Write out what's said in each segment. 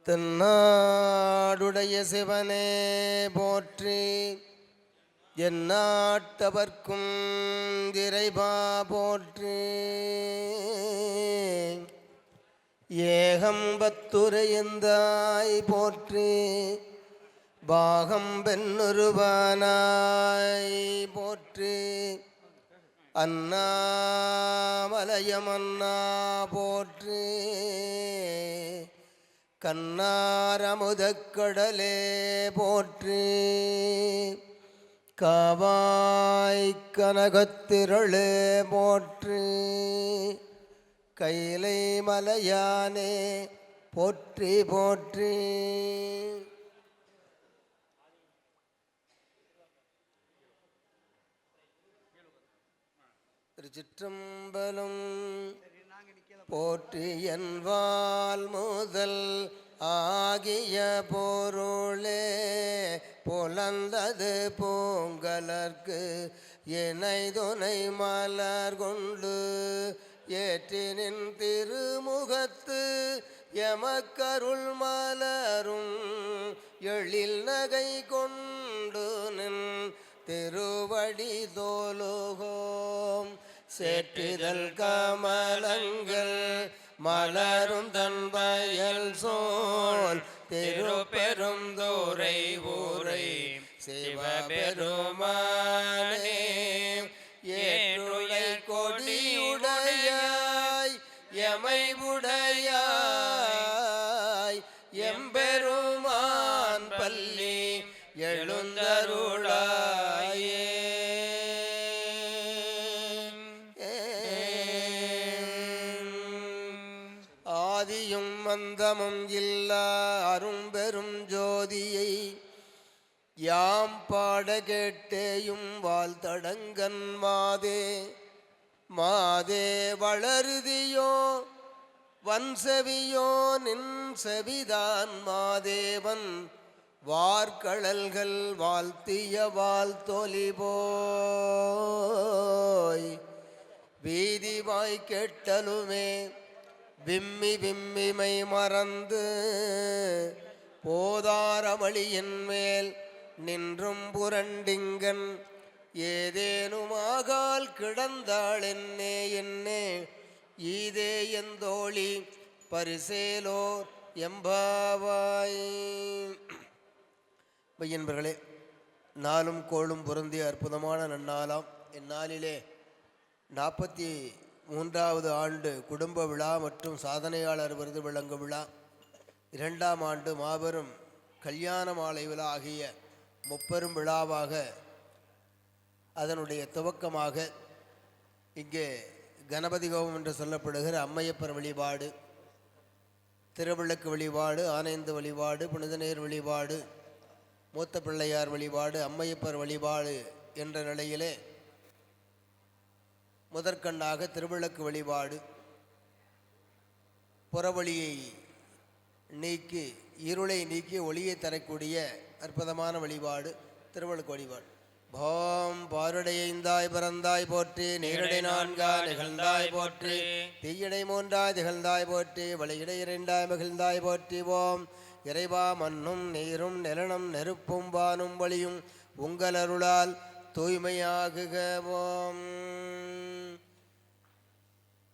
தென்னாடுடைய சிவனே போற்றி, எந்நாட்டவர்க்கும் இறைவா போற்றி. ஏகம்பத்துரையந்தாய் போற்றி, பாகம் பெண்ணுருவானாய் போற்றி. அண்ணாமலையமன்னா போற்றி, கண்ணாரமுதக்கடலே போற்றி. காவாய் கனகத்திரளே போற்றி, கைலை மலையானே போற்றி போற்றி. திருச்சிற்றம்பலம். போற்றி என்பால் முதல் ஆகிய பொருளே புலந்தது பூங்கலர்க்கு இணை துணை மலர் கொண்டு ஏற்றினின் திருமுகத்து எமக்கருள் மலரும் எழில் நகை கொண்டு நின் திருவடி தோலுகோம். சேற்றிதழ் கமலங்கள் மலரும் தன்பயல் சோல் திருப்பெருந்துறை ஊரை சிவபெருமானே. ஏற்றுடை கொடியுடையாய் எமைவுடையாய் எம்பெருமான் பள்ளி எழுந்தருளாயே. ஆதியும் மந்தமும் இல்லா அரும்பெரும் ஜோதியை யாம் பாட கேட்டேயும் வாழ்த்தடங்கன் மாதே. மாதே வளருதியோ வன்செவியோ நின் செவிதான் மாதேவன் வார்கழல்கள் வாழ்த்திய வாழ்த்தொலி போய். வீதிவாய் கேட்டலுமே விம்மி விம்மிமை மறந்து போதாரமளியின் மேல் நின்றும் புரண்டிங்கன் ஏதேனுமாகால் கிடந்தாள் என்னே என்னே ஈதே எந்தோழி பரிசேலோர் எம்பாவாய். பையன்பர்களே, நாளும் கோளும் பொருந்திய அற்புதமான நன்னாளாம் இந்நாளிலே 43வது ஆண்டு குடும்ப விழா மற்றும் சாதனையாளர் விருது வழங்கும் விழா, 2ஆம் ஆண்டு மாபெரும் கல்யாண மாலை விழா ஆகிய முப்பெரும் விழாவாக அதனுடைய துவக்கமாக இங்கே கணபதி ஹோமம் என்று சொல்லப்படுகிற அம்மையப்பர் வழிபாடு, திருவிளக்கு வழிபாடு, ஆனைந்து வழிபாடு, புனிதநீர் வழிபாடு, மூத்த பிள்ளையார் வழிபாடு, அம்மையப்பர் வழிபாடு என்ற நிலையிலே முதற்கண்ணாக திருவிளக்கு வழிபாடு, புறவழியை நீக்கி இருளை நீக்கி ஒளியை தரக்கூடிய அற்புதமான வழிபாடு திருவிளக்கு வழிபாடு. போம் பாருடையந்தாய் பிறந்தாய் போற்றி, நீரடை நான்காய் நிகழ்ந்தாய் போற்றி, தீயடை மூன்றாய் திகழ்ந்தாய் போற்றி, வழியிடை இரண்டாய் மகிழ்ந்தாய் போற்றி. ஓம் இறைவா, மண்ணும் நீரும் நிலனும் நெருப்பும் வானும் வழியும் உங்கள் அருளால் தூய்மையாகுக. ஓம்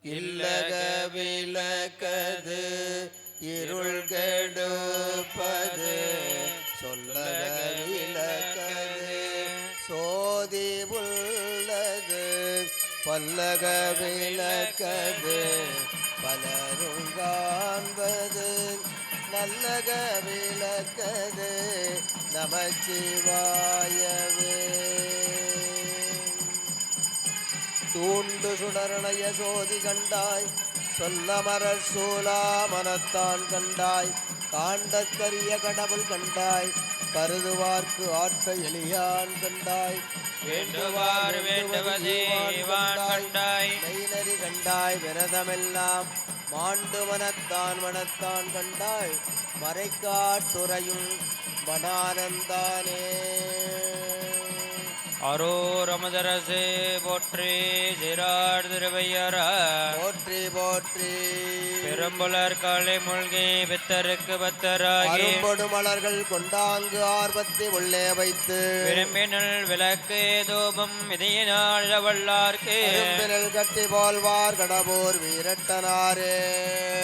இல்லக விளக்கது இருள் கெடுப்பது சொல்லக விளக்கது சோதி உள்ளது பல்லக விளக்கது பலரும் காண்பது நல்லக விளக்கது நமச்சிவாயவே. தூண்டு சுடரணைய சோதி கண்டாய் சொல்லமரர் சூலா மனத்தான் கண்டாய் காண்டற்கரிய கடவுள் கண்டாய் கருதுவார்க்கு ஆற்ற எளியான் கண்டாய் வேண்டுவார் வேண்டுவதேவான் கண்டாய் மெய்நெறி கண்டாய் விரதமெல்லாம் மாண்டு மனத்தான் கண்டாய் மறைக்காட்டுறையும் மனானந்தானே. அரூர் அமுதரசே போற்றி சிறார் திருவையரா போற்றி போற்றி. பெரும்புலர் காலை மூழ்கி பித்தருக்கு பத்தராகி அரும்பொடு மலர்கள் கொண்டாங்கு ஆர்வத்தை உள்ளே வைத்து விரும்பினல் விளக்கு தூபம் விதியினால் இளவல்லார்க்கு அரும்பினல் கட்டி போல்வார் கடபோர் வீரட்டனாரே.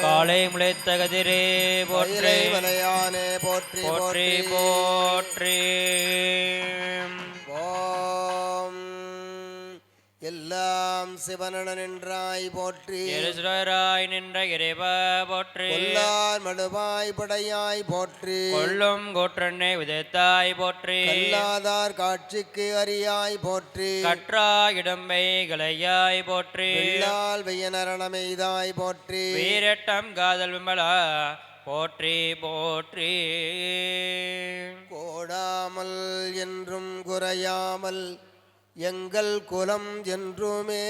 காலை முளைத்த கதிரே போற்றி மலையானே போற்றி போற்றி போற்றி. ஓம் எல்லாம் சிவனன நின்றாய் போற்றி. எருசலேராய் நின்ற இறைவா போற்றி. கொல்லார் மடுவாய் படையாய் போற்றி. கொள்ளும் கூற்றனை விதைத்தாய் போற்றி. கல்லாதார் காட்சிக்கு அறியாய் போற்றி. கற்றா இடம்பை கலையாய் போற்றி. வெள்ளால் வெய்யனரணமெய்தாய் போற்றி. வீரட்டம் காதல் விமலா போற்றி போற்றி. கோடாமல் என்றும் குறையாமல் எங்கள் குலம் என்றுமே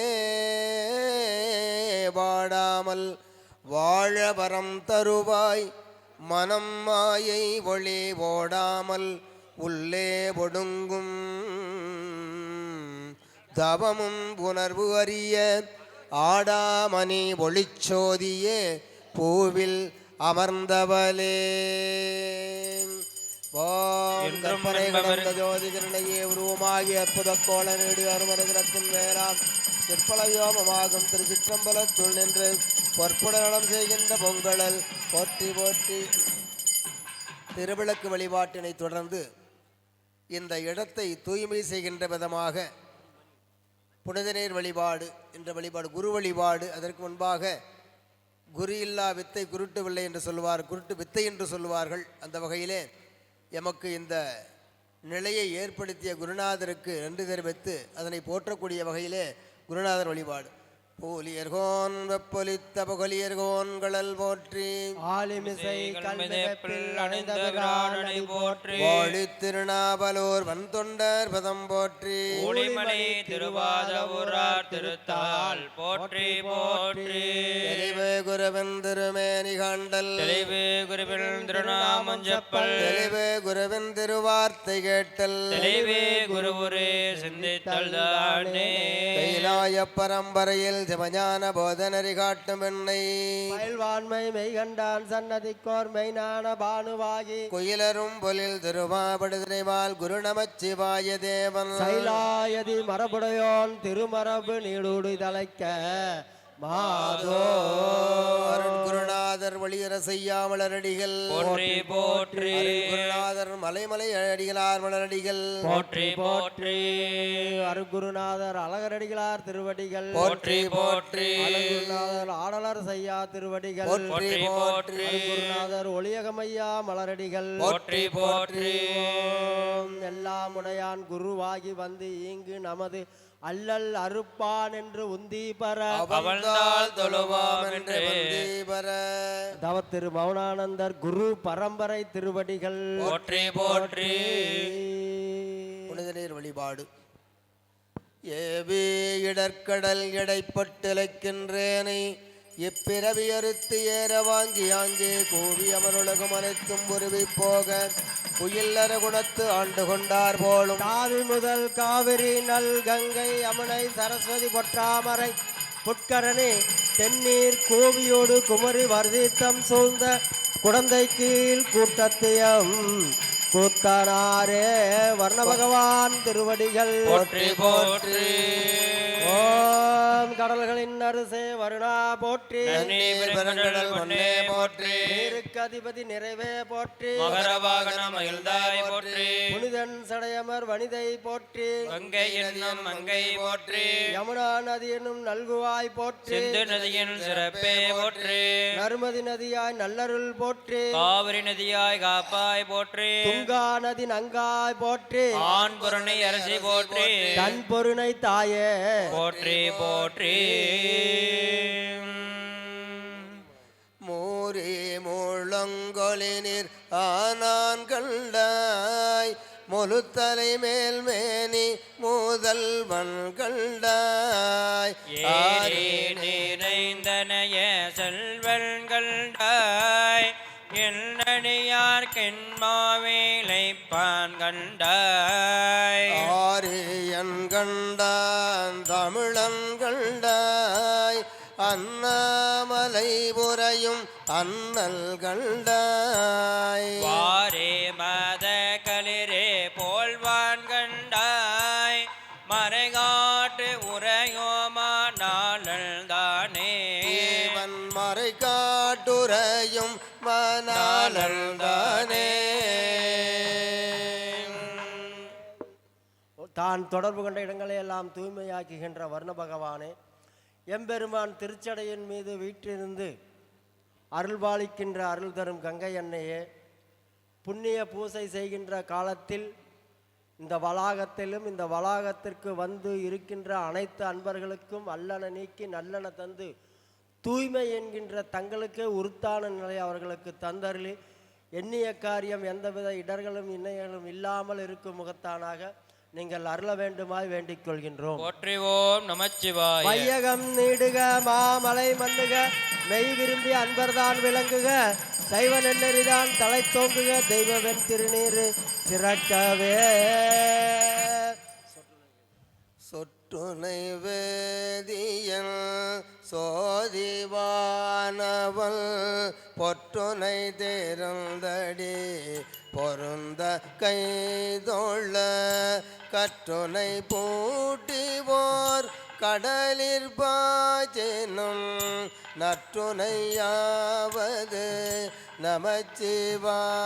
வாடாமல் வாழ வரம் தருவாய் மனம் மாயை ஒளி ஓடாமல் உள்ளே ஒடுங்கும் தவமும் உணர்வு அறிய ஆடாமணி ஒளிச்சோதியே பூவில் அமர்ந்தவளே. கற்பனை கடந்த ஜோதி கிரணையே உருவமாகி அற்புத கோள நீடு அருமரத்தின் வேளாம் சிற்பளவியோமமாகும் திருச்சிற்றம்பலத்துள் நின்று பொற்புட நலம் செய்கின்ற பொங்கலல் போற்றி போற்றி. திருவிளக்கு வழிபாட்டினை தொடர்ந்து இந்த இடத்தை தூய்மை செய்கின்ற விதமாக புனித நீர் வழிபாடு என்ற வழிபாடு, குரு வழிபாடு. அதற்கு முன்பாக குரு இல்லா வித்தை குருட்டு வில்லை என்று சொல்லுவார், குருட்டு வித்தை என்று சொல்லுவார்கள். அந்த வகையிலே எமக்கு இந்த நிலையை ஏற்படுத்திய குருநாதருக்கு நன்றி தெரிவித்து அதனை போற்றக்கூடிய வகையிலே குருநாதர் வழிபாடு. போலியர்கோன் வெப்பொலித்த புகலியர்கோன் கடல் போற்றி. ஆலிமிசை கல்மிதப்பில் அணிந்தவரானை போற்றி. வாழி திருநாவலூர் வன்தொண்டர் பதம் போற்றி. ஒளிமலை திருவாதவூரார் திருத்தால் போற்றி போற்றி. தெளிவு குருவின் திருமேனி காண்டல். தெளிவு குருவில் திருநாமம் ஜப்பல். தெளிவு குருவின் திருவார்த்தை கேட்டல். தெளிவே குருவுரே சிந்தித்தல் தானே. கைலாய பரம்பரையில் சிவஞான போதனரி காட்டும் எண்ணை. பயில்வான்மை மெய்கண்டான் சன்னதிக்கோர் மெய்ஞான பானுவாகி. குயிலரும் பொலில் திருவாபடுதிரைவால் குரு நமச்சிவாய தேவன். சைலாயதி மரபுடையோன் திருமரபு நீடுடி தலைக்க மாதோ. குருநாதர் வழியர செய்யாமலரடிகள் போற்றி போற்றி. குருநாதர் மலைமலை அடிகளார் மலரடிகள் போற்றி போற்றி. அருகுருநாதர் அழகரடிகளார் திருவடிகள் போற்றி போற்றி. அருகுருநாதர் ஆடலர் செய்யா திருவடிகள் போற்றி போற்றி. அருகுருநாதர் ஒளியகமையா மலரடிகள் போற்றி போற்றி. எல்லாம் உடையான் குருவாகி வந்து இங்கு நமது அல்லல் அறுப்பான் என்று உந்தி பர அவள்தாள் தொழுவாம் என்று தவ திரு மௌனானந்தர் குரு பரம்பரை திருவடிகள் போற்றி போற்றி. புனித நீர் வழிபாடு. ஏவே இடர்கடல் இடைப்பட்டிலைக்கின்றேனை இப்பிறவி அறுத்து ஏற வாங்கி ஆங்கே கூவி அமருலகம் அனைத்தும் உருவி போக குயில்லற குணத்து ஆண்டு கொண்டார் போலும். காவி முதல் காவிரி நல் கங்கை யமுனை சரஸ்வதி பொற்றாமரை புட்கரணி தென்னீர் கோவியோடு குமரி வர்தித்தம் சூழ்ந்த குடந்தை கீழ் கூட்டத்தியம் கூத்தனாரே வர்ண பகவான் திருவடிகள் போற்றி போற்றி. ஓம் கடல்களின் அரசே வருணா போற்றி. பெருங்கடல் கொண்டே போற்றி. நீருக்கு அதிபதி நிறைவே போற்றி. மகர வாகன மகிழ்ந்தாய் போற்றி. புனிதன் சடையமர் வனிதை போற்றி. கங்கை என்னும் மங்கை போற்றி. யமுனா நதி என்னும் நல்குவாய் போற்றி. சிந்து நதியின் சிறப்பே போற்றி. நர்மதி நதியாய் நல்லருள் போற்றி. காவிரி நதியாய் காப்பாய் போற்றி. துங்கா நதி நங்காய் போற்றி. ஆண் பொருணை அரசி போற்றி. தன் பொருணை தாயே போற்றி போற்றி. மூரே முழங்கொலினிர் ஆனான் கண்டாய் முழுத்தலை மேல் மேனி முதல்வன் கண்டாய். ஏரி நிறைந்தனைய செல்வன் கண்டாய் என்னடியார் கென்மாவேலைப்பான் கண்டாய் ஆரியன் கண்டான் தமிழன் கண்டாய் அண்ணாமலை புரையும் அண்ணல் கண்டாய் வாரே மத களிரே போல்வான் கண்டாய் மறைகாட்டு உரையோமா நாளல் தானே தேவன் மறை காட்டுரையும் மணாளல் தானே தான் தொடர்பு கொண்ட இடங்களை எல்லாம் தூய்மையாக்குகின்ற வர்ண பகவானே, எம்பெருமான் திருச்சடையின் மீது வீற்றிருந்து அருள்பாலிக்கின்ற அருள் தரும் கங்கை அன்னையே, புண்ணிய பூசை செய்கின்ற காலத்தில் இந்த வளாகத்திலும் இந்த வளாகத்திற்கு வந்து இருக்கின்ற அனைத்து அன்பர்களுக்கும் அல்லன நீக்கி நல்லன தந்து தூய்மை என்கின்ற தங்களுக்கே உருத்தான நிலை அவர்களுக்கு தந்தருளி எண்ணிய காரியம் எந்தவித இடர்களும் இன்னைகளும் இல்லாமல் இருக்கும் முகத்தானாக நீங்கள் அருள வேண்டுமாய் வேண்டிக் கொள்கின்றோம். போற்றிவோம் நமச்சிவாய. வையகம் நீடுக மாமலை மன்னுக மெய் விரும்பி அன்பர்தான் விளங்குக சைவ நெண்ணறிதான் தலை தோங்குக தெய்வவென் திருநீர் சிறக்கவே. சொற்றுனை வேதியன் சோதிவானவள் பொற்றுனை தேர்ந்தடி பொருந்த கைதொள்ள கற்றுனை பூட்டிவோர் கடலிற் பாய்ச்சினும் நற்றுணையாவது நமச்சிவாயவே.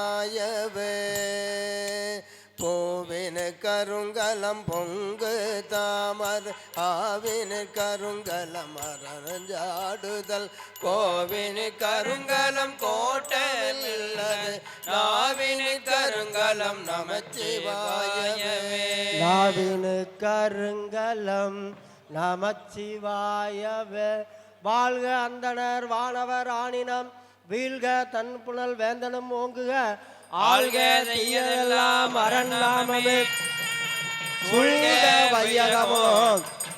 பூவினு கருங்கலம் பொங்கு தாமர் ஆவினு கருங்கலம் அரஞ்சாடுதல் கோவினு கருங்கலம் கோட்டமில்லது நாவினு கருங்கலம் நமச்சிவாயவே. நாவினு கருங்கலம் நமச்சிவாயவே. வாழ்க அந்தணர் வானவர் ஆணினம் வீழ்க தன் புனல் வேந்தனும் ஓங்குக ஆள்க தீயதெல்லாம் அரண்நாமமே சூழ்க வையகமோ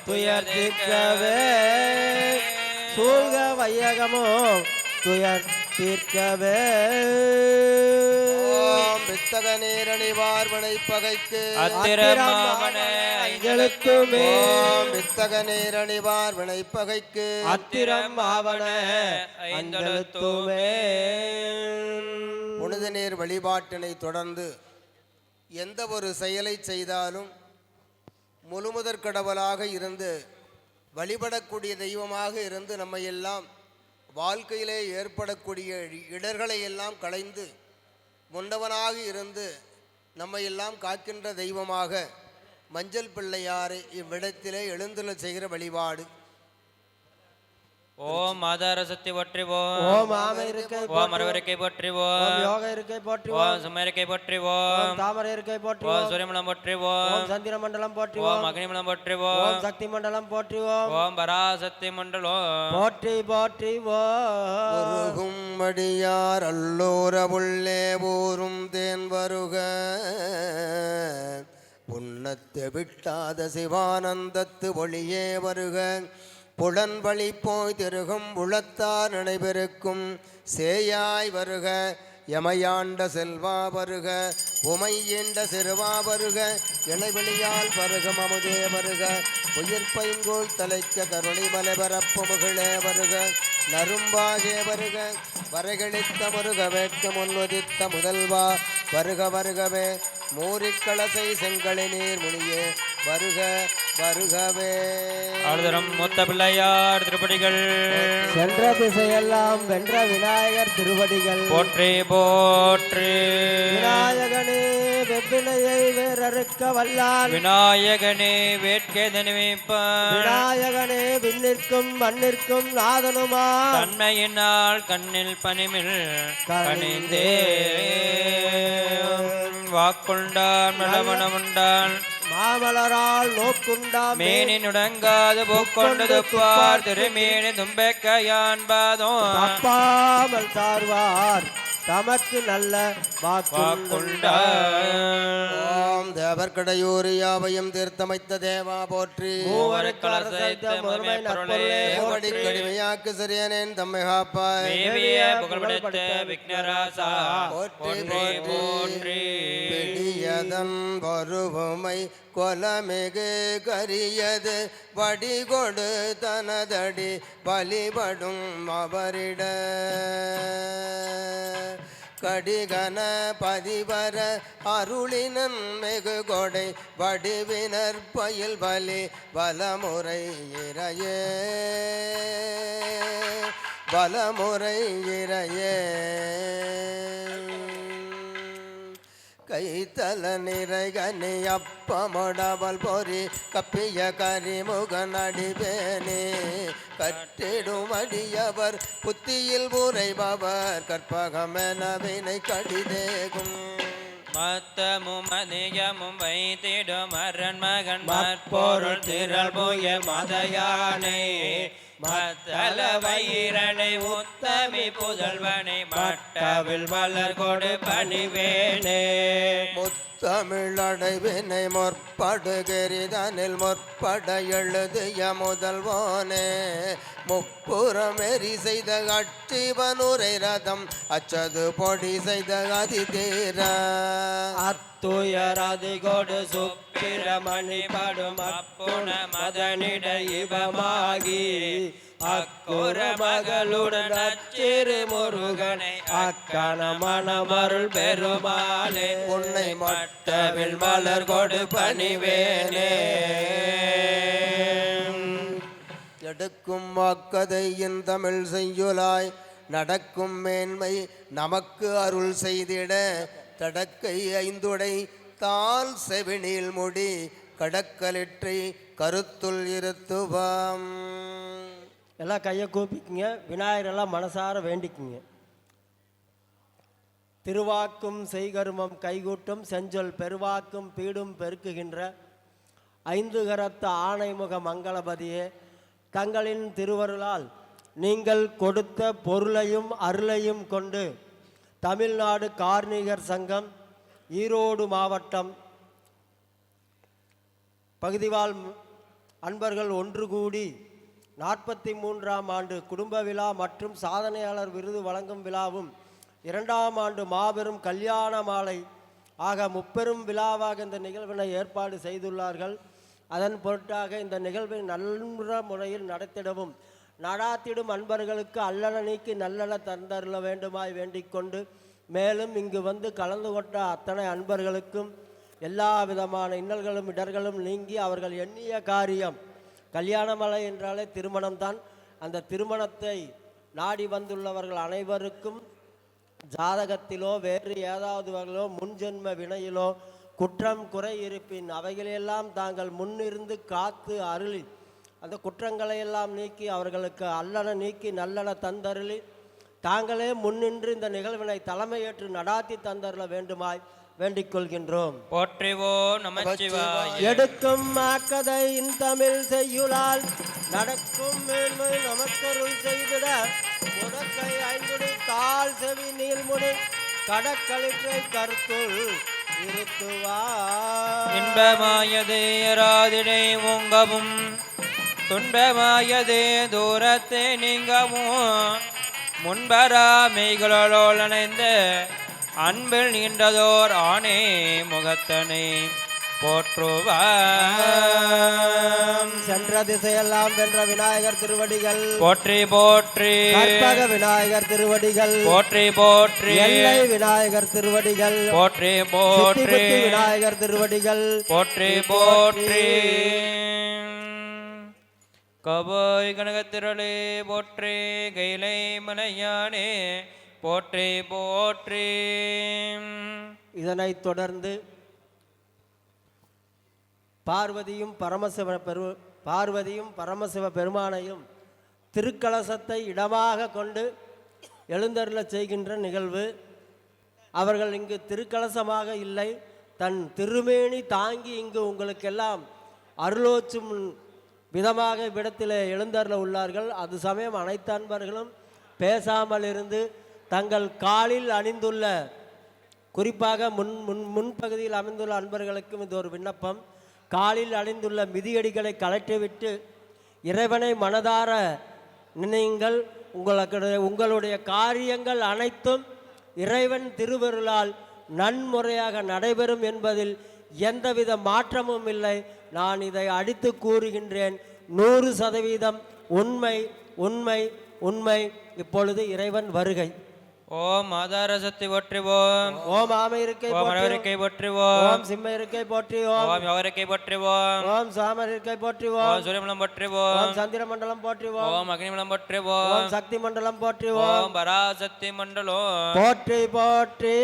துயர் தீர்க்கவே. சூழ்க வையகமோ துயர் தீர்க்கவே. ஓம் வித்தக நேரணிவார் வினைப்பகைக்கு அத்திரமாவன ஐந்தெழுத்துமே. ஓம் வித்தக நேரணிவார் வினைப்பகைக்கு அத்திரம் ஆவன ஐந்தெழுத்துமே. புனித நீர் வழிபாட்டினை தொடர்ந்து எந்த ஒரு செயலை செய்தாலும் முழுமுதற் கடவுளாக இருந்து வழிபடக்கூடிய தெய்வமாக இருந்து நம்மை எல்லாம் வாழ்க்கையிலே ஏற்படக்கூடிய இடர்களை எல்லாம் களைந்து முன்னவனாக இருந்து நம்மை எல்லாம் காக்கின்ற தெய்வமாக மஞ்சள் பிள்ளையாரை இவ்விடத்திலே எழுந்துள்ள செய்கிற வழிபாடு. ஓம் மாதார சக்தி போற்றிவோம். ஓம் ஆமை இருக்கை ஓம் மரவருக்கை போற்றிவோம். ஓம் யோக இருக்கை போற்றுவோம். ஓம் சுமரிக்கை போற்றிவோம். ஓம் தாமரை இருக்கை ஓம் போற்றுவோம். சூரியமலம் போற்றிவோம். ஓம் சந்திர மண்டலம் ஓம் போற்றுவோம். அக்னிமலம் போற்றிவோம். ஓம் சக்தி மண்டலம் போற்றுவோம். ஓம் பராசக்தி மண்டலம் போற்றி போற்றிவோம். உருகும் அடியார் அல்லோரவுள்ளே ஊரும் தேன் வருக புன்னத்து விட்டாத சிவானந்தத்து ஒளியே வருக புலன்பழி போய் திருகும் உளத்தார் நினைபெருக்கும் சேயாய் வருக யமையாண்ட செல்வா வருக உமை ஈண்ட சிறுவா வருக இணைவெளியால் வருக அமுதே வருக உயிர் பைங்கோல் தலைக்க கருணை மலைபரப்பு முகிழே வருக நரும்பாகே வருக வரைகளித்த முருக வேட்க முன்வதித்த முதல்வா வருக வருகவே மூரிக்கலசை செங்கலை நீர் முனியே வருக வருகவே. ஆளுதரம் மூத்த பிள்ளையார் திருப்படிகள் சென்ற திசையெல்லாம் வென்ற விநாயகர் திருவடிகள் போற்றி போற்றி. விநாயகனே வெவ்வினையை வேறறுக்க வல்லான் விநாயகனே வேட்கை தனிமைப்பான். விநாயகனே விண்ணிற்கும் மண்ணிற்கும் நாதனுமா தன்மையினால் கண்ணில் பனிமில் கனிந்தே வாக்குண்டான் மலமணமுண்டான் மாமலரால் நோக்குண்டாம் மேனி நுடங்காது பூக்கொண்டது பார் திருமேனி தும்பெக்கையான் பாதம் தப்பாமல் சார்வார் தமக்கு நல்ல வாக்குண்டா. ஓம் தேவர்கடையூர் யாவையும் தீர்த்தமைத்த தேவா போற்றி. மூவருக்கு அரசைத்த முதன்மை நற்பொருளே ஏவடி போற்றி. கடுமையாக்கு சரியனேன் தம்மை காப்பாய். மேவிய புகழ்படைத்த விக்னராசா போற்றி போற்றி போற்றி. பிடியதன் பருவமை கொலமிகு கரியது வடிகொடு தனதடி பலிபடும் அவரிட கடிகன பதிவர அருளினன் மிகு கொடை வடிவினர் பயில் பலி பலமுறை இறையே பலமுறை இறையே கைத்தல நிறைகனி அப்பமுடவல் பொறி கப்பிய கரிமுகன் அடிபேனே கட்டிடும் அடியவர் புத்தியில் உரைபவர் கற்பகமென வினை கடிதேகும் மத்தமும் அதிகமும் வைத்திடும் அரண் மகன் மற்பொருள் திரள் போய மதயானை மத்தல வயிரனை உத்தமி புதல்வனை மட்டவில் மலர் கொடு பணிவேனே. முத்தமிழடைவினை முற்படுகிறிதனில் முற்பட எழுதிய முதல்வோனே முப்புறமெறி செய்த அச்சிவனுரை ரதம் அச்சது பொடி செய்த அதிதீர அத்துயரதி கொடு சுப்பிரமணி படும் அப்புண மதனிட இவமாகி அக்குற மகளுடன் அச்சிறு முருகனை அக்கண மணமருள் பெருமாளே உன்னை மட்டவில் மலர் கொடு பணிவேனே. எடுக்கும் வாக்கதையின் தமிழ் செய்யுளாய் நடக்கும் மேன்மை நமக்கு அருள் செய்திட தடக்கை ஐந்துடை தால் செவினில் முடி கடக்கலிற்றை கருத்துள் இருத்துவாம். எல்லாம் கையை கூப்பிக்குங்க, விநாயகரெல்லாம் மனசார வேண்டிக்குங்க. திருவாக்கும் செய்கருமம் கைகூட்டும் செஞ்சொல் பெருவாக்கும் பீடும் பெருக்குகின்ற ஐந்து கரத்த ஆணைமுக மங்களபதியே தங்களின் திருவருளால் நீங்கள் கொடுத்த பொருளையும் அருளையும் கொண்டு தமிழ்நாடு கார்ணிகர் சங்கம் ஈரோடு மாவட்டம் பகுதிவாழ் அன்பர்கள் ஒன்று கூடி 43ஆம் ஆண்டு குடும்ப விழா மற்றும் சாதனையாளர் விருது வழங்கும் விழாவும் 2ஆம் ஆண்டு மாபெரும் கல்யாண மாலை ஆக முப்பெரும் விழாவாக இந்த நிகழ்வினை ஏற்பாடு செய்துள்ளார்கள். அதன் பொருட்டாக இந்த நிகழ்வை நல்ல முறையில் நடத்திடவும் நடாத்திடும் அன்பர்களுக்கு அல்லன நீக்கி நல்லன தந்தருள வேண்டுமாய் வேண்டிக் கொண்டு மேலும் இங்கு வந்து கலந்து கொண்ட அத்தனை அன்பர்களுக்கும் எல்லா விதமான இன்னல்களும் இடர்களும் நீங்கி அவர்கள் எண்ணிய காரியம் கல்யாணமலை என்றாலே திருமணம்தான். அந்த திருமணத்தை நாடி வந்துள்ளவர்கள் அனைவருக்கும் ஜாதகத்திலோ வேறு ஏதாவது வகையிலோ முன்ஜென்ம வினையிலோ குற்றம் குறை இருப்பின் அவைகளெல்லாம் தாங்கள் முன்னிருந்து காத்து அருளி அந்த குற்றங்களையெல்லாம் நீக்கி அவர்களுக்கு அல்லன நீக்கி நல்லன தந்தருளி தாங்களே முன்னின்று இந்த நிகழ்வினை தலைமையேற்று நடாத்தி தந்தருள வேண்டுமாய் வேண்டிக் கொள்கின்றோம். போற்றிவோ நமச்சிவாய. எடுக்கும் மாக்கதையின் தமிழ் செய்யுளால் நடக்கும் மேன்மை நமக்கருள் செய்திட முடக்கை ஐந்துடி தாழ் செவி நீள்முடி கடற்களிற்றை கருத்துள் இருத்துவார். இன்பமாயதே ராதிடை உங்கவும் துன்பமாயதே தூரத்தை நீங்கவும் முன்பரா மெய்களோல் அணைந்த அன்பில் நீண்டதோர் ஆணே முகத்தனை போற்றுவாம். சென்ற திசையெல்லாம் வென்ற விநாயகர் திருவடிகள் போற்றி போற்றி. கற்பக விநாயகர் திருவடிகள் போற்றி போற்றி. எல்லை விநாயகர் திருவடிகள் போற்றி போற்றி. சித்திபுத்தி விநாயகர் திருவடிகள் போற்றி போற்றி. கபாய் கனகத்திரளே போற்றி. கைலை மலையானே போற்றி போற்றி. இதனைத் தொடர்ந்து பார்வதியும் பரமசிவ பெருமானையும் திருக்கலசத்தை இடமாக கொண்டு எழுந்தருளச் செய்கின்ற நிகழ்வு. அவர்கள் இங்கு திருக்கலசமாக இல்லை, தன் திருமேனி தாங்கி இங்கு உங்களுக்கெல்லாம் அருளோச்சும் விதமாக இவ்விடத்தில் எழுந்தருள உள்ளார்கள். அது சமயம் அனைத்து அன்பர்களும் பேசாமல் இருந்து தங்கள் காலில் அணிந்துள்ள குறிப்பாக முன்பகுதியில் அமைந்துள்ள அன்பர்களுக்கும் இது ஒரு விண்ணப்பம். காலில் அணிந்துள்ள மிதியடிகளை கழற்றிவிட்டு இறைவனை மனதார நினையுங்கள். உங்களுடைய காரியங்கள் அனைத்தும் இறைவன் திருவருளால் நன்முறையாக நடைபெறும் என்பதில் எந்தவித மாற்றமும் இல்லை. நான் இதை அடித்து கூறுகின்றேன். 100% உண்மை உண்மை உண்மை. இப்பொழுது இறைவன் வருகை. ஓம் ஆதார சக்தி போற்றுவோம். ஓம் ஆமை இருக்கை இருக்கை போற்றுவோம். ஓம் சிம்ம இருக்கை போற்றுவோம். ஓம் யோகருக்கை போற்றுவோம். ஓம் சாமர் இருக்கை போற்றுவோம். ஓம் சூரியமண்டலம் போற்றுவோம். ஓம் சந்திர மண்டலம் போற்றுவோம். ஓம் அக்னிமண்டலம் போற்றுவோம். ஓம் சக்தி மண்டலம் போற்றுவோம். ஓம் பராசக்தி மண்டலம் போற்றி போற்றி.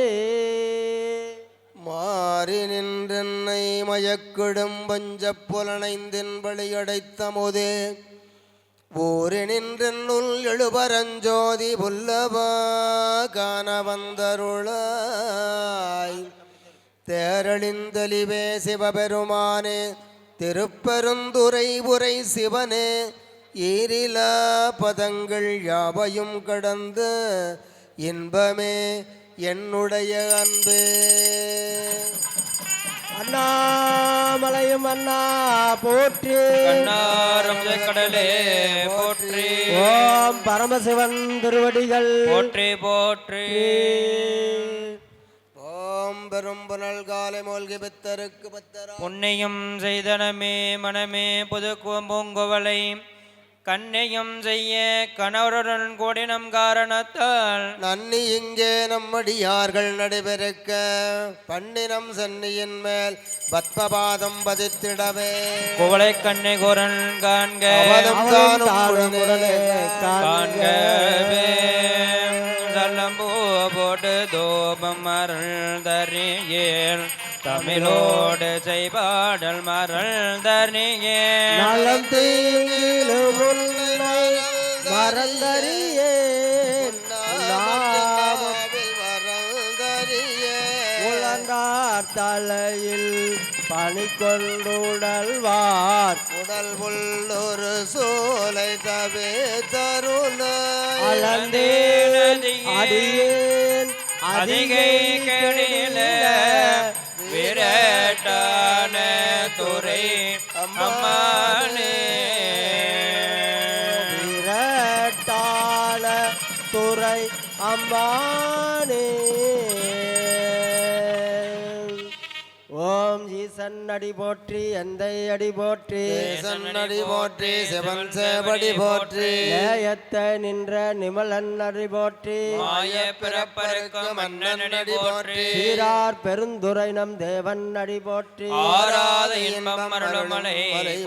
மாறி நின்றென்னை மயக்கிடும் பஞ்சப் புலனைந்தின் வழியடைத்த முதே ஊறி நின்றென்னுள் எழுபரஞ்சோதி புல்லவா காண வந்தருளாய் தேரழிந்தலிவே சிவபெருமானே திருப்பெருந்துறை உரை சிவனே ஈரிலா பதங்கள் யாவையும் கடந்த இன்பமே என்னுடைய அன்பே. அண்ணாமலையும் அண்ணா போற்றி. கண்ணாரம் கடலே போற்றி. ஓம் பரமசிவன் திருவடிகள் போற்றி போற்றி. ஓம் பெரும் புனல் காலை மூழ்கி பித்தருக்கு பத்தரா புண்ணியம் செய்தனமே மனமே புது பூங்குவலை கண்ணையும் செய்ய கணவருடன் கூடினம் காரணத்தால் நன்னி இங்கே நம்மடியார்கள் நடைபெருக்க பண்ணினம் சென்னியின் மேல் பத்மபாதம் பதித்திடவே குவளை கண்ணை குரல் காண்க காண்கவே சல்லம்பூ போட்டு தோபம் மருள் தரியேல் தமிழோடு செய்பாடல் மருள் தரியேல் நலம் தீங்கிலும் மறந்தறியேன் உழந்தார் தலையில் பணி கொண்டுடல்வார் உடல் உள்ளொரு சோலை தவே தருண அளந்தேன் அடியேன் அதிகை கடில விரட்டான துறை அம்மானே விரட்டாள துறை அம்பானே. ஓம் ஈசன் அடி போற்றி எந்தை அடி போற்றி அடி போற்றி சிவன் சேவடி போற்றி நேயத்தை நின்ற நிமலன் அடி போற்றி மாய பிறப்பருக்கும் மன்னனடி போற்றி சீரார் பெருந்துரை நம் தேவன் அடி போற்றி ஆராத இன்பம் அருளுமலை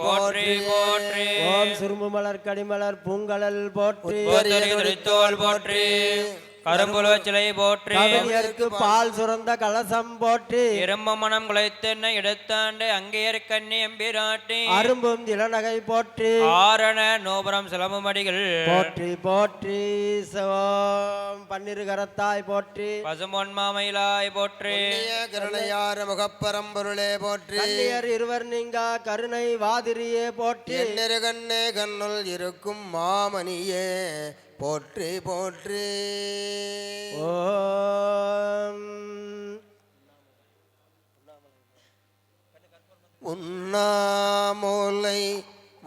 போற்றி போற்றி. ஓம் சுரும்பு மலர் கடிமலர் பூங்கலல் போற்றி தோல் போற்றி கரும்புல சிலை போற்றி கவிஞருக்கு பால் சுரந்த கலசம் போற்றி இரும்ப மனம் குலைத்தென்ன எடுத்தாண்டு அங்கேயர் கண்ணி எம்பிராட்டி அரும்பும் இளநகை போற்றி ஆரண நோபுரம் சிலம்புமடிகள் போற்றி போற்றி. சிவம் பன்னிரு கரத்தாய் போற்றி பசுமொன்மாமயிலாய் போற்றி கருணையார முகப்பரம்பொருளே போற்றி கண்ணியர் இருவர் நீங்கா கருணை வாதிரியே போற்றி எண்ணிரு கண்ணே கண்ணுள் இருக்கும் மாமணியே போற்றி போற்றி. ஓம் உண்ணாமூலை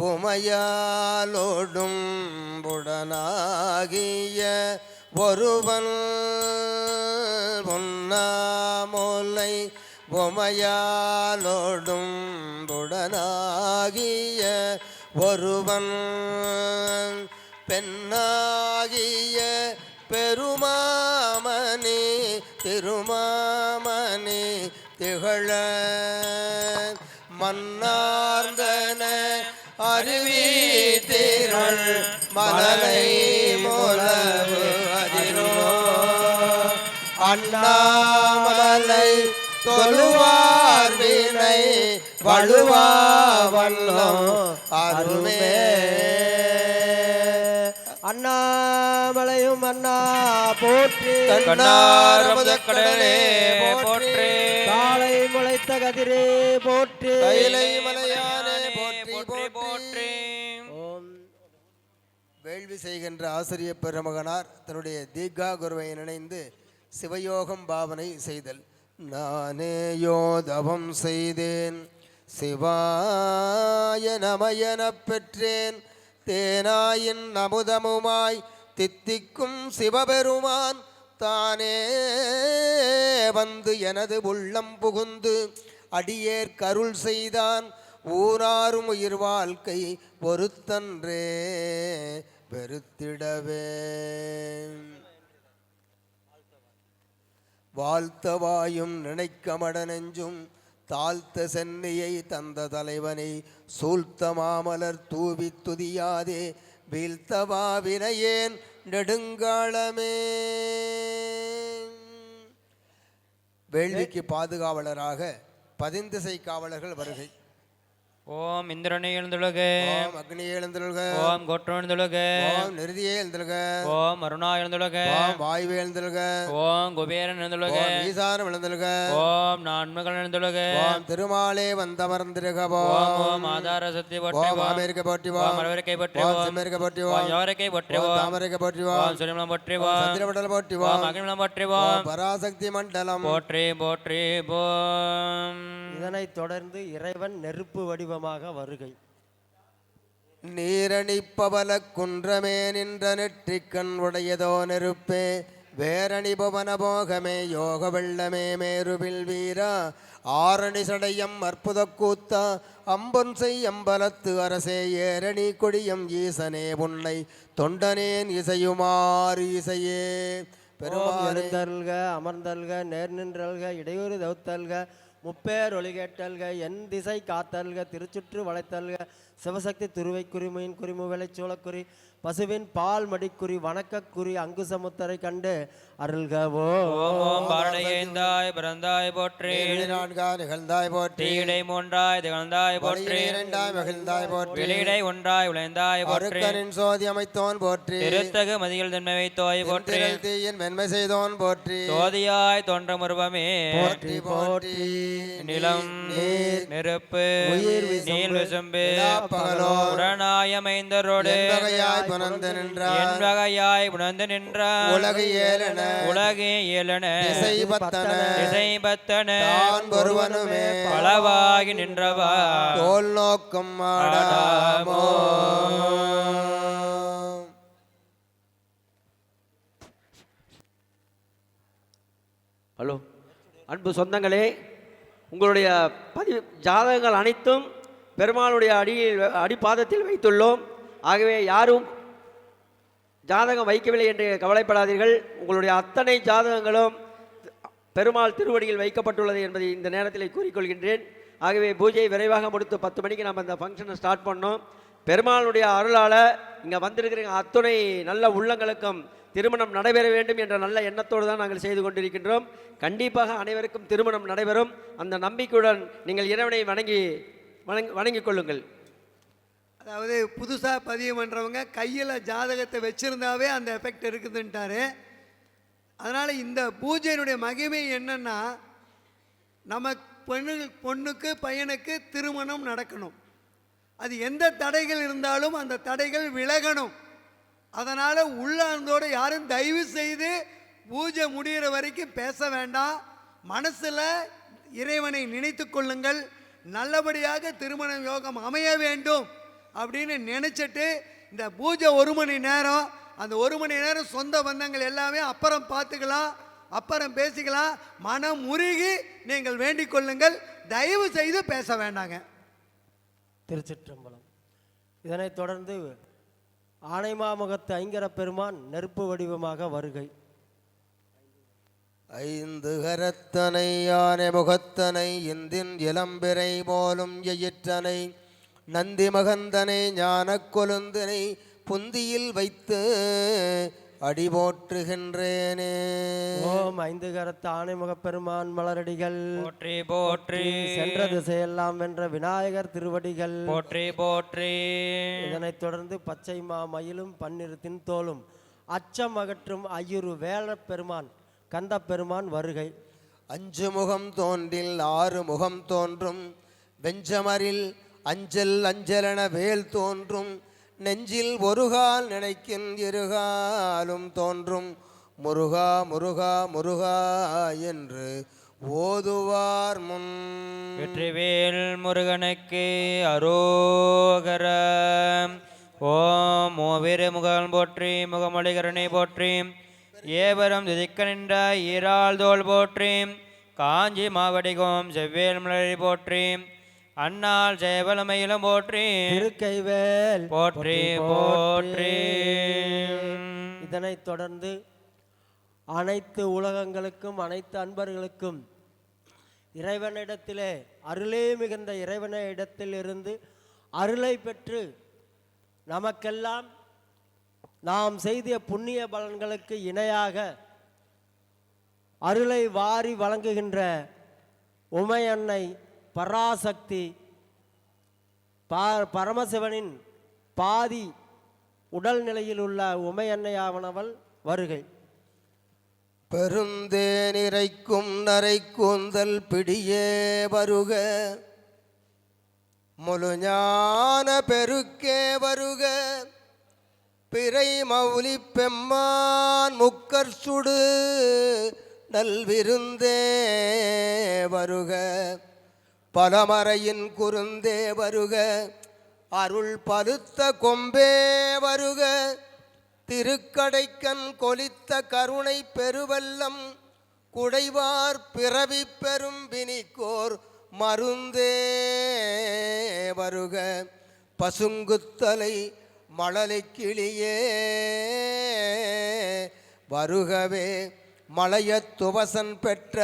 உமையாலோடும் புடனாகிய ஒருவன் உண்ணாமூலை உமையாலோடும் புடனாகிய ஒருவன் பெண்ணாகிய பெருமாமணி திருமாமணி திகழ மன்னார்ந்தன அருவி திரள் மலரை மூலவு அதிரோ அண்ணாமலை தொழுவார் வினை வழுவாவல்லோ அருமே. அண்ணாமலையும் அண்ணா போற்றி கண்ணாரமுதக்கடலே போற்றி காலை முளைத்த கதிரே போற்றி கைலை மலையானே போற்றி போற்றி போற்றி. ஓம் வேள்வி செய்கின்ற ஆசிரியர் பெருமகனார் தன்னுடைய தீகா குருவை நினைந்து சிவயோகம் பாவனை செய்தல். நானேயோ தவம் செய்தேன் சிவாய நமயனப் பெற்றேன், தேனாயின் அமுதமுமாய் தித்திக்கும் சிவபெருமான் தானே வந்து எனது உள்ளம் புகுந்து அடியேற் கருள் செய்தான், ஊராரும் உயிர் வாழ்க்கை பொறுத்தன்றே வெறுத்திடவே. வாழ்த்தவாயும் நினைக்க மடநெஞ்சும் தாழ்த்த சென்னியை தந்த தலைவனை சூழ்த்த மாமலர் தூவி துதியாதே வீழ்த்தவா வினையேன் நெடுங்காலமே. வேள்விக்கு பாதுகாவலராக 10 திசை காவலர்கள் வருகை. ஓம் இந்திரனே எழுந்துலக, ஓம் அக்னியே எழுந்துலக, ஓம் கொற்றன் எழுந்துலக, ஓம் நிருதியே எழுந்துலக, ஓம் அருணா எழுந்துலக, ஓம் வாயுவே எழுந்துலக, ஓம் குபேரன் எழுந்துலக, ஓம் ஈசானம் எழுந்துலக, ஓம் நான்மகள் எழுந்துலக, ஓம் திருமாலே வந்தமர்ந்திருக, ஓம் ஓம் ஆதார சக்தி போற்றி, ஓம் ஆமெரிக்க போற்றி, ஓம் அருவருக்கை போற்றி, ஓம் ஓம் செம்மேரிக்க போற்றி, ஓம் யோரைக்கை போற்றி, ஓம் ஓம் தாமரைக்க போற்றி, ஓம் சூரியமலம் போற்றி, ஓம் சந்திரமண்டல போற்றி, ஓம் அகிலம் போற்றி, ஓம் ஓம் பராசக்தி மண்டலம் போற்றி போற்றி போம். இதனைத் தொடர்ந்து இறைவன் நெருப்பு வடிவமாக வருகை. நீரணிப்பவல குன்றமே நின்ற நெற்றிக்கண் உடையதோ நெருப்பே, வேரணி புவன போகமே யோக வெள்ளமே மேருவில் வீரா, ஆரணி சடையம் அற்புத கூத்தா அம்பொன் செய் அம்பலத்து அரசே, ஏரணி கொடியம் ஈசனே உன்னை தொண்டனேன் இசையுமாறு இசையே. பெருமாளே எழுந்தல்க அமர்ந்தல்க நேர் நின்றல்க இடையூறு தவுத்தல்க முப்பேர் ஒளிகேட்டல்க என் திசை காத்தல்க திருச்சுற்று வளைத்தல்க சிவசக்தி துருவை குறி மீன் குறி முவலை சோளக்குறி பசுவின் பால் மடிக்குறி வணக்கக்குறி அங்குசமுத்தரை கண்டு அருள்கவோ. ஓம் ஓம் பாரடையேந்தாய் பிறந்தாய் போற்றி, நான்காய் நிகழ்ந்தாய் போற்றி, தீடை மூன்றாய் திகழ்ந்தாய் போற்றி, இரண்டாய் மகிழ்ந்தாய் போற்றி, வெளியிடை ஒன்றாய் உழைந்தாய் போற்றி, அருக்கனின் சோதி அமைத்தோன் போற்றி, திருத்தகு மதியில் தன்மை வைத்தோய் போற்றி, தீயின் மென்மை செய்தோன் போற்றி, சோதியாய் தோன்ற முருவமே போற்றி போற்றி. நிலம் நீர் நெருப்பு உயிர் நீல் விசும்பு பகலோர் உடனாயமைந்தரோடு என்பகையாய் புணர்ந்து நின்றார், என் வகையாய் உணர்ந்து நின்றார், உலகு ஏலன உலகே ஏலன திசை பத்தன திசை பத்தன தான் ஒருவனுமே பலவாகி நின்றவா தோல் நோக்கம் ஆடாமோ. ஹலோ அன்பு சொந்தங்களே, உங்களுடைய பதிவு ஜாதகங்கள் அனைத்தும் பெருமாளுடைய அடிப்பாதத்தில் வைத்துள்ளோம். ஆகவே யாரும் ஜாதகம் வைக்கவில்லை என்று கவலைப்படாதீர்கள். உங்களுடைய அத்தனை ஜாதகங்களும் பெருமாள் திருவடியில் வைக்கப்பட்டுள்ளது என்பதை இந்த நேரத்தில் கூறிக்கொள்கின்றேன். ஆகவே பூஜையை விரைவாக முடித்து 10 மணிக்கு நம்ம இந்த ஃபங்க்ஷனை ஸ்டார்ட் பண்ணோம். பெருமாளுடைய அருளால் இங்கே வந்திருக்கிற அத்துணை நல்ல உள்ளங்களுக்கும் திருமணம் நடைபெற வேண்டும் என்ற நல்ல எண்ணத்தோடு தான் நாங்கள் செய்து கொண்டிருக்கின்றோம். கண்டிப்பாக அனைவருக்கும் திருமணம் நடைபெறும். அந்த நம்பிக்கையுடன் நீங்கள் இறைவனை வணங்கிக் கொள்ளுங்கள். அதாவது புதுசாக பதிவு பண்ணுறவங்க கையில் ஜாதகத்தை வச்சுருந்தாவே அந்த எஃபெக்ட் இருக்குதுன்ட்டாரு. அதனால் இந்த பூஜையினுடைய மகிமை என்னென்னா, நம்ம பொண்ணுக்கு பையனுக்கு திருமணம் நடக்கணும். அது எந்த தடைகள் இருந்தாலும் அந்த தடைகள் விலகணும். அதனால் உள்ளார்ந்தோடு யாரும் தயவு செய்து பூஜை முடிகிற வரைக்கும் பேச வேண்டாம். மனசில் இறைவனை நினைத்து கொள்ளுங்கள். நல்லபடியாக திருமண யோகம் அமைய வேண்டும் அப்படின்னு நினச்சிட்டு இந்த பூஜை 1 மணி நேரம், அந்த 1 மணி நேரம் சொந்த பந்தங்கள் எல்லாமே அப்புறம் பார்த்துக்கலாம், அப்புறம் பேசிக்கலாம். மனம் உருகி நீங்கள் வேண்டிக் கொள்ளுங்கள். தயவு செய்து பேச வேண்டாங்க. திருச்சிற்றம்பலம். இதனைத் தொடர்ந்து ஆனைமாமுகத்து ஐங்கர பெருமான் நெருப்பு வடிவமாக வருகை. 5 கரத்தனை யானை முகத்தனை இந்தின் இளம்பிறை போலும் எயிற்றனை நந்தி மகந்தனை ஞான கொழுந்தனை புந்தியில் வைத்து அடி போற்றுகின்றேனே. ஓம் 5 கரத்து ஆனைமுக பெருமான் மலரடிகள் போற்றி போற்றி, சென்ற திசையெல்லாம் வென்ற விநாயகர் திருவடிகள் போற்றி போற்றி. இதனைத் தொடர்ந்து பச்சை மா மயிலும் 12 தின்தோலும் அச்சம் அகற்றும் ஐயுறு வேளப் பெருமான் கந்த பெருமான் வருகை. 5 முகம் தோன்றில் 6 முகம் தோன்றும், வெஞ்சமரில் அஞ்சல் அஞ்சலென வேல் தோன்றும், நெஞ்சில் ஒருகால் நினைக்கின் இருகாலும் தோன்றும் முருகா முருகா முருகா என்று ஓதுவார் முன். வெற்றிவேல் முருகனுக்கு அரோகரம். ஓம் ஓவிரு முகன் போற்றி முகமொழிகரனை போற்றி ஏவரம் திதிக்க நின்ற ஈரால் தோல் போற்றி காஞ்சி மாவடிகோம் செவ்வேல் மலரை போற்றி அண்ணால் ஜெயவலமையிலும் போற்றி திருக்கைவேல் போற்றி போற்றி. இதனைத் தொடர்ந்து அனைத்து உலகங்களுக்கும் அனைத்து அன்பர்களுக்கும் இறைவனிடத்திலே அருளே மிகுந்த இறைவனிடத்திலிருந்து அருளை பெற்று நமக்கெல்லாம் நாம் செய்த புண்ணிய பலன்களுக்கு இணையாக அருளை வாரி வழங்குகின்ற உமையன்னை பராசக்தி பரமசிவனின் பாதி உடல் நிலையில் உள்ள உமையன்னையாவனவள் வருகை. பெருந்தேனிரைக்கும் நரை கூந்தல் பிடியே வருக, முழுஞான பெருக்கே வருக, பிறை மௌலி பெம்மான் முக்கர் சுடு நல்விருந்தே வருக, பலமறையின் குருந்தே வருக, அருள் பருத்த கொம்பே வருக, திருக்கடைக்கண் கொலித்த கருணை பெருவெல்லம் குடைவார் பிறவி பெரும் வினிக்கோர் மருந்தே வருக, பசுங்குத்தலை மழலை கிளியே வருகவே, மலையத் துவசன் பெற்ற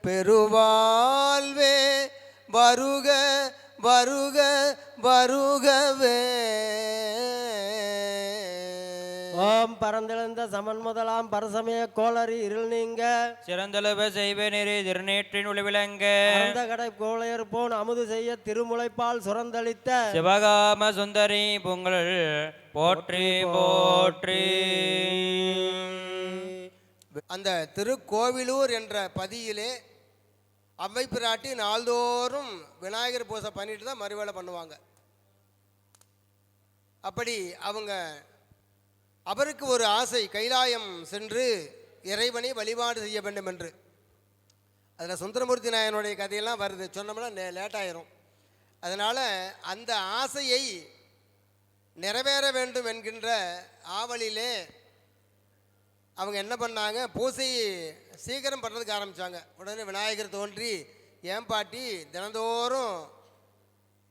பெருவாழ்வே வருக வருக வருகவே. ஓம் பரந்தெழுந்த சமன் முதலாம் பரசமய கோளறி இருள் நீங்க சிறந்தளவ செய்வ நெறி திருநேற்றின் ஒளிவிளங்க அந்த கடை கோளையர் போன் அமுது செய்ய திருமுலைப்பால் சுரந்தளித்த சிவகாம சுந்தரி பொங்கல் போற்றி போற்றி. அந்த திருக்கோவிலூர் என்ற பதியிலே அவ்வை பிராட்டி நாள்தோறும் விநாயகர் பூஜை பண்ணிட்டு தான் மறுவேளை பண்ணுவாங்க. அப்படி அவங்க அவருக்கு ஒரு ஆசை, கைலாயம் சென்று இறைவனை வழிபாடு செய்ய வேண்டும் என்று. அதில் சுந்தரமூர்த்தி நாயனுடைய கதையெல்லாம் வருது, சொன்னோம்னா லேட்டாயிரும். அதனால் அந்த ஆசையை நிறைவேற வேண்டும் என்கின்ற ஆவலிலே அவங்க என்ன பண்ணாங்க, பூசையை சீக்கிரம் பண்ணுறதுக்கு ஆரம்பித்தாங்க. உடனே விநாயகர் தோன்றி, ஏன் பாட்டி தினந்தோறும்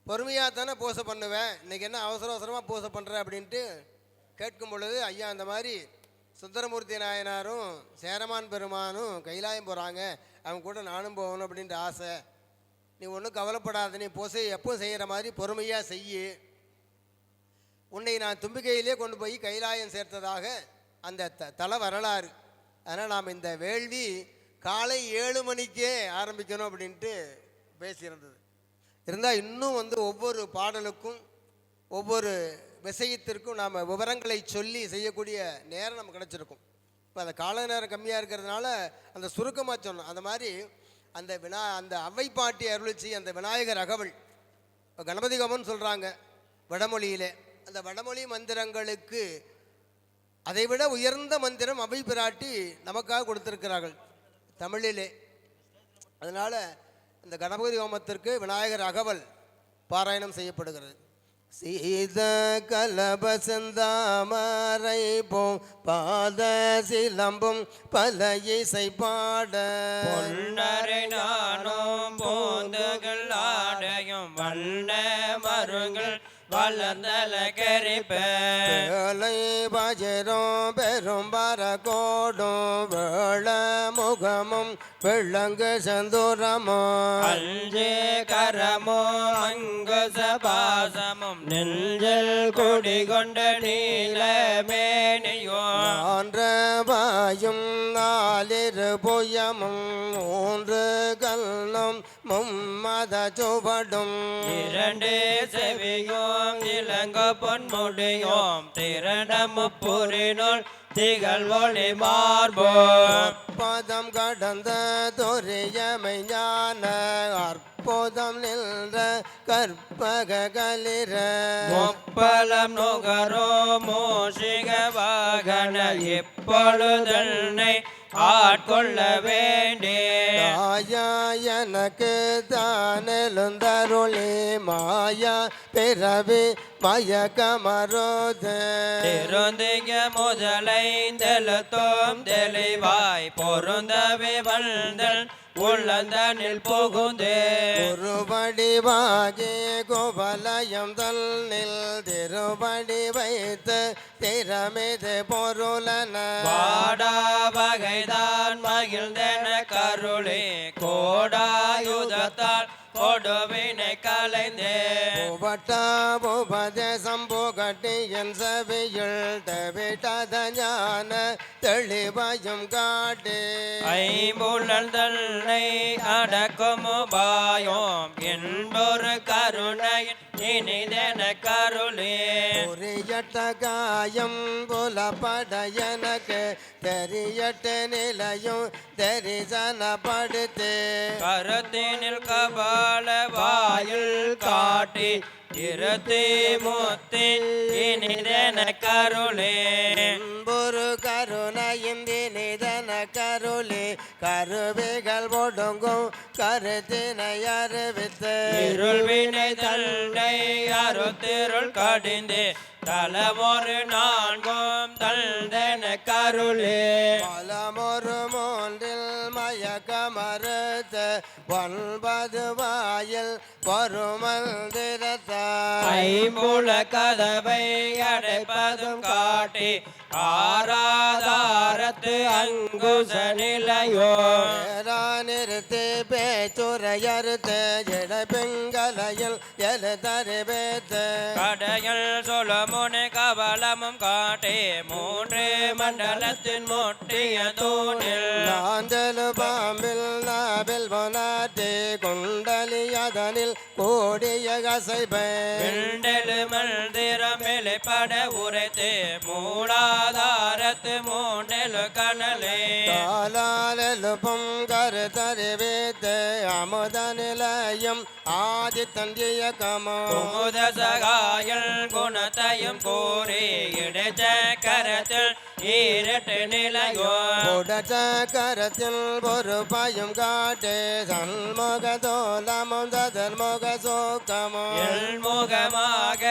பொறுமையாக தானே பூசை பண்ணுவேன், இன்றைக்கி என்ன அவசர அவசரமாக பூசை பண்ணுறேன் அப்படின்ட்டு கேட்கும் பொழுது, ஐயா அந்த மாதிரி சுந்தரமூர்த்தி நாயனாரும் சேரமான் பெருமானும் கைலாயம் போகிறாங்க, அவங்க கூட நானும் போகணும் அப்படின்ற ஆசை. நீ ஒன்றும் கவலைப்படாத, நீ பூசையை எப்போ செய்கிற மாதிரி பொறுமையாக செய்யு, உன்னை நான் தும்பிக்கையிலே கொண்டு போய் கைலாயம் சேர்த்ததாக அந்த தல வரலாறு. அதனால் நாம் இந்த வேள்வி காலை 7 மணிக்கே ஆரம்பிக்கணும் அப்படின்ட்டு பேசியிருந்தது. இருந்தால் இன்னும் ஒவ்வொரு பாடலுக்கும் ஒவ்வொரு விஷயத்திற்கும் நாம் விவரங்களை சொல்லி செய்யக்கூடிய நேரம் நமக்கு கிடச்சிருக்கும். இப்போ அந்த கால நேரம் கம்மியாக இருக்கிறதுனால அந்த சுருக்கமாக சொன்னோம். அந்த மாதிரி அந்த அவ்வை பாட்டி அருளிச்சி அந்த விநாயகர் அகவல் கணபதி கமன் சொல்கிறாங்க வடமொழியிலே. அந்த வடமொழி மந்திரங்களுக்கு அதைவிட உயர்ந்த மந்திரம் அவ்வை பிராட்டி நமக்காக கொடுத்திருக்கிறார்கள் தமிழிலே. அதனால் இந்த கணபதி ஹோமத்திற்கு விநாயகர் அகவல் பாராயணம் செய்யப்படுகிறது. சீத கலப செந்தாமரை போம் பாத சிலம்பும் பல இசை பாட பொன்னரை நானும் போந்துகள் ஆடையும் வண்ண மருங்கள் வளர்ந்தல கரிப்பேலை பஜரும் பெரும் பரகோடும் வேள முகமும் வெள்ளங்கு சந்துரமும் அஞ்சே கரமோ அங்குச பாசமும் நெஞ்சில் குடிகொண்ட நீலமேனியோ வாயும் 4 புயமும் 3 கல்லும் மும்மத சுவடும் 2 செவியோம் இளங்க பொன்முடியோம் திரண்ட முப்புரினுள் திகழ் ஒளி மார்போ பதம் கடந்த தொரியமை ஞான அற்புதம் நின்ற கற்பக கலிர முப்பலம் நுகரோ மூஷிக வாகன இப்பொழுதன்னை ஆட்கொள்ள வேண்டே மாயா எனக்கு தானெழுந்தருளி மாயா பிறவி மயக்கமரோது திருந்திய முதலைந்தெழுத்தோம் தெளிவாய் பொருந்தவே வந்தல் உள்ளந்தனில் புகுந்தே குருவடிவாகி கோபலயம் தன்னில் திருவடி வைத்து திறமிது பொருளன வாடா வகைதான் மகிழ்ந்தென கருளே கோடாயுதத்தால் கொடுவினை கலைந்தே புவட்டா உபதேசம் புகட்டி என் சபையுள் தவிட்டத ஞான தெளிவாயும் காட்டே ஐம்புலன் தன்னை அடக்கும் உபாயோம் என்பொரு கருணையின் இனிதென கருளே புரியட்ட காயம் புலப்பட எனக்கு தெரியட்ட நிலையும் தரிசனப்படுத்தே கருத்தினில் கபால வாயில் காட்டி இருத்தி முத்தி இனிதென கருளே ஒரு கருணையின்றி நிதன கருளே கருவிகள் ஒடுங்கும் கருத்தினை அறிவித்து இருள் வினை தன்னை அறுத்திருள் கடிந்து தலமொரு நான்கும் தந்தன கருளே பலமொரு மூன்றில் மயக்க மறுத்து 9 வாயில் வருமந்திரத்தாய் ஐம்புல கதவை அடைப்பதும் காட்டி ஆராதாரத்து அங்குச நிலையோ நிறுத்தி பேச்சுரையறுத்து இடபெங்கலையில் எழுதறிவேத்து கடையில் சொலமுனை கவலமும் காட்டி 3 மண்டலத்தின் முட்டிய தூணில் நாந்தலு பாம்பில் நாபில் பொனாட்டி குண்டலி அதனில் கோடிய கசைபை விண்டெழு மந்திரம் வெளிப்பட உரைத்து மூலாதாரத்து மூண்டெழு கனலே காலாலு பொங்கரு தறிவேத்து அமுத நிலையம் ஆதி தந்திய கமோ குமுத சகாயல் குணத்தையும் கூறி இடைச்ச கரத்தில் ஈரட்டு நிலையோ உடச்ச கரத்தில் ஒரு பயம் காட்டே சண்முக தோலமும் ததர்முக சோக்கமோ முகமாக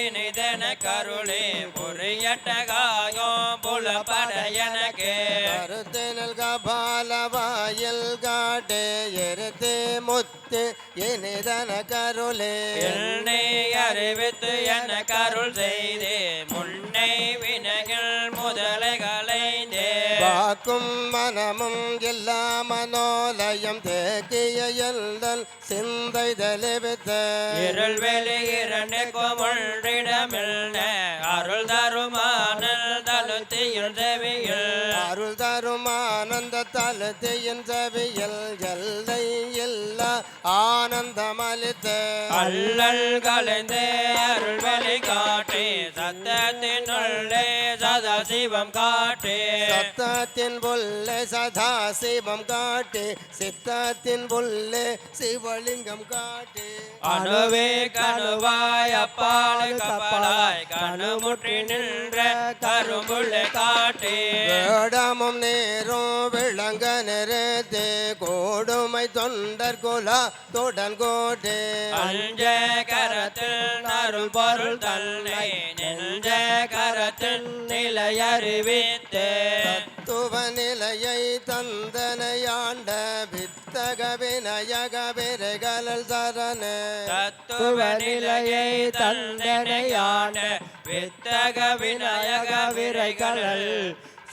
இனிதென கருளே புரியட்டகாயோ புலப்பட எனக்கு கருத்தினில் கபால வாயில் காட்டே எருத்து முத்து இனிதன கருளே என்னை அறிவித்து என கருள் செய்தே முன்னை வினைகள் முதலை கலைந்தே வாக்கும் மனமும் எல்லா மனோலயம் தேக்கிய எல்லல் சிந்தை தெளிவித்த இருள் வெளி இரண்டு கொமொன்றிடமில்ல அருள் தருமானல் தலுத்தியில் செவியில் அருள் தரும் ஆனந்த தலத்தையின் செவியல் எல்லை இல்லா ஆனந்தம் அளித்த அல்லல் கலைந்தே அருள் வெளி காட்டி சத்தத்தின் உள்ளே சதா சிவம் காட்டி சத்தத்தின் புல்லே சதா சிவம் காட்டி சித்தத்தின் புல்லே சிவலிங்கம் காட்டி அணுவே கணுவாய் அப்பால் கப்பலாய் கணுமுற்றி நின்ற கரும்புள்ளே காட்டி வேடமும் நேரும் விளங்க நிறுத்தே கோடுமை தொண்டர் குலா தொடன் கோட்டே அஞ்ச கரத்தில் அருள் பொருள் தன்னை நெஞ்ச கரத்தில் நிலையறிவித்து துவ நிலையை தந்தனையாண்ட வித்தக விநாயக விரைகலல் சரண தத்துவ நிலையை தந்தனையான வித்தக விநாயக விரைகளல்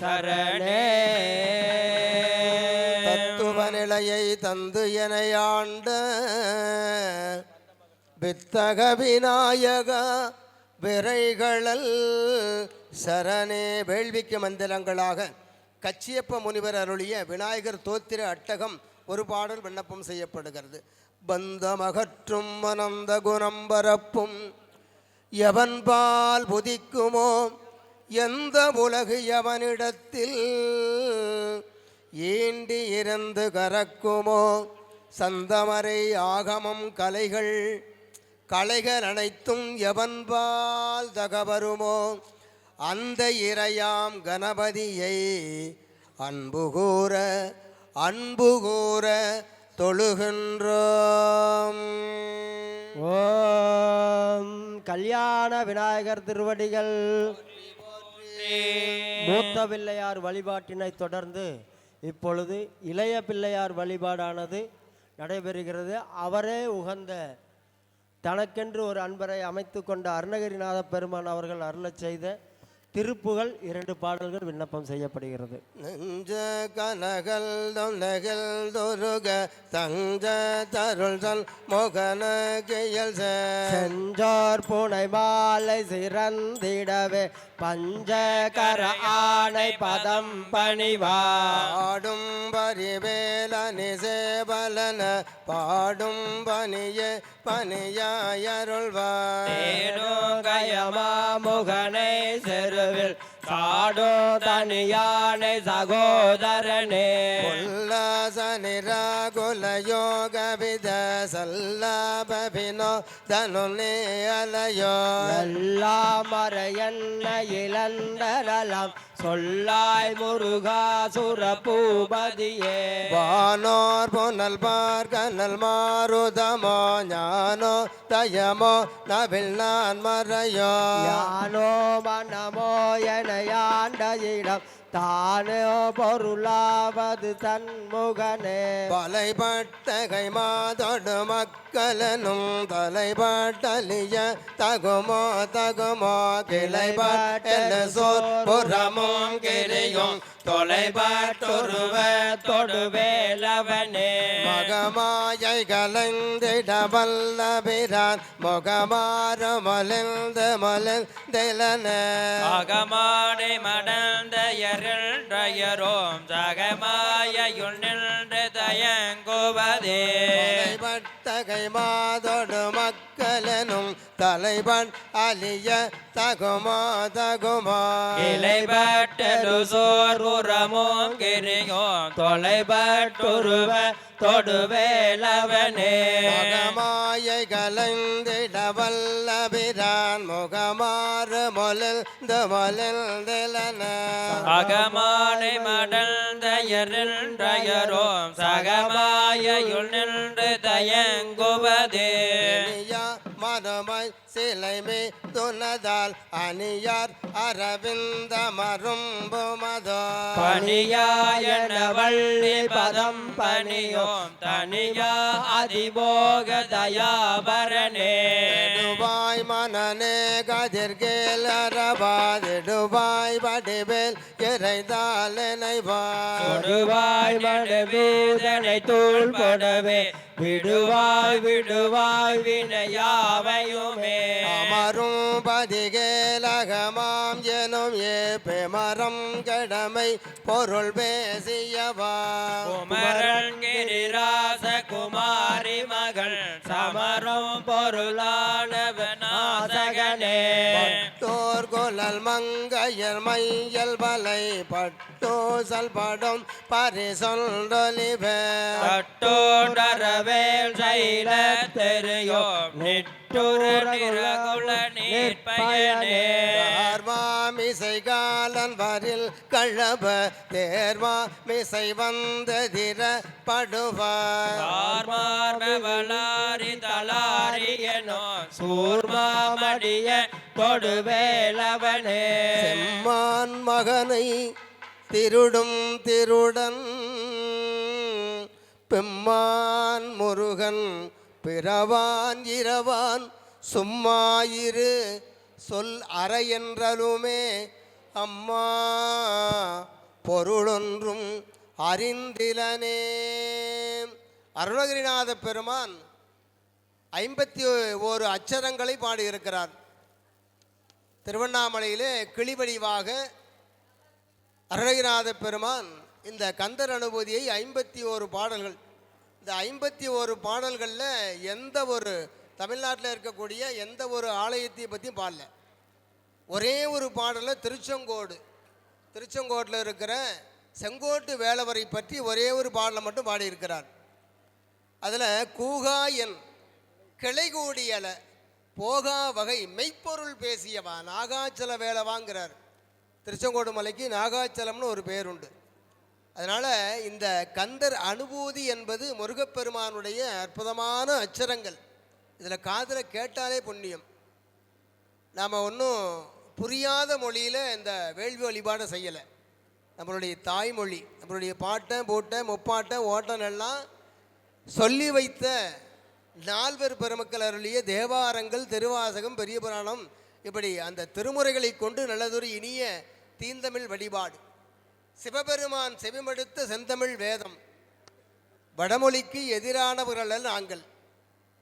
சரணே தத்துவ நிலையை தந்து எனையாண்ட வித்தக விநாயக விரைகளல் சரணே. வேள்விக்கு மந்திரங்களாக கச்சியப்ப முனிவர் அருளிய விநாயகர் தோத்திர அட்டகம் ஒரு பாடல் விண்ணப்பம் செய்யப்படுகிறது. பந்தமகற்றும் அனந்த குணம் பரப்பும் எவன்பால் புதிக்குமோ எந்த உலகு எவனிடத்தில் ஈண்டி இருந்து கறக்குமோ சந்தமரை ஆகமம் கலைகள் அனைத்தும் எவன்பால் தகவருமோ அந்த இறையாம் கணபதியை அன்பு கூற தொழுகின்றோம். ஓம் கல்யாண விநாயகர் திருவடிகள். மூத்த பிள்ளையார் வழிபாட்டினை தொடர்ந்து இப்பொழுது இளைய பிள்ளையார் வழிபாடானது நடைபெறுகிறது. அவரே உகந்த தனக்கென்று ஒரு அன்பரை அமைத்து கொண்ட அருணகிரிநாத பெருமான் அவர்கள் அருளச் செய்த திருப்புகள் 2 பாடல்கள் விண்ணப்பம் செய்யப்படுகிறது. நெஞ்ச கனகல் நெகல் தொருக தஞ்ச தருள் சொல் மோகன கையல் செஞ்சோர் பூனை மாலை சிறந்திடவே பஞ்சகர ஆணை பதம் பணிவாடும் பரிவேலனி சேவலன பாடும் பணியாயருள்வார் கயமா முகனை செருவில் காடோ தனியானை சகோதரனே உல்லாசனிராகுல யோக வித சல்லாபினோ தனுனே அலையோ எல்லாம் மறையன்ன இளந்தரலாம் சொல்லாய் முருகாசுர பூபதியே வானோர் பொன்னல் பார்கனல் மாருதமோ ஞானோ தயமோ நவில் நான் மறையோ யானோ மனமோ எனையாண்ட இடம் தானோ பொருளாவது தன்முகனே பலைப்பட்ட கைமாதொடு மக்களனும் தலைப்பட்டலிய தகுமோ கிளைப்பட்ட சோர் புறமும் கிரியும் தொலைபாட்டொருவ தொடுவேலவனே மகமாயை கலந்திட வல்லபிரான் முகமாறு மலிந்தலன அகமாடை மடந்த எருள்றையரோம் சகமாயுள் நின்று தயங்குவதே பட்டகை மாதொடு மக்களனும் தலைவன் அலிய தகுமா இலைபட்டது சோர்வுறமும் கிரியோம் தொலைபட்டுருவ தொடுவேலவனே மகமாயை கலந்திட வல்லபிரான் முகமாறு மொழிந்தலன அகமானை மடந்த எருள்றையரோம் சகமாயுள் நின்று தயங்குவதே மறுமை சிலைமே துணதால் அணியார் அரவிந்த மரும்புமதோ பணியாயன வள்ளி பதம் பணியோம் தனியா அதிபோக தயாபரணே டுபாய் மனநே கதிர்கேலரபாதிடுபாய் வடிவேல் இறைதாலனைவார் கொடுவாய் மடவேதனை தோள் படவே விடுவாய் வினையாவையுமே அமரும் பதிகேலகமாம் எனும் ஏப்பெமரம் கடமை பொருள் பேசியவா குமரன் கிரிராச குமாரி மகள் சமரம் பொருளானவனாசகனே பட்டோர் கொலல் மங்கையர் மையல் வலை பட்டோசல் படும் பரிசொன்றொலிவே கட்டோடரவேல் சைல தெரியோம் நிட்டுர நிரகுல நீர்ப்பயனே மிசை காலன் வரில் கழப தேர்வா மிசை வந்ததிர படுவார் மார்மவளாரி தளாரியனோ சூர்மாமடிய கொடுவேலவனே செம்மான் மகனை திருடும் திருடன் பெம்மான் முருகன் பிறவான் இரவான் சும்மாயிரு சொல் அறையென்றலுமே அம்மா பொருளொன்றும் அறிந்திலனே. அருணகிரிநாத பெருமான் 51 அச்சரங்களை பாடியிருக்கிறார். திருவண்ணாமலையிலே கிளிவடிவாக அருணகிரிநாத பெருமான் இந்த கந்தர் அனுபூதியை 51 பாடல்கள், இந்த 51 பாடல்களில் எந்த ஒரு தமிழ்நாட்டில் இருக்கக்கூடிய எந்த ஒரு ஆலயத்தை பற்றியும் பாடல. ஒரே ஒரு பாடலில் திருச்செங்கோட்டில் இருக்கிற செங்கோட்டு வேலவரை பற்றி ஒரே ஒரு பாடலை மட்டும் பாடியிருக்கிறார். அதில் கூகா என் கிளை கூடியல போகா வகை மெய்ப்பொருள் பேசியவா நாகாச்சல வேலவாங்கிறார். திருச்செங்கோடு மலைக்கு நாகாச்சலம்னு ஒரு பேர் உண்டு. அதனால் இந்த கந்தர் அனுபூதி என்பது முருகப்பெருமானுடைய அற்புதமான அச்சரங்கள். இதில் காதில் கேட்டாலே புண்ணியம். நாம் ஒன்றும் புரியாத மொழியில் இந்த வேள்வி வழிபாடை செய்யலை. நம்மளுடைய தாய்மொழி, நம்மளுடைய பாட்டன் பூட்டன் முப்பாட்டன் ஓட்டன் எல்லாம் சொல்லி வைத்த நால்வர் பெருமக்கள் அருளிய தேவாரங்கள், திருவாசகம், பெரிய புராணம், இப்படி அந்த திருமுறைகளை கொண்டு நல்லதொரு இனிய தீந்தமிழ் வழிபாடு. சிவபெருமான் செவிமடுத்த செந்தமிழ் வேதம். வடமொழிக்கு எதிரானவர்கள் நாங்கள்.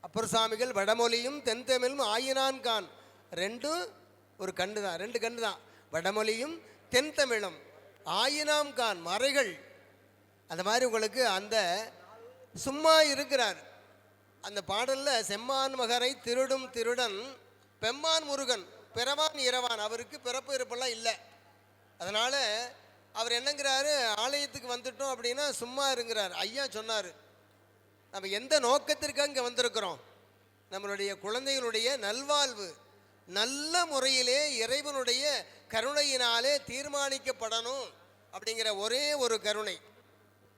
அப்பர் சாமிகள் வடமொழியும் தென்தமிழும் ஆயினான்கான் ரெண்டும் ஒரு கண்டு தான், ரெண்டு கண்டு தான். வடமொழியும் தென்தமிழும் ஆயினாம் கான் மறைகள். அந்த மாதிரி உங்களுக்கு அந்த சும்மா இருக்கிறார். அந்த பாடலில் செம்மான் மகரை திருடும் திருடன் பெம்மான் முருகன் பிறவான் இரவான். அவருக்கு பிறப்பு இருப்பெல்லாம் இல்லை. அதனால் அவர் என்னங்கிறாரு, ஆலயத்துக்கு வந்துட்டோம் அப்படின்னா சும்மா இருங்கிறார். ஐயா சொன்னார், நம்ம எந்த நோக்கத்திற்காக இங்கே வந்திருக்கிறோம்? நம்மளுடைய குழந்தைகளுடைய நல்வாழ்வு நல்ல முறையிலே இறைவனுடைய கருணையினாலே தீர்மானிக்கப்படணும் அப்படிங்கிற ஒரே ஒரு கருணை.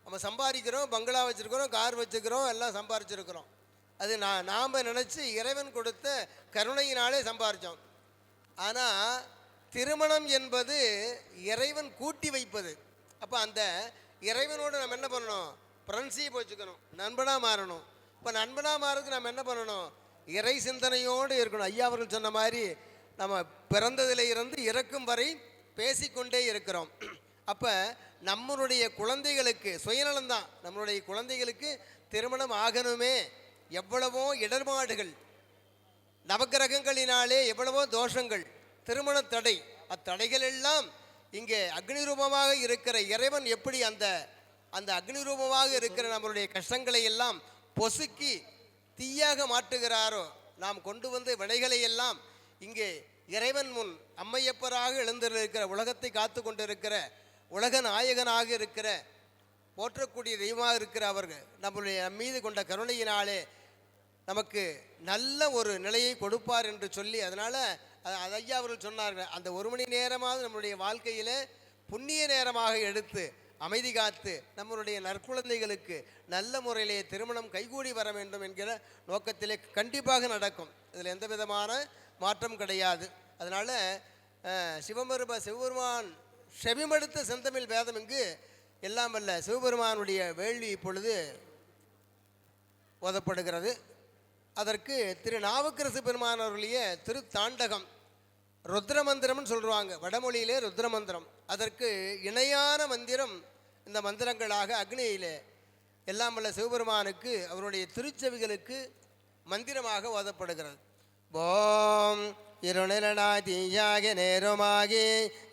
நம்ம சம்பாதிக்கிறோம், பங்களா வச்சுருக்கிறோம், கார் வச்சுக்கிறோம், எல்லாம் சம்பாரிச்சிருக்கிறோம். அது நாம் நினச்சி இறைவன் கொடுத்த கருணையினாலே சம்பாரித்தோம். ஆனால் திருமணம் என்பது இறைவன் கூட்டி வைப்பது. அப்போ அந்த இறைவனோடு நம்ம என்ன பண்ணணும்? ஃப்ரெண்ட்ஷிப் வச்சுக்கணும், நண்பனாக மாறணும். இப்போ நண்பனாக மாறதுக்கு நம்ம என்ன பண்ணணும்? இறை சிந்தனையோடு இருக்கணும். ஐயா அவர்கள் சொன்ன மாதிரி நம்ம பிறந்ததில் இருந்து இறக்கும் வரை பேசிக்கொண்டே இருக்கிறோம். அப்போ நம்மளுடைய குழந்தைகளுக்கு சுயநலம்தான். நம்மளுடைய குழந்தைகளுக்கு திருமணம் ஆகணுமே, எவ்வளவோ இடர்பாடுகள், நவக்கிரகங்களினாலே எவ்வளவோ தோஷங்கள், திருமண தடை, அத்தடைகள் எல்லாம் இங்கே அக்னி ரூபமாக இருக்கிற இறைவன் எப்படி அந்த அந்த அக்னி ரூபமாக இருக்கிற நம்மளுடைய கஷ்டங்களை எல்லாம் பொசுக்கி தீயாக மாற்றுகிறாரோ, நாம் கொண்டு வந்த வினைகளை எல்லாம் இங்கே இறைவன் முன் அம்மையப்பராக எழுந்திருக்கிற, உலகத்தை காத்து கொண்டிருக்கிற, உலக நாயகனாக இருக்கிற, போற்றக்கூடிய தெய்வமாக இருக்கிற அவர்கள் நம்மளுடைய மீது கொண்ட கருணையினாலே நமக்கு நல்ல ஒரு நிலையை கொடுப்பார் என்று சொல்லி, அதனால் ஐயா அவர்கள் சொன்னார்கள், அந்த ஒரு மணி நேரமாவது நம்மளுடைய வாழ்க்கையில் புண்ணிய நேரமாக எடுத்து அமைதி காத்து நம்மளுடைய நற்குழந்தைகளுக்கு நல்ல முறையிலே திருமணம் கைகூடி வர வேண்டும் என்கிற நோக்கத்திலே கண்டிப்பாக நடக்கும். இதில் எந்த விதமான மாற்றம் கிடையாது. அதனால் சிவபெருமான் செவிமடுத்த செந்தமிழ் வேதம் இங்கு எல்லாம் வல்ல சிவபெருமானுடைய வேள்வி இப்பொழுது ஓதப்படுகிறது. அதற்கு திரு நாவுக்கரசு பெருமான் அவர்களுடைய திருத்தாண்டகம் ருத்ரமந்திரம்னு சொல்லுவாங்க. வடமொழியிலே ருத்ரமந்திரம். அதற்கு இணையான மந்திரம் இந்த மந்திரங்களாக அக்னியிலே எல்லாம் வல்ல சிவபெருமானுக்கு அவருடைய திருச்செவிகளுக்கு மந்திரமாக ஓதப்படுகிறது. ஓம் இருநிலனாய் தீயாகி நேருமாகி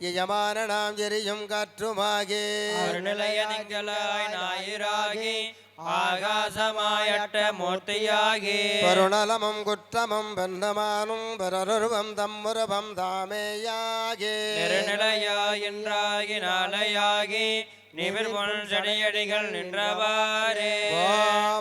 யஜமானனாம் எரியும் காற்றுமாகி நிலையனிங்களாய் ஞாயிறாகி ஆகாசமாயட்ட மூர்த்தியாகி பருணலமும் குற்றமும் பெண்ணமானும் பரருவம் தம்முருவம் தாமேயாகி நெருநிலையாய் என்றாகி நாளையாகி நிமிர்பொன் செடியடிகள் நின்றவாறே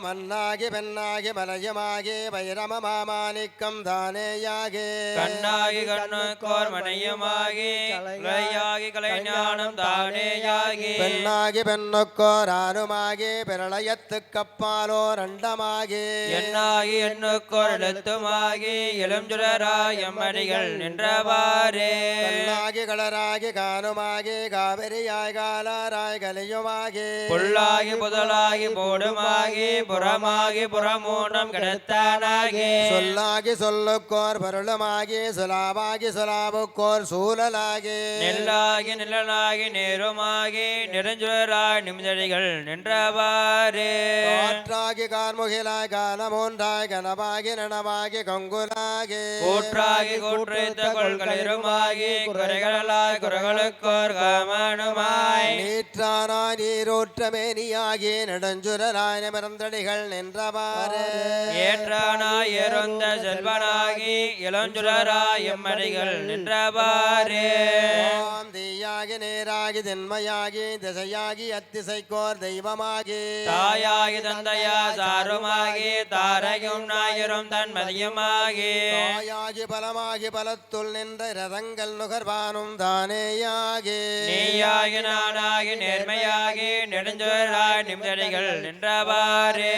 மன்னாகி பெண்ணாகி மலையமாகி வைரமமாணிக்கம் தானேயாகி கண்ணாகி கண்ணுக்கோர் மணியமாகி கலையாகி கலைஞானம் தானேயாகி பெண்ணாகி பெண்ணுக்கோர் ஆறுமாகி பிரளயத்து கப்பாலோர் அண்டமாகி எண்ணாகி எண்ணுக்கோர் எழுத்துமாகி இளஞ்சுடராய் எம்மடிகள் நின்றவாறே கண்ணாகி கடராகி கானுமாகி காவிரியாய் காலாராய் கலியுமாகி புல்லாகி புதலாகி போடுமாகி புறமாகி புறமூன்றம் கிடத்தானாகி சொல்லாகி சொல்லுக்கோர் பருளுமாகி சுலாபாகி சுலாபுக்கோர் சூழலாகி நெல்லாகி நிழலாகி நேருமாகி நெடுஞ்சுடராய் நிமிதடிகள் நின்றவாறே காற்றாகி கார்முகிலாய் காலமூன்றாய் கனவாகி நனவாகி கொங்குலாகி கூற்றாகி கூற்றைத்த கொள்களிருமாகி குறைகளாய் குறைகளுக்கோர் காமனுமாய் நீற்றானாய் நீரோற்றமேனியாகி நெடுஞ்சுரராய் நிமிர்ந்தடிகள் நின்றவாறு ஏற்றானாய் ஏறொந்த செல்வனாகி இளஞ்சுடராய் எம்மடிகள் நின்றவாறே ஓம் தீயாகி நேராகி தென்மையாகி திசையாகி அத்திசைக்கோர் தெய்வமாகி தாயாகி தந்தையா சாருமாகி தாரையும் ஞாயிறும் தன்மதியுமாகி தாயாகி பலமாகி பலத்துள் நின்ற ரதங்கள் நுகர்வானும் தானேயாகி நீயாகி நானாகி நேர்மையாகி நெடுஞ்சுடராய் நிமிடடிகள் நின்றவாறே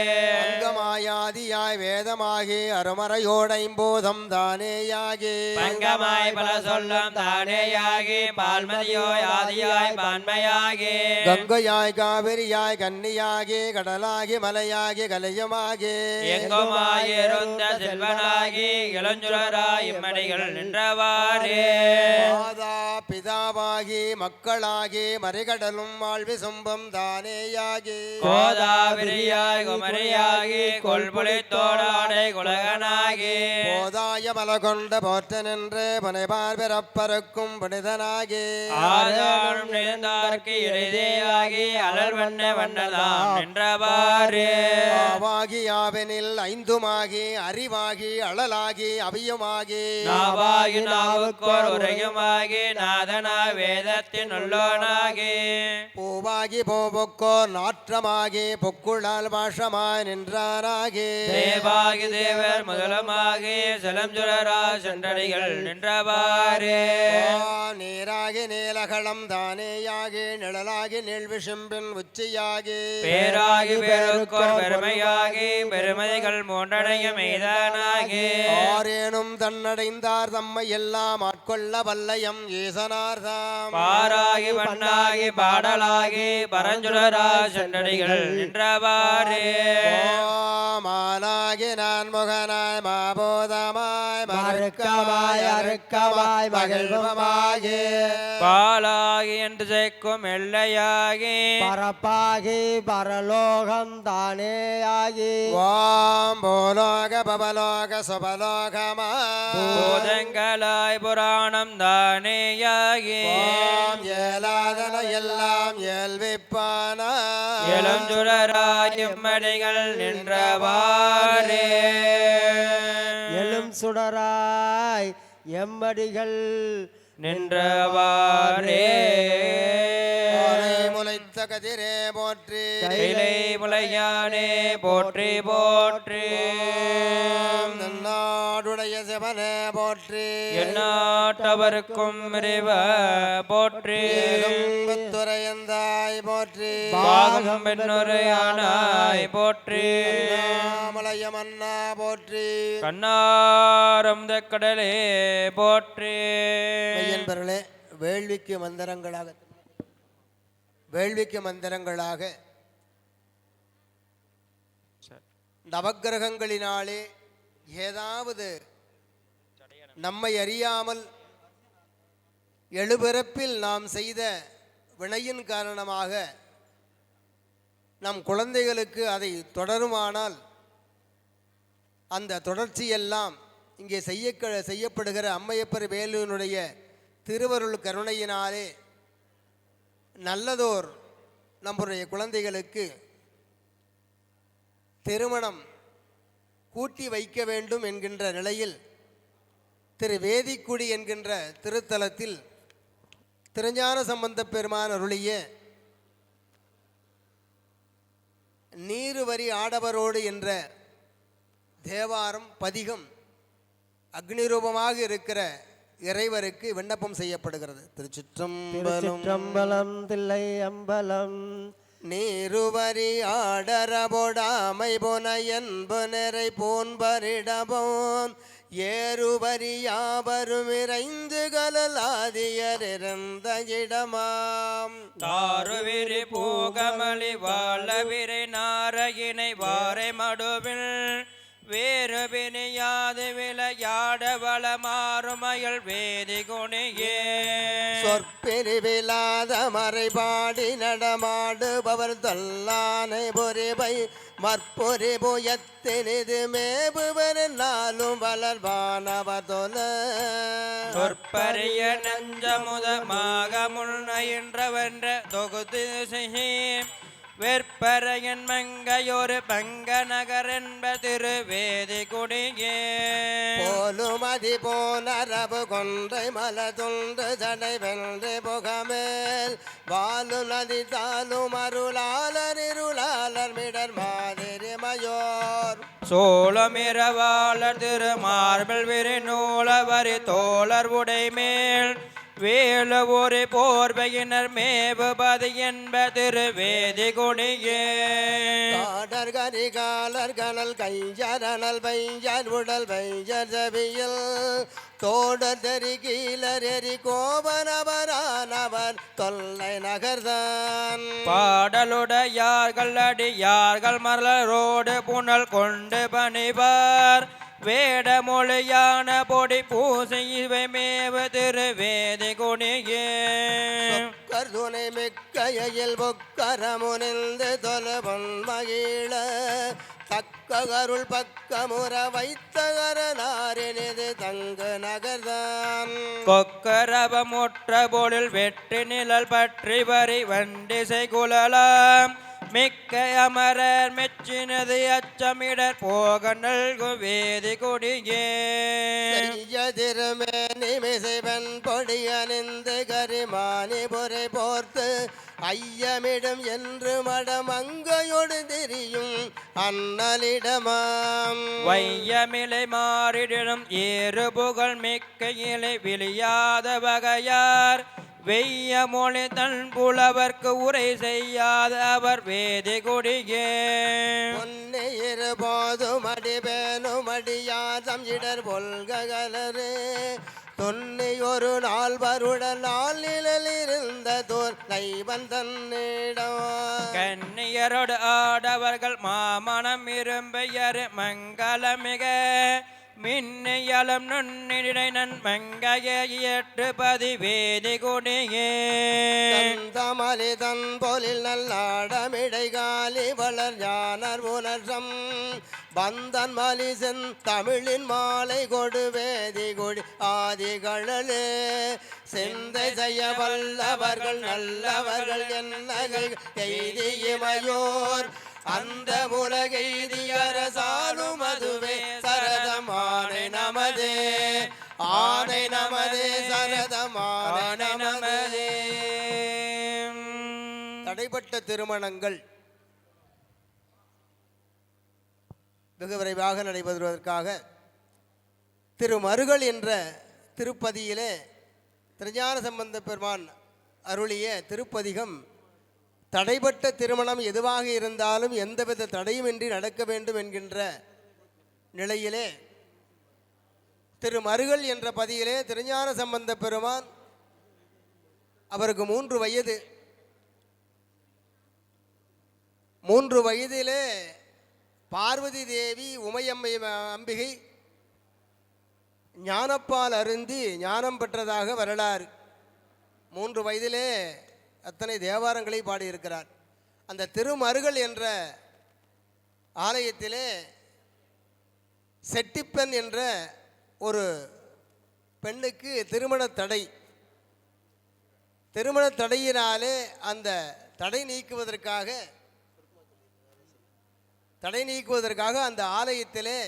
அங்கமாயாதியாய் வேதமாகி அருமறையோடைம்போதம் தானேயாகி பங்கமாய் பல சொல்லும் தானேயாகி பால்மதியோய் ஆதியாய் பான்மையாகி கங்கையாய் காவிரியாய் கன்னியாகி கடலாகி மலையாகி கலையுமாகி எங்குமாயிருந்த செல்வனாகி இளஞ்சுடராய் இம்மடிகள் நின்றவாறே மாதா பிதாவாகி மக்களாகி மறிகடலும் வாழ்வி சொம்பம் தானேயாகி கோதாவிரியாய் குமரியாகி கொள்புலி தோடாடை குலகனாகி போதாய மலகொண்ட போற்ற நின்று புனைபார் பிறப்பருக்கும் புனிதனாகி ஆதாரம் நிறந்தார்க்கு இடைதேயாகி அலர் வண்ண வண்ணதாம் நின்றவாறே ஆவாகி யாவெனில் ஐந்துமாகி அறிவாகி அழலாகி அவியுமாகி நாவாகி நாவுக்கோர் உரையுமாகி நாதனா வேதத்தின் உள்ளோனாகி பூவாகி போவுக்கோர் நாற்றமாகி பொக்குழால் பாஷமாய் நின்றாராகி தேவாகி தேவர் முதலமாகி செலஞ்சுடரா சென்றடிகள் நின்றவாறே ஓம் நீராகி நீலகளம் தானேயாகி நிழலாகி நீழ்விசும்பின் உச்சியாகி பேராகி பேருக்கோர் பெருமையாகி பெருமதிகள் மூன்றடையும் மெய்தானாகி ஆரேனும் தன்னடைந்தார் தம்மை எல்லாம் ஆட்கொள்ள வல்லயம் ஈசனார்தாம் பாராகி பண்ணாகி பாடலாகி பரஞ்சுடரா சென்றடிகள் நின்றவாறே மானாகி நான் முகனாய் மாபோதமாய் மறுக்கமாய் அறுக்கமாய் மகிழ்வமாகி பாலாகி என்று சேர்க்கும் எல்லையாகி பரப்பாகி பரலோகம் தானேயாகி ஓம் பூலோக பவலோக சுபலோகமா பூதங்களாய் புராணம் தானேயாகி ஓம் ஏலாதன எல்லாம் ஏல்விப்பானா இளஞ்சுடராய் எம்மடிகள் நின்றவாறே எழும் சுடராய் எம்மடிகள் நின்றவாறே ஆனை முளைத்த கதிரே போற்றி கைலை முளையானே போற்றி போற்றி நாடுடைய சிவனே போற்றி எந்நாட்டவர்க்கும் இறைவ போற்றி துறையந்தாய் போற்றி பாகம் பெண்ணொரு யானாய் போற்றி மலையமன்னா போற்றி கண்ணாரம் கடலே போற்றி ஐயன்பர்களே வேள்விக்கு மந்திரங்களாக நவக்கிரகங்களினாலே ஏதாவது நம்மை அறியாமல் எழுபிறப்பில் நாம் செய்த வினையின் காரணமாக நம் குழந்தைகளுக்கு அதை தொடருமானால் அந்த தொடர்ச்சியெல்லாம் இங்கே செய்யப்படுகிற அம்மையப்பர் வேலுவினுடைய திருவருள் கருணையினாலே நல்லதோர் நம்முடைய குழந்தைகளுக்கு திருமணம் கூட்டி வைக்க வேண்டும் என்கின்ற நிலையில் திரு வேதிக்குடி என்கின்ற திருத்தலத்தில் திருஞான சம்பந்தப் பெருமான் அருளிய நீருவரி ஆடவரோடு என்ற தேவாரம் பதிகம் அக்னிரூபமாக இருக்கிற இறைவருக்கு விண்ணப்பம் செய்யப்படுகிறது. திருச்சிற்றம்பலம் தில்லை அம்பலம் நீருவரி ஆடரபொடாமை புன என்பு நிறை போன்பரிடபோன் ஏறுவரி யாவரும் இறைந்து கலலாதியறிந்த இடமாம் தாருவிரி பூகமலி வாழவிரை நாரையினை வாரை மடுவில் வேறு பிணியாது விளையாட வளமாறுமயல் வேதி குணியே சொற்பிரிவிலாத மறைபாடி நடமாடுபவர் தொல்லானை பொறிவை மற்பொறிபுயத்தினிது மேபுவர் நாளும் வளர்வானவர் தொல சொற்பரிய நஞ்சமுதமாக முன்னையின்றவென்ற தொகுத்து செய்ய வெற்பரையன் மங்கையொரு பங்க நகர் என்ப திருவேதி குடியே போலுமதி போனரபு கொன்றை மலதுண்டு ஜடை வென்று புகமேல் வாலு நதி தாலும் அருளாளர் இருளாளர் மிடர் மாதிரி மயோர் சோளமிரவாளர் திருமார்பில் விரிநூலவரி தோழர் உடைமேல் வேலு ஒரு போர்வையினர் மேவுபதி என்ப திருவேதி குடியே காடர் கரிகாலர் கனல் கையரணல் பையர் உடல் பையர் ஜபியில் தோடர் தெரி கீழர் எரி கோபனவரானவர் தொல்லை நகர்தான் பாடலுடையார்கள் அடியார்கள் மலரோடு புனல் கொண்டு பணிவார் வேடமொழியான பொடி பூசை இவை மேவ திருவேதி குடியே கருணை மிக்கையில் பொக்கரமுனிந்து தொலபொன் மகிழ தக்க கருள் பக்கமுற வைத்தகரனாரினிது தங்கு நகர்தான் கொக்கரபமுற்ற பொழில் வெற்றி நிழல் பற்றி வரி வண்டிசை குழலாம் மிக்க அமரர் மெச்சினது அச்சமிடர் போக நல்கு வேதி கொடியே திருமேனிமிசைவன் பொடி அணிந்து கரிமானி பொறை போர்த்து ஐயமிடம் என்று மடமங்கையொடு திரியும் அண்ணலிடமாம் வையமிலை மாறிடும் ஏறு புகழ் மிக்க இலை விழியாத வகையார் வெய்ய மொழி தன் புலவர்க்கு உரை செய்யாத அவர் வேதி கொடியே பொன்னை இருபோதும் அடிபேனும் அடியாதம் இடர் பொல்கலரே தொன்னை ஒரு நாள் வருடல் நாளில் இருந்த தோர் நைவன் தன்னிடம் கன்னியரோடு ஆடவர்கள் மாமணம் இரும்பையர் மங்களமிக மின்னியலம் நுண்ணிடை நன்மங்கையற்று பதிவேதி கொடியே தமலி தன் போலில் நல்லாடமிடை காலி வளர் ஞானர் உணர்சம் பந்தன் மலி சென் தமிழின் மாலை கொடு வேதி கொடி ஆதிகளே சிந்தை செய்ய வல்லவர்கள் நல்லவர்கள் என்னகள் எய்தியமையோர் அந்த உலகெய்தி அரசாலும் அதுவே சரதம் ஆனை நமதே ஆனை நமதே சரதம் ஆனை நமதே. தடைப்பட்ட திருமணங்கள் வெகு விரைவாக நடைபெறுவதற்காக திருமருகள் என்ற திருப்பதியிலே திருஞான சம்பந்த பெருமான் அருளிய திருப்பதிகம் தடைப்பட்ட திருமணம் எதுவாக இருந்தாலும் எந்தவித தடையுமின்றி நடக்க வேண்டும் என்கின்ற நிலையிலே திருமருகள் என்ற பதியிலே திருஞான சம்பந்த பெருமான் அவருக்கு 3 வயது. 3 வயதிலே பார்வதி தேவி உமையம்மை அம்பிகை ஞானப்பால் அருந்தி ஞானம் பெற்றதாக வரலாறு. 3 வயதிலே அத்தனை தேவாரங்களை பாடியிருக்கிறார். அந்த திருமருகள் என்ற ஆலயத்திலே செட்டிப்பெண் என்ற ஒரு பெண்ணுக்கு திருமண தடையினாலே அந்த தடை நீக்குவதற்காக அந்த ஆலயத்திலே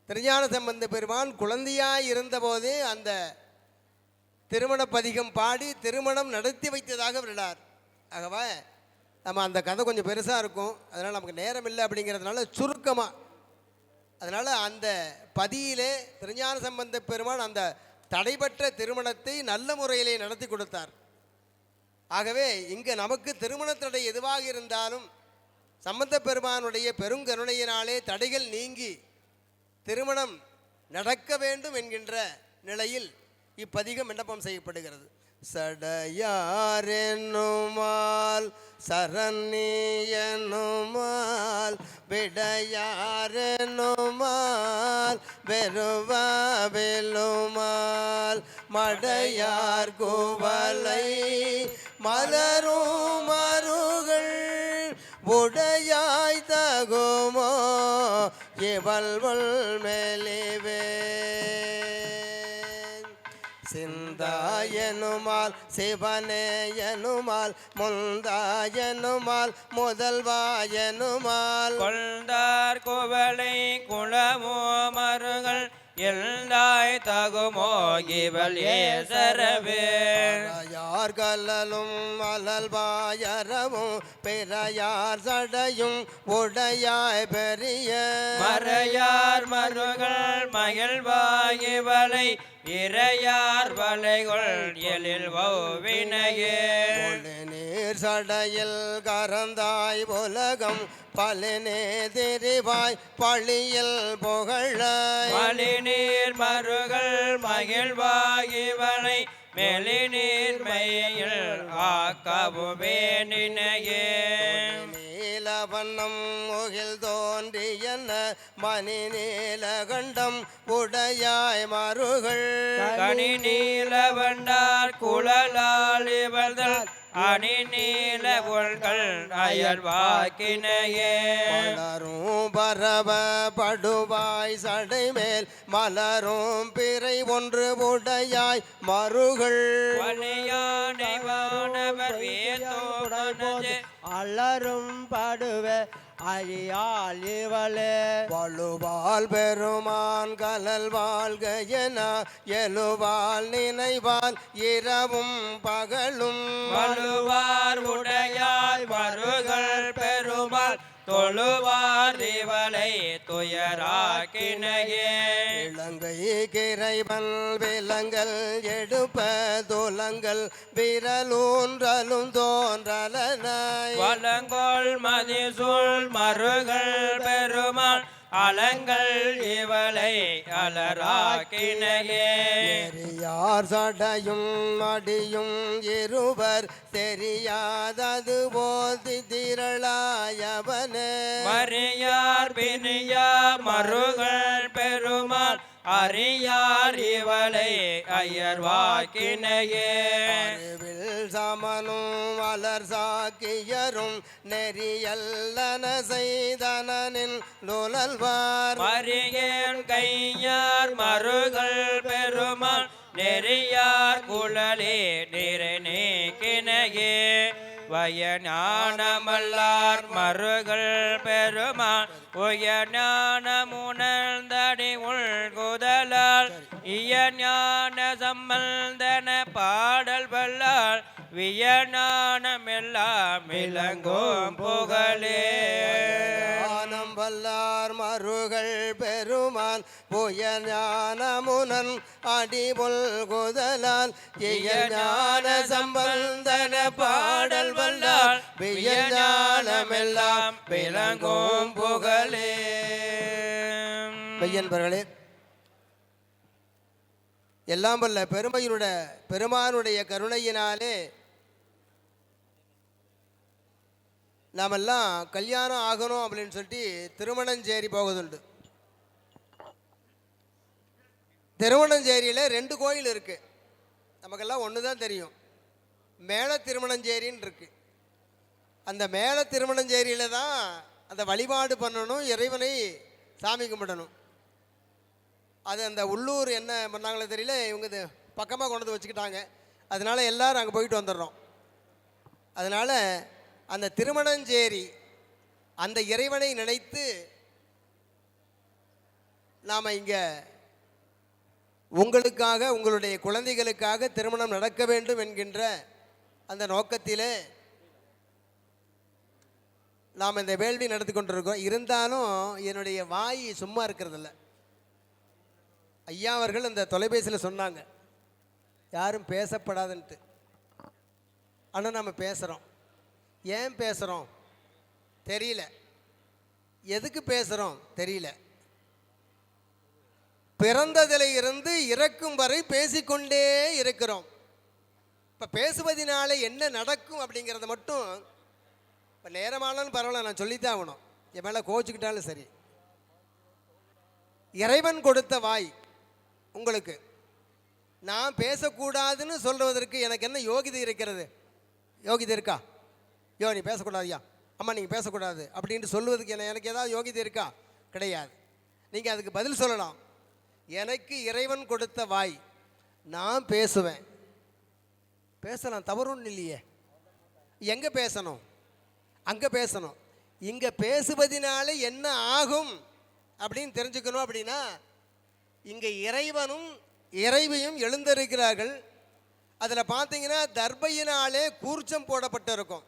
திருஞான சம்பந்த பெருமான் குழந்தையாய் இருந்தபோதே அந்த திருமண பதிகம் பாடி திருமணம் நடத்தி வைத்ததாக விடார். ஆகவே நம்ம அந்த கதை கொஞ்சம் பெருசாக இருக்கும், அதனால் நமக்கு நேரம் இல்லை அப்படிங்கிறதுனால சுருக்கமாக, அதனால் அந்த பதியிலே திருஞான சம்பந்த பெருமான் அந்த தடைபட்ட திருமணத்தை நல்ல முறையிலே நடத்தி கொடுத்தார். ஆகவே இங்கே நமக்கு திருமண தடை எதுவாக இருந்தாலும் சம்பந்த பெருமானுடைய பெருங்கருணையினாலே தடைகள் நீங்கி திருமணம் நடக்க வேண்டும் என்கின்ற நிலையில் இப்பதிகம் விண்ணப்பம் செய்யப்படுகிறது. சடையாரென்னுமால் சரண்யனுமால் எனுமால் விடையாரெனுமால் வெறுவெலுமால் மடையார் குவலை மலரும் மருகள் உடையாய் தகுமோ இவள்வள் மெலிவே சிந்தாயனுமால் சிவனேயனுமால் முந்தாயனுமால் முதல்வாயனுமால் கொண்டார் குவளை குளமோ மருகள் எல்லாய் தகுமோ இவள் ஏசரவே யார் கல்லலும் அலல்வாயரவும் பிறையார் சடையும் உடையாய் பெரிய மறையார் மருகள் மகிழ்வாயிவளை இறையார் வளைகொள் எழில் வௌவினையே நீர் சடையில் கரந்தாய் உலகம் பலனே திரிவாய் பழியில் புகழாய் மலிநீர் மருகள் மகிழ்வாயிவளை மெலிநீர் மையில் ஆக்கவுவே நினையே நீலவண்ணம் முகில் தோன்றியன மணி நீலகண்டம் உடையாய் மருகள் கனி நீல வண்டார் குழலால் இவள்தல் அணி நீல பொருள்கள் அயல் வாக்கினையே மலரும் பரவ படுவாய் சடைமேல் மலரும் பிறை ஒன்று உடையாய் மருகள் வலியானை வானவர் வேதோடனே அலரும் படுவே அழியால் இவளே வலுவால் பெருமான் கலல் வாழ்க என எழுவால் நினைவால் இரவும் பகலும் வலுவார் உடையாய் மருகள் பெருமாள் தொழுவார் இவளை துயராக்கினையே இலங்கை கிரைவன் விலங்கல் எடுப்ப துலங்கள் விரலூன்றலும் தோன்றலனாய் வலங்கோள் மதிசூழ் மருகள் பெருமாள் அலங்கள் இவளை அலராக்கினையே யார் சடையும் மடியும் இருவர் தெரியாதது போதி திரளாயவனே மறியார் பிணியா மருகள் பெருமாள் அறியார் இவளை அயர் வாக்கினையே அறிவில் சமனும் வளர் சாக்கியரும் நெறியல்லன செய்தனின் நுழல்வார் மறியேன் கையார் மருகள் பெருமாள் நெறியார் குழலே நிறை நீக்கினையே வயஞானமல்லார் மருகள் பெருமாள் உயஞானமுணர்ந்தடி உள்குதலால் இயஞான சம்பந்தன பாடல் வல்லால் வியஞானமெல்லாம் விளங்கும் புகழே ஞானம் வல்லார் மருகள் பெருமான் புய ஞானமுனன் அடிபொல் குதலால் ஞான சம்பந்தன பாடல் வல்லால் வியஞானமெல்லாம் விளங்கும் புகழே. மெய்யன்பர்களே, எல்லாம் வல்ல பெருமானுடைய கருணையினாலே நாமெல்லாம் கல்யாணம் ஆகணும் அப்படின்னு சொல்லிட்டு திருமணஞ்சேரி போகுதுண்டு. திருமணஞ்சேரியில் 2 கோயில் இருக்கு. நமக்கெல்லாம் ஒன்று தான் தெரியும், மேல திருமணஞ்சேரின்னு இருக்கு. அந்த மேல திருமணஞ்சேரியில் தான் அந்த வழிபாடு பண்ணணும், இறைவனை சாமி கும்பிடணும். அது அந்த உள்ளூர் என்ன பண்ணாங்களோ தெரியல, இவங்க இது பக்கமாக கொண்டு வந்து வச்சுக்கிட்டாங்க. அதனால எல்லாரும் அங்கே போயிட்டு வந்துடுறோம். அதனால் அந்த திருமணஞ்சேரி அந்த இறைவனை நினைத்து நாம் இங்கே உங்களுக்காக உங்களுடைய குழந்தைகளுக்காக திருமணம் நடக்க வேண்டும் என்கின்ற அந்த நோக்கத்திலே நாம் இந்த வேள்வி நடத்தி கொண்டிருக்கோம். இருந்தாலும் என்னுடைய வாய் சும்மா இருக்கிறதில்ல. ஐயா அவர்கள் இந்த தொலைபேசியில் சொன்னாங்க யாரும் பேசப்படாதுன்ட்டு. ஆனால் நம்ம பேசுகிறோம். ஏன் பேசுகிறோம் தெரியல, எதுக்கு பேசுகிறோம் தெரியல. பிறந்ததில் இருந்து இறக்கும் வரை பேசிக்கொண்டே இருக்கிறோம். இப்போ பேசுவதனால என்ன நடக்கும் அப்படிங்கிறத மட்டும் இப்போ நேரமானாலும் பரவாயில்ல, நான் சொல்லித்தான் ஆகணும். என் மேலே கோச்சுக்கிட்டாலும் சரி, இறைவன் கொடுத்த வாய் உங்களுக்கு. நான் பேசக்கூடாதுன்னு சொல்வதற்கு எனக்கு என்ன யோகிதை இருக்கிறது? யோகிதை இருக்கா? நீ பேசக்கூடாதுயா, அம்மா நீங்கள் பேசக்கூடாது அப்படின்ட்டு சொல்லுவதுக்கு எனக்கு ஏதாவது யோகிதை இருக்கா? கிடையாது. நீங்கள் அதுக்கு பதில் சொல்லலாம். எனக்கு இறைவன் கொடுத்த வாய், நான் பேசுவேன். பேசலாம், தவறுன்னு இல்லையே. எங்கே பேசணும்? அங்கே பேசணும். இங்கே பேசுவதினால என்ன ஆகும் அப்படின்னு தெரிஞ்சுக்கணும். அப்படின்னா இங்கே இறைவனும் இறைவியும் எழுந்திருக்கிறார்கள். அதில் பார்த்தீங்கன்னா தர்பையினாலே கூர்ச்சம் போடப்பட்டிருக்கும்.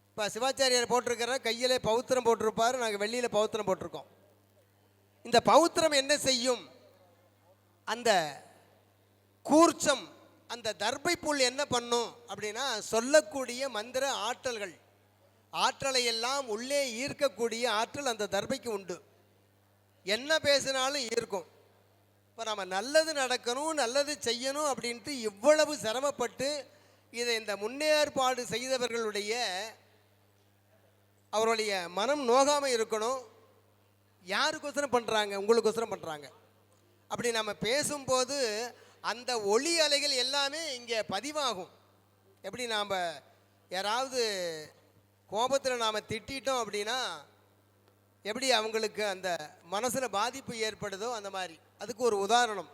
இப்போ சிவாச்சாரியார் போட்டிருக்கிற கையிலே பௌத்திரம் போட்டிருப்பார், நாங்கள் வெள்ளியில் பௌத்திரம் போட்டிருக்கோம். இந்த பௌத்திரம் என்ன செய்யும்? அந்த கூர்ச்சம், அந்த தர்பை புல் என்ன பண்ணும் அப்படின்னா சொல்லக்கூடிய மந்திர ஆற்றலை எல்லாம் உள்ளே ஈர்க்கக்கூடிய ஆற்றல் அந்த தர்பைக்கு உண்டு. என்ன பேசினாலும் ஈர்க்கும். இப்போ நம்ம நல்லது நடக்கணும், நல்லது செய்யணும் அப்படின்ட்டு இவ்வளவு சிரமப்பட்டு இதை இந்த முன்னேற்பாடு செய்தவர்களுடைய அவருடைய மனம் நோகாமல் இருக்கணும். யாருக்கோசரம் பண்ணுறாங்க? உங்களுக்கோசரம் பண்ணுறாங்க. அப்படி நம்ம பேசும்போது அந்த ஒளி அலைகள் எல்லாமே இங்கே பதிவாகும். எப்படி நாம் யாராவது கோபத்தில் நாம் திட்டோம் அப்படின்னா எப்படி அவங்களுக்கு அந்த மனசில் பாதிப்பு ஏற்படுதோ அந்த மாதிரி. அதுக்கு ஒரு உதாரணம்,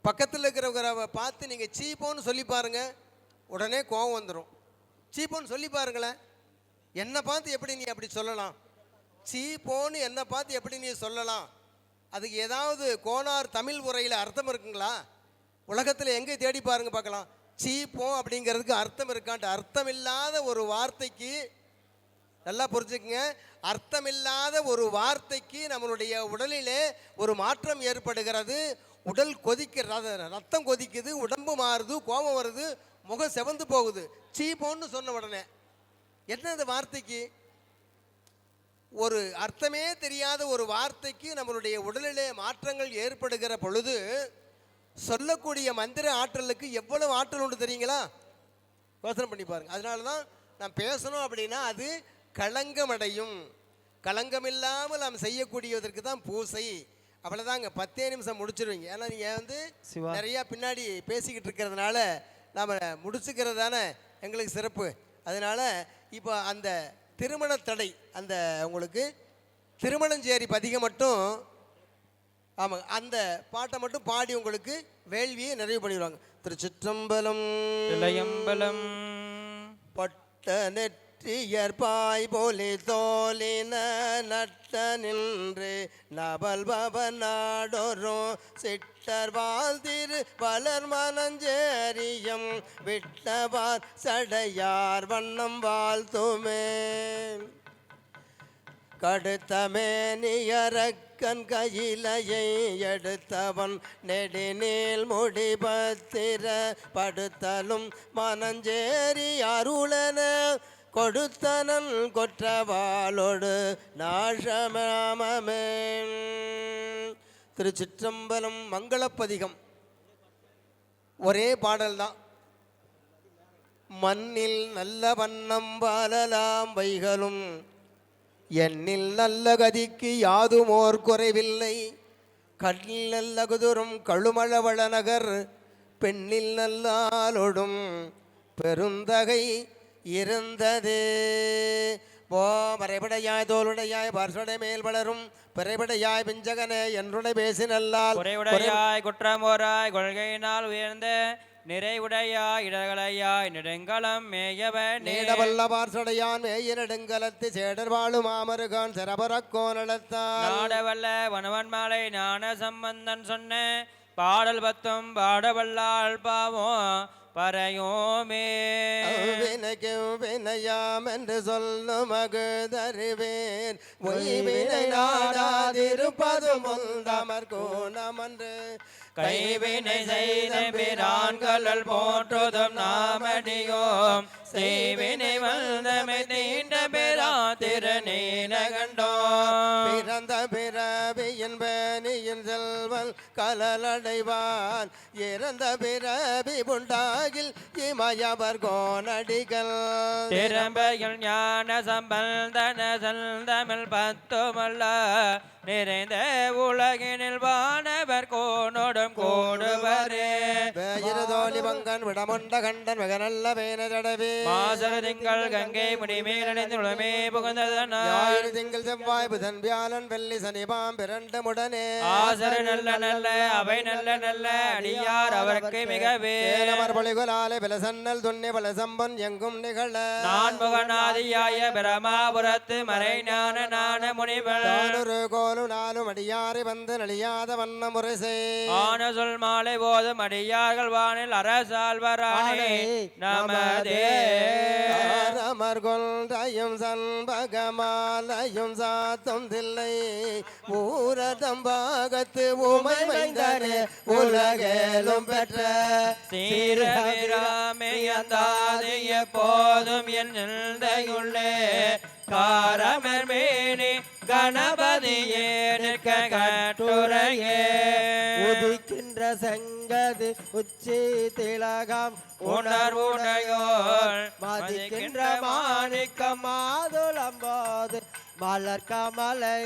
பக்கத்தில் இருக்கிறவரை பார்த்து நீங்கள் சீப்போன்னு சொல்லி பாருங்கள், உடனே கோபம் வந்துடும். சீப்போன்னு சொல்லி பாருங்களேன். என்னை பார்த்து எப்படி நீ அப்படி சொல்லலாம்? சீப்போன்னு என்னை பார்த்து எப்படி நீ சொல்லலாம்? அதுக்கு ஏதாவது கோனார் தமிழ் உரையில் அர்த்தம் இருக்குங்களா? உலகத்தில் எங்கே தேடி பாருங்க பார்க்கலாம். சீப்போ அப்படிங்கிறதுக்கு அர்த்தம் இருக்கான்ட்டு. அர்த்தமில்லாத ஒரு வார்த்தைக்கு, நல்லா புரிஞ்சுக்குங்க, அர்த்தமில்லாத ஒரு வார்த்தைக்கு நம்மளுடைய உடலிலே ஒரு மாற்றம் ஏற்படுகிறது. உடல் கொதிக்கிறது, ரத்தம் கொதிக்குது, உடம்பு மாறுது, கோபம் வருது, முகம் செவந்து போகுது. சீப்போன்னு சொன்ன உடனே என்ன அந்த வார்த்தைக்கு? ஒரு அர்த்தமே தெரியாத ஒரு வார்த்தைக்கு நம்மளுடைய உடலிலே மாற்றங்கள் ஏற்படுகிற பொழுது சொல்லக்கூடிய மந்திர ஆற்றலுக்கு எவ்வளவு ஆற்றல் உண்டு தெரியுங்களா? யோசனை பண்ணி பாருங்க. அதனால தான் நான் பேசணும் அப்படின்னா அது களங்கமடையும். களங்கமில்லாமல் நாம் செய்யக்கூடியதற்கு தான் பூசை. அவ்வளோதாங்க. 10 நிமிஷம் முடிச்சிருவீங்க. ஏன்னா நீங்கள் நிறையா பின்னாடி பேசிக்கிட்டு இருக்கிறதுனால நாம் முடிச்சுக்கிறது தானே எங்களுக்கு சிறப்பு. அதனால் இப்போ அந்த திருமண தடை, அந்த உங்களுக்கு திருமணஞ்சேரி பதிகம் மட்டும், ஆமாங்க, அந்த பாட்டை மட்டும் பாடி உங்களுக்கு வேள்வியை நிறைவு பண்ணிடுவாங்க. திருச்சிற்றம்பலம் இளையம்பலம் பட்ட நெற்றியற்பாய் போலி தோலின நட்ட நின்று நபல் பவன் நாடொரும் சிட்டர் வாழ்திரு வளர் மனஞ்சேரியம் விட்டவார் சடையார் வண்ணம் வாழ்த்துமே கடுத்தமே நியரக்கன் கையிலையை எடுத்தவன் நெடுநீள் முடிபத்திர படுத்தலும் மனஞ்சேரி அருளன கொடுத்தனன் கொற்றவாளோடு நாசமாமே. திருச்சிற்றம்பலம் மங்களப்பதிகம். ஒரே பாடல்தான். மண்ணில் நல்ல வண்ணம் வாழலாம் வைகளும் எண்ணில் நல்ல கதிக்கு யாதுமோர் குறைவில்லை. கண்ணில் நல்ல குதுரும் கழுமழவள நகர் பெண்ணில் நல்லாலொடும் பெருந்தகை இருந்ததே. போ மறைபடையாய் தோளுடையாய் பார்சடை மேல் வளரும் பிறைபடையாய் பிஞ்சகனே என்றுடை பேசி நல்லால் குறைவுடையாய் குற்றமோராய் கொள்கையினால் உயர்ந்த நிறைவுடையாய் இடகளையாய் நெடுங்கலம் மேயவன் நீடவல்ல பார்சடையான் மேய நெடுங்கலத்து சேடர் வாழும் மாமருகான் சிறபரக்கோனத்தால் நாடவல்ல வனவன் மாலை ஞான சம்பந்தன் சொன்ன பாடல் 10 பாடவல்லால் பாவோம் பறையோமே. வினைக்கும் வினையாம் என்று சொல்லும் மகுதறிவேன் பொய்வினை நாடாதிருப்பது முந்தமர் கோணமன்று கைவினை செய்த பிரான்களல் போற்றுதும் நாமடியோம் செய்வினை வந்தமை தீண்ட பெறா திருநீல கண்டோம். பிறந்த பிறவியின் பேணிய இறையின் செல்வல் கலலடைவான் இறந்த பிறவி உண்டாகில் இமயவர் கோனடிகள் திறம்பையில் ஞான சம்பந்தன செந்தமிழ் பத்துமல்ல நிறைந்த உலகினில் வானவர் கோனோடும் கோடுவரே இருதோழி பங்கன் விடமுண்ட கண்டன் மிக நல்ல பேன தடவே மாசர திங்கள் கங்கை முடிமேலடைந்து உளமே புகுந்ததனா திங்கள் செவ்வாய் புதன் வியாழன் வெள்ளி சனிபாம் பிறண்டு முடனே ஆசர நல்ல நல்ல அவை நல்ல நல்ல அடியார் அவருக்கு மிகவே பொலிகுலாலே பிலசன்னல் துண்ணி பலசம்பன் எங்கும் நிகழ நான் முகநாதியாய பிரமாபுரத்து மறை ஞான நான முனிவள் கோலு நாலும் அடியாரி வந்து நலியாத வண்ண முரசே ஆன சொல் மாலை போதும் அடியார்கள் வானில் அரசால்வரானே நமதே அமர் கொள்றையும் சண்பகமாலையும் சாத்தும் தில்லை ஊரதம் பாகத்து உமை மைந்தனே உலகேலும் பெற்ற சீரவிராமையந்தாது எப்போதும் என் நிந்தையுள்ளே காரமேனி கணபதியே நிற்க கட்டுரையே உதிக்கின்ற செங்கது உச்சி திலகம் உணர்வுடையோர் மதிக்கின்ற மாணிக்கம் மாதுளம்போது மலர் கமலை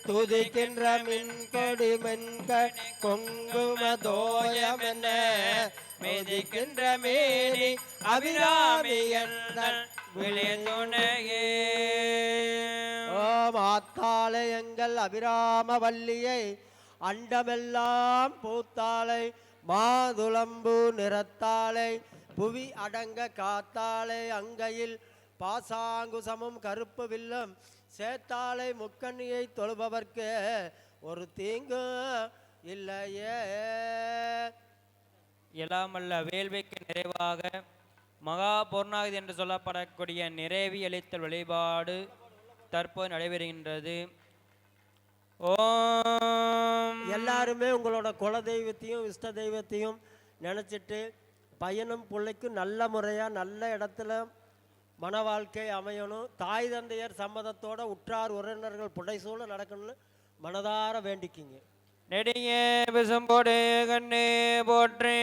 துதிக்கின்ற மின்கொடி மென்கண் குங்கும தோயம் என்ன மிதிக்கின்ற மேனி அபிராமி எந்தன் விழித்துணையே ஓம் ஆத்தாளை எங்கள் அபிராம வல்லியை அண்டமெல்லாம் பூத்தாளை மாதுளம்பு நிறத்தாளை புவி அடங்க காத்தாளை அங்கையில் பாசாங்குசமும் கருப்பு வில்லும் சேத்தாளை முக்கண்ணியை தொழுபவர்க்கு ஒரு தீங்கு இல்லையே. எல்லாமல்ல வேள்விக்கு நிறைவாக மகா பூர்ணாகுதி என்று சொல்லப்படக்கூடிய நிறைவி அளித்தல் வழிபாடு தற்போது நடைபெறுகின்றது. ஓம் எல்லாருமே உங்களோட குல தெய்வத்தையும் இஷ்ட தெய்வத்தையும் நினச்சிட்டு பையனும் பிள்ளைக்கும் நல்ல முறையாக நல்ல இடத்துல மன வாழ்க்கை அமையணும், தாய் தந்தையர் சம்மதத்தோட உற்றார் உறவினர்கள் புடைசூழ நடக்கணும்னு மனதார வேண்டிக்கிங்க. நெடிய விசம்போடு கண்ணே போற்றே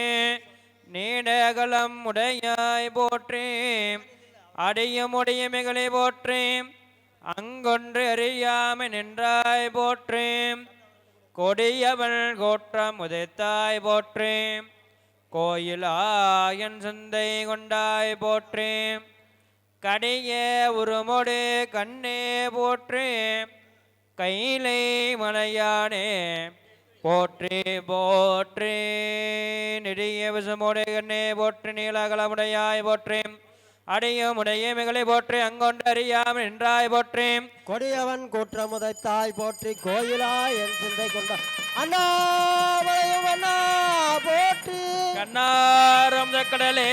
நீடகலம் உடையாய் போற்றே அடியுமுடைய மிகளை போற்றே அங்கொன்று அறியாமை நின்றாய் போற்றே கொடியவள் கோற்றம் உதைத்தாய் போற்றே கோயிலாயன் சிந்தை கொண்டாய் போற்றே கடிய உருமொடு கண்ணே போற்றே கையிலை மலையானே போற்றி போற்றி நெடிய விசமோடு கண்ணே போற்றி நீலகலமுடையாய் போற்றி அடியும் உடைய மிகளை போற்றி அங்கொண்டு அறியாமல் நின்றாய் போற்றி கொடியவன் குற்றமுதைத்தாய் போற்றி கோயிலாய் என் சிந்தை கொண்ட அண்ணாமலையும் அண்ணா போற்றி கண்ணாரம் கடலே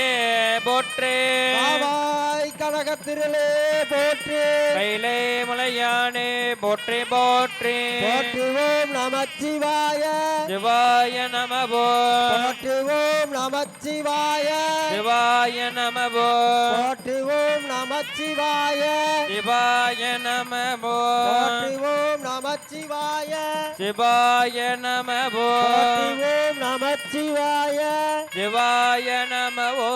போற்றி காவாய் கனகத்திரளே போற்றி கையிலே மலையானே போற்றி போற்றி போற்றுவோம் நமச்சிவாய சிவாய நமபோ போற்றுவோம் நமச்சிவாய சிவாய நமபோ போற்றுவோம் நமச்சிவாய சிவாய நமபோ போற்றுவோம் நமச்சிவாய சிவாய நமபோ போற்றுவோம் நமச்சிவாய சிவாய நமவோ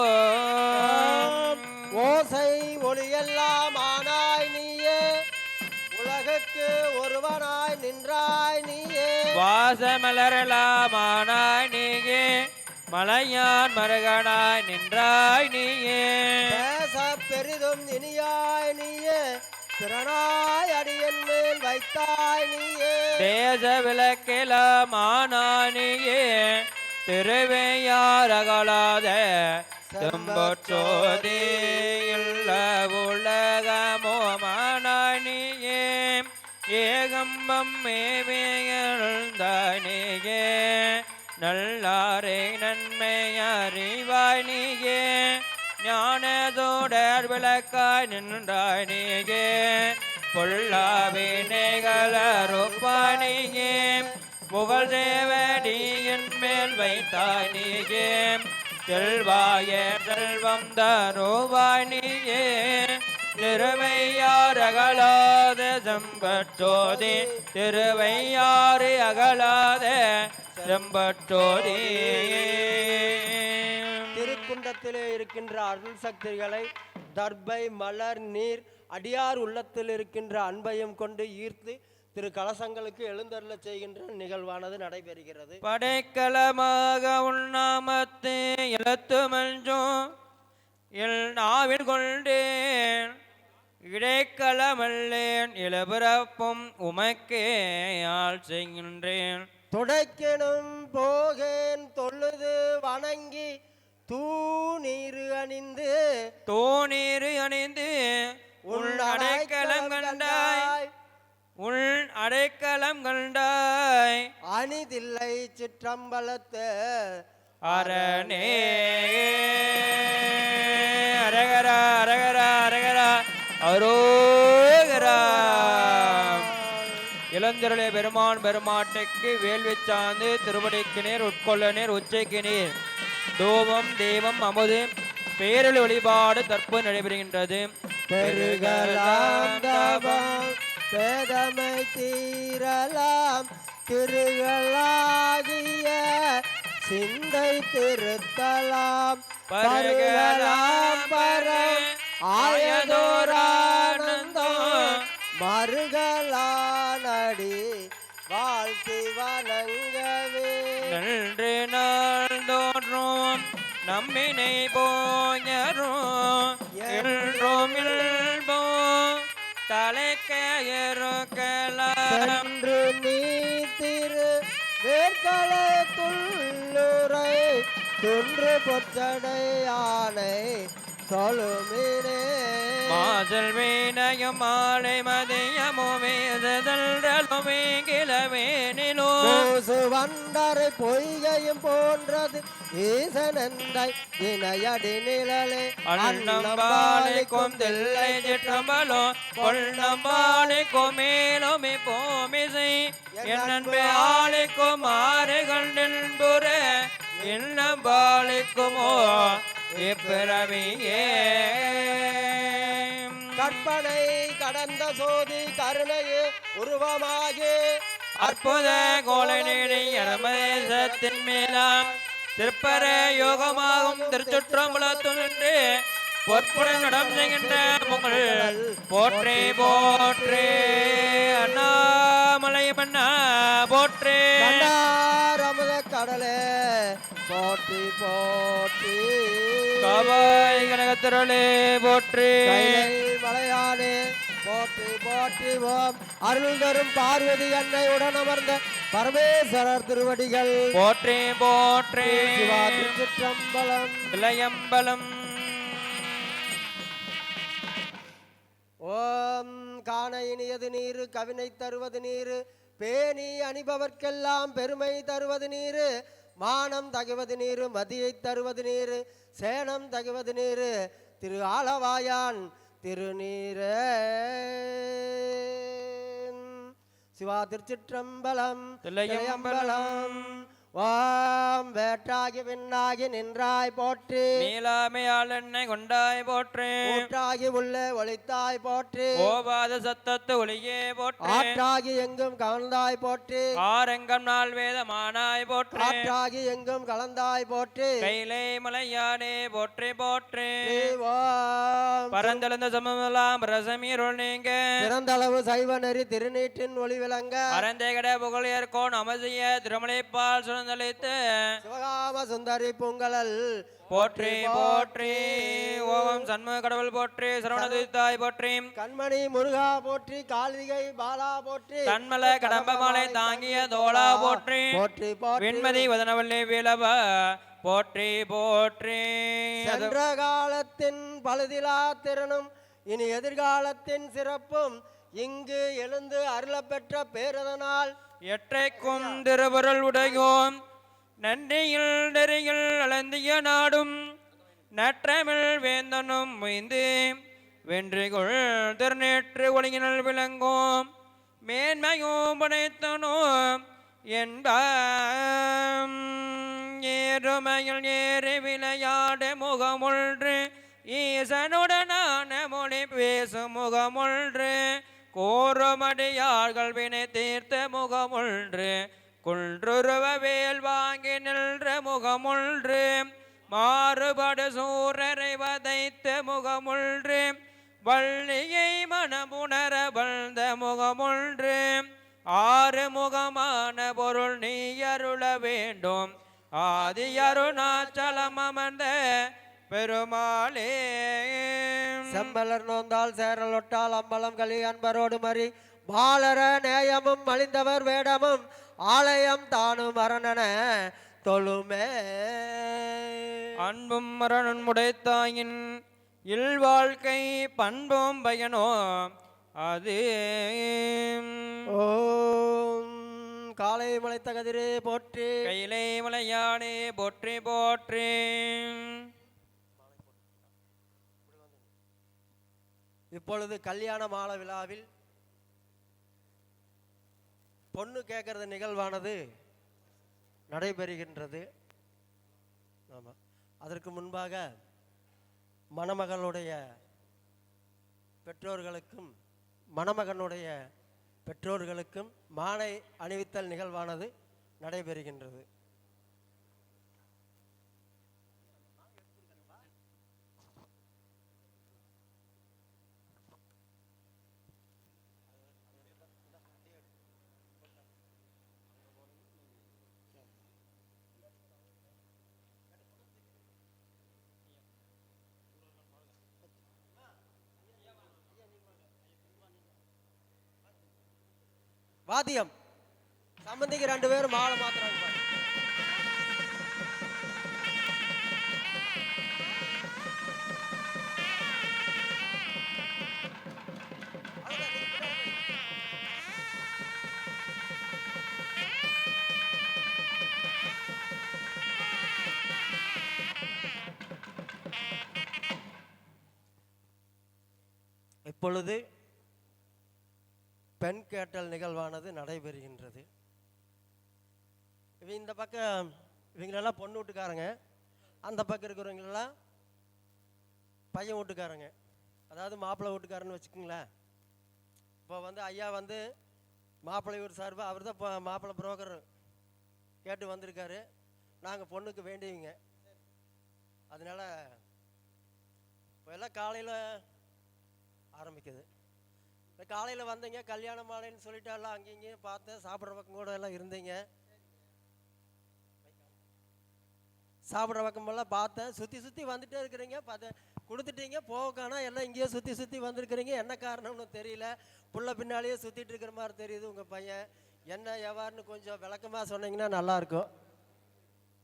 ஓசை ஒளியெல்லாம் ஆனாய் நீயே உலகுக்கு ஒருவனாய் நின்றாய் நீயே வாசமலரலாமானாய் நீயே மலையான் மருகனாய் நின்றாய் நீயே பேச பெரிதும் இனியாய் நீயே திறனாய் அடியன் மேல் வைத்தாய் நீயே தேச விளக்கிலமானாய் நீயே திருவையாரகலாத செம்பொற்றோதி இல்ல உலகமோமானாய் நீயே ஏகம்பம் மேவேயழ்ந்தானியே நல்லாரை நன்மை அறிவாய் நீயே ஞானதோடர் விளக்காய் நின்றாய் நீயே பொல்லாவினைகளறுப்பாய் நீயே புகழ் தேவடியின் மேல் வைத்தாய் நீயே செல்வாய செல்வம் தருவாய் நீயே திருவையாறு அகலாத செம்பட்டோதி திருவையாறு அகலாத செம்பட்டோதி திருக்குண்டத்திலே இருக்கின்ற அருள் சக்திகளை தர்பை மலர் நீர் அடியார் உள்ளத்தில் இருக்கின்ற அன்பையும் கொண்டு ஈர்த்து திரு கலசங்களுக்கு எழுந்தருள செய்கின்ற நிகழ்வானது நடைபெறுகிறது. படைக்கலமாக உண்ணாமத்து எழுத்து மஞ்சும் எல் நாவில் கொண்டேன் இடைக்கலமல்லேன் இளபிறப்பும் உமக்கே ஆள் செய்கின்றேன். துடைக்கணும் போகேன் தொழுது வணங்கி தூநீரு அணிந்து உள் அடைக்கலம் கண்டாய் அணிதில்லை சிற்றம்பலத்து அரணே. அரகரா அரகரா அரகரா அரோகரா. இளந்திரளே பெருமான் பெருமாட்டைக்கு வேள்வி சார்ந்து திருவடிக்கு நேர் உட்கொள்ள நேர் உச்சைக்கு நேர் தூபம் தெய்வம் அமுது பேரொளி வழிபாடு தற்போது நடைபெறுகின்றது. பெருகலாம் தவம் பேதமை தீரலாம் திருகளாகிய சிந்தை திருத்தலாம் பருகலாம் பரம் ஆயதோரானந்தம் மருகலானடி வாழ்த்தி வணங்கவே. நன்று நாள் தோன்றும் நம்மினை போஞரும் என்றும் இல்போம் தலைக்கயருக்கலாம் சென்று நீ திரு வேர்கல துள்ளுரை துன்று பொச்சடையானை தொழுமினே. மாசல் வீணையும் மாலை மதியமுமே கிளவேனிலோ வண்டரை பொய்கையும் போன்றது ஈசனந்தை இணையடி நிழலே அண்ணம்பாளைக்கும் தில்லை சிற்றம்பலோ பொன்னம்பாளைக்கும் மேலுமே போமிசை என்னன்பே ஆளைக்கும் ஆறு கண்டின்புற இன்னம்பாளைக்குமோ இப்பிறவியே. கற்பனை கடந்த சோதி கருணையே உருவமாகி அற்புத கோலை நீடி அரமதேசத்தின் மேலாம் திருப்பர யோகமாகும் திருச்சுற்றம்பலத்துள்ளே பொற்புடன் நடம் செய்கின்ற பொங்கல் போற்றே போற்றே அண்ணாமலை மன்னா போற்றே. அமுத கடலே போற்றி போற்றி காவாய் கனகத்திரளே போற்றே மலையானே போற்றி போற்றி ஓம் அருள் தரும் பார்வதி அன்னை உடன் அமர்ந்த பரமேஸ்வரர் திருவடிகள் போற்றே போற்றே. சிவா திருச்சிற்றம்பலம் இளையம்பலம். ஓம் காண இனியது நீரு கவினை தருவது நீரு பேணி அணிபவர்க்கெல்லாம் பெருமை தருவது நீரு மானம் தகுவது நீரு மதியை தருவது நீரு சேனம் தகுவது நீரு திரு ஆலவாயான் திருநீரே. சிவா திருச்சிற்றம்பலம் தில்லையம்பலம். ஓம் வேற்றாகி விண்ணாகி நின்றாய் போற்றி நீலாமையாள் என்னை கொண்டாய் போற்றே ஊற்றாகி உள்ளே ஒளித்தாய் போற்றி ஓவாத சத்தத்து ஒளியே போற்றே ஆற்றாகி எங்கும் கலந்தாய் போற்றி ஆரெங்கம் நாள் வேதமானாய் போற்றே ஆற்றாகி எங்கும் கலந்தாய் போற்றி கைலை மலையானே போற்றே போற்றே. ஓம் பரந்தெழுந்த சமமெல்லாம் ரசமீருள் நீங்க சிறந்தளவு சைவ நெறி திருநீற்றின் ஒளி விளங்க அறந்தேகட புகழியர்கோன் அமசிய திருமலைப்பால் சுழந்தளித்து சிவகாம சுந்தரி பூங்கலல் போற்றி போற்றி. ஓம் சண்முக கடவுள் போற்றி சரவணதுத்தாய் போற்றி கண்மணி முருகா போற்றி கார்த்திகை பாலா போற்றி தன்மல கடம்பமாலை தாங்கிய தோளா போற்றி போற்றி போற்றி வெண்மதி வதனவல்லி விளவ போற்றி போற்றி. சென்ற காலத்தின் பழுதிலா திறனும் இனி எதிர்காலத்தின் சிறப்பும் இங்கு எழுந்து அருளப்பெற்ற பேரதனால் எற்றைக்கும் திருவருள் உடையோம் நன்றியில் நெறியில் அளந்திய நாடும் நற்றமிழ் வேந்தனும் முய்ந்து வென்றிகொள் திருநேற்று ஒளியினல் விளங்கும் மேன்மையும் படைத்தனோம் என்பாம் ஏறுமையில் ஏறி விளையாட முகமொன்று ஈசனுடனான மொழி வேசு முகமொன்று கோருமடியார்கள் வினை தீர்த்த முகமொன்று குன்றுருவ வேல் வாங்கி நின்ற முகமொன்று மாறுபடு சூரரை வதைத்த முகமொன்று வள்ளியை மனமுணர வந்த முகமொன்று ஆறு முகமான பொருள் நீ அருள வேண்டும் ஆதி அருணாச்சலம் அமர்ந்த பெருமாளே. செம்பலர் நோந்தால் சேரலொட்டால் அம்பலம் கலி அன்பரோடு மறி பாலர நேயமும் மலிந்தவர் வேடமும் ஆலயம் தானும் அரணன தொழுமே. அன்பும் மரணன் முடைத்தாயின் இல்வாழ்க்கை பண்பும் பயனோ அது. ஓம் காலை முளைத்த கதிரே போற்றி கையிலை மலையானே போற்றி போற்றி. இப்பொழுது கல்யாண மாலை விழாவில் பொண்ணு கேட்கறது நிகழ்வானது நடைபெறுகின்றது. ஆமாம், அதற்கு முன்பாக மணமகளுடைய பெற்றோர்களுக்கும் மணமகனுடைய பெற்றோர்களுக்கும் மாலை அணிவித்தல் நிகழ்வானது நடைபெறுகின்றது. வாத்தியம் சம்பந்திக்கு 2 பேரும் மாலை மாத்துறாங்க பாரு. இப்பொழுது பெண் கேட்டல் நிகழ்வானது நடைபெறுகின்றது. இந்த பக்கம் இவங்களெல்லாம் பொண்ணு வீட்டுக்காரங்க, அந்த பக்கம் இருக்கிறவங்களெல்லாம் பையன் வீட்டுக்காரங்க, அதாவது மாப்பிள்ளை வீட்டுக்காரன்னு வச்சுக்கோங்களேன். இப்போ வந்து ஐயா வந்து மாப்பிள்ளை வீட்டு சார்பாக அவர் தான் இப்போ மாப்பிள்ளை புரோக்கர் கேட்டு வந்திருக்காரு. நாங்கள் பொண்ணுக்கு வேண்டியவங்க, அதனால இப்போ எல்லாம் காலையில் ஆரம்பிக்குது. காலையில் வந்தீங்க, கல்யாண மாலைன்னு சொல்லிட்டு எல்லாம் அங்கேயும் இங்கேயும் பார்த்தேன். சாப்பிட்ற பக்கம் கூட எல்லாம் இருந்தீங்க. சாப்பிட்ற பக்கமெல்லாம் பார்த்தேன். சுற்றி சுற்றி வந்துட்டே இருக்கிறீங்க. பார்த்தேன் கொடுத்துட்டீங்க, போகானா எல்லாம் இங்கேயே சுற்றி சுற்றி வந்திருக்கிறீங்க. என்ன காரணம்னு தெரியல. புள்ள பின்னாலேயே சுற்றிட்டு இருக்கிற மாதிரி தெரியுது உங்கள் பையன். என்ன எவ்வாறுன்னு கொஞ்சம் விளக்கமாக சொன்னீங்கன்னா நல்லாயிருக்கும்.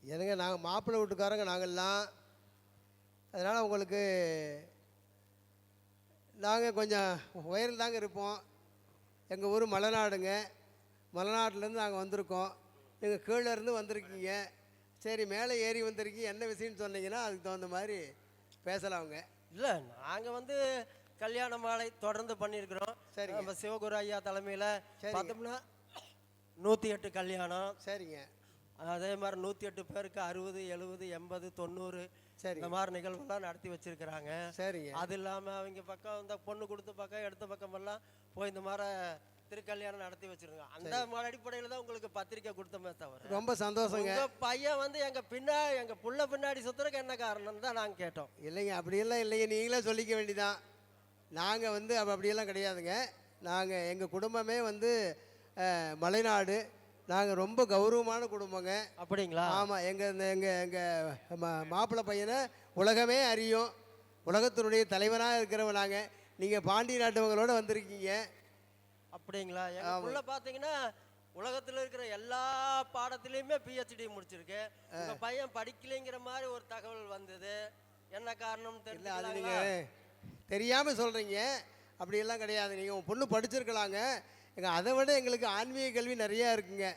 எதுங்க, நாங்கள் மாப்பிள்ளை வீட்டுக்காரங்க நாங்கள்லாம். அதனால் உங்களுக்கு நாங்கள் கொஞ்சம் உயரில் தாங்க இருப்போம். எங்கள் ஊர் மலைநாடுங்க. மலைநாட்டிலேருந்து நாங்கள் வந்திருக்கோம். நீங்கள் கீழே இருந்து வந்திருக்கீங்க. சரி, மேலே ஏறி வந்திருக்கீங்க, என்ன விஷயம்னு சொன்னீங்கன்னா அதுக்கு தகுந்த மாதிரி பேசலாம்ங்க. இல்லை, நாங்கள் வந்து கல்யாண மாலை தொடர்ந்து பண்ணியிருக்கிறோம். சரி, நம்ம சிவகுரு ஐயா தலைமையில் பார்த்தோம்னா 108 கல்யாணம். சரிங்க. அதே மாதிரி 108 பேருக்கு 60, 70, 80, 90 சரி, இந்த மாதிரி நிகழ்வுலாம் நடத்தி வச்சிருக்கிறாங்க. சரிங்க. அது இல்லாமல் அவங்க பக்கம் இந்த பொண்ணு கொடுத்த பக்கம் எடுத்த பக்கமெல்லாம் போய் இந்த மாதிரி திருக்கல்யாணம் நடத்தி வச்சிருக்காங்க. அந்த அடிப்படையில் தான் உங்களுக்கு பத்திரிக்கை கொடுத்தமே தவிர. ரொம்ப சந்தோஷங்க. உங்கள் பையன் வந்து எங்கள் புள்ள பின்னாடி சுற்றுறதுக்கு என்ன காரணம்னு தான் நாங்கள் கேட்டோம். இல்லைங்க, அப்படியெல்லாம் இல்லைங்க, நீங்களே சொல்லிக்க வேண்டிதான். நாங்கள் வந்து அப்படியெல்லாம் கிடையாதுங்க. நாங்கள் எங்கள் குடும்பமே வந்து மலைநாடு. நாங்கள் ரொம்ப கௌரவமான குடும்பங்க. அப்படிங்களா? ஆமாம். எங்கள் மாப்பிள்ளை பையனை உலகமே அறியும். உலகத்தினுடைய தலைவராக இருக்கிறவங்க நாங்கள். நீங்கள் பாண்டிய நாட்டவங்களோட வந்திருக்கீங்க. அப்படிங்களா? எங்களுக்குள்ள பார்த்தீங்கன்னா உலகத்தில் இருக்கிற எல்லா பாடத்துலேயுமே PhD முடிச்சிருக்கு. உங்கள் பையன் படிக்கலைங்கிற மாதிரி ஒரு தகவல் வந்தது. என்ன காரணம் தெரியல. அது நீங்கள் தெரியாமல் சொல்கிறீங்க. அப்படியெல்லாம் கிடையாது. நீங்கள் உங்கள் பொண்ணு படிச்சிருக்கலாங்க. அதை விட எங்களுக்கு ஆன்மீக கல்வி நிறையா இருக்குங்க.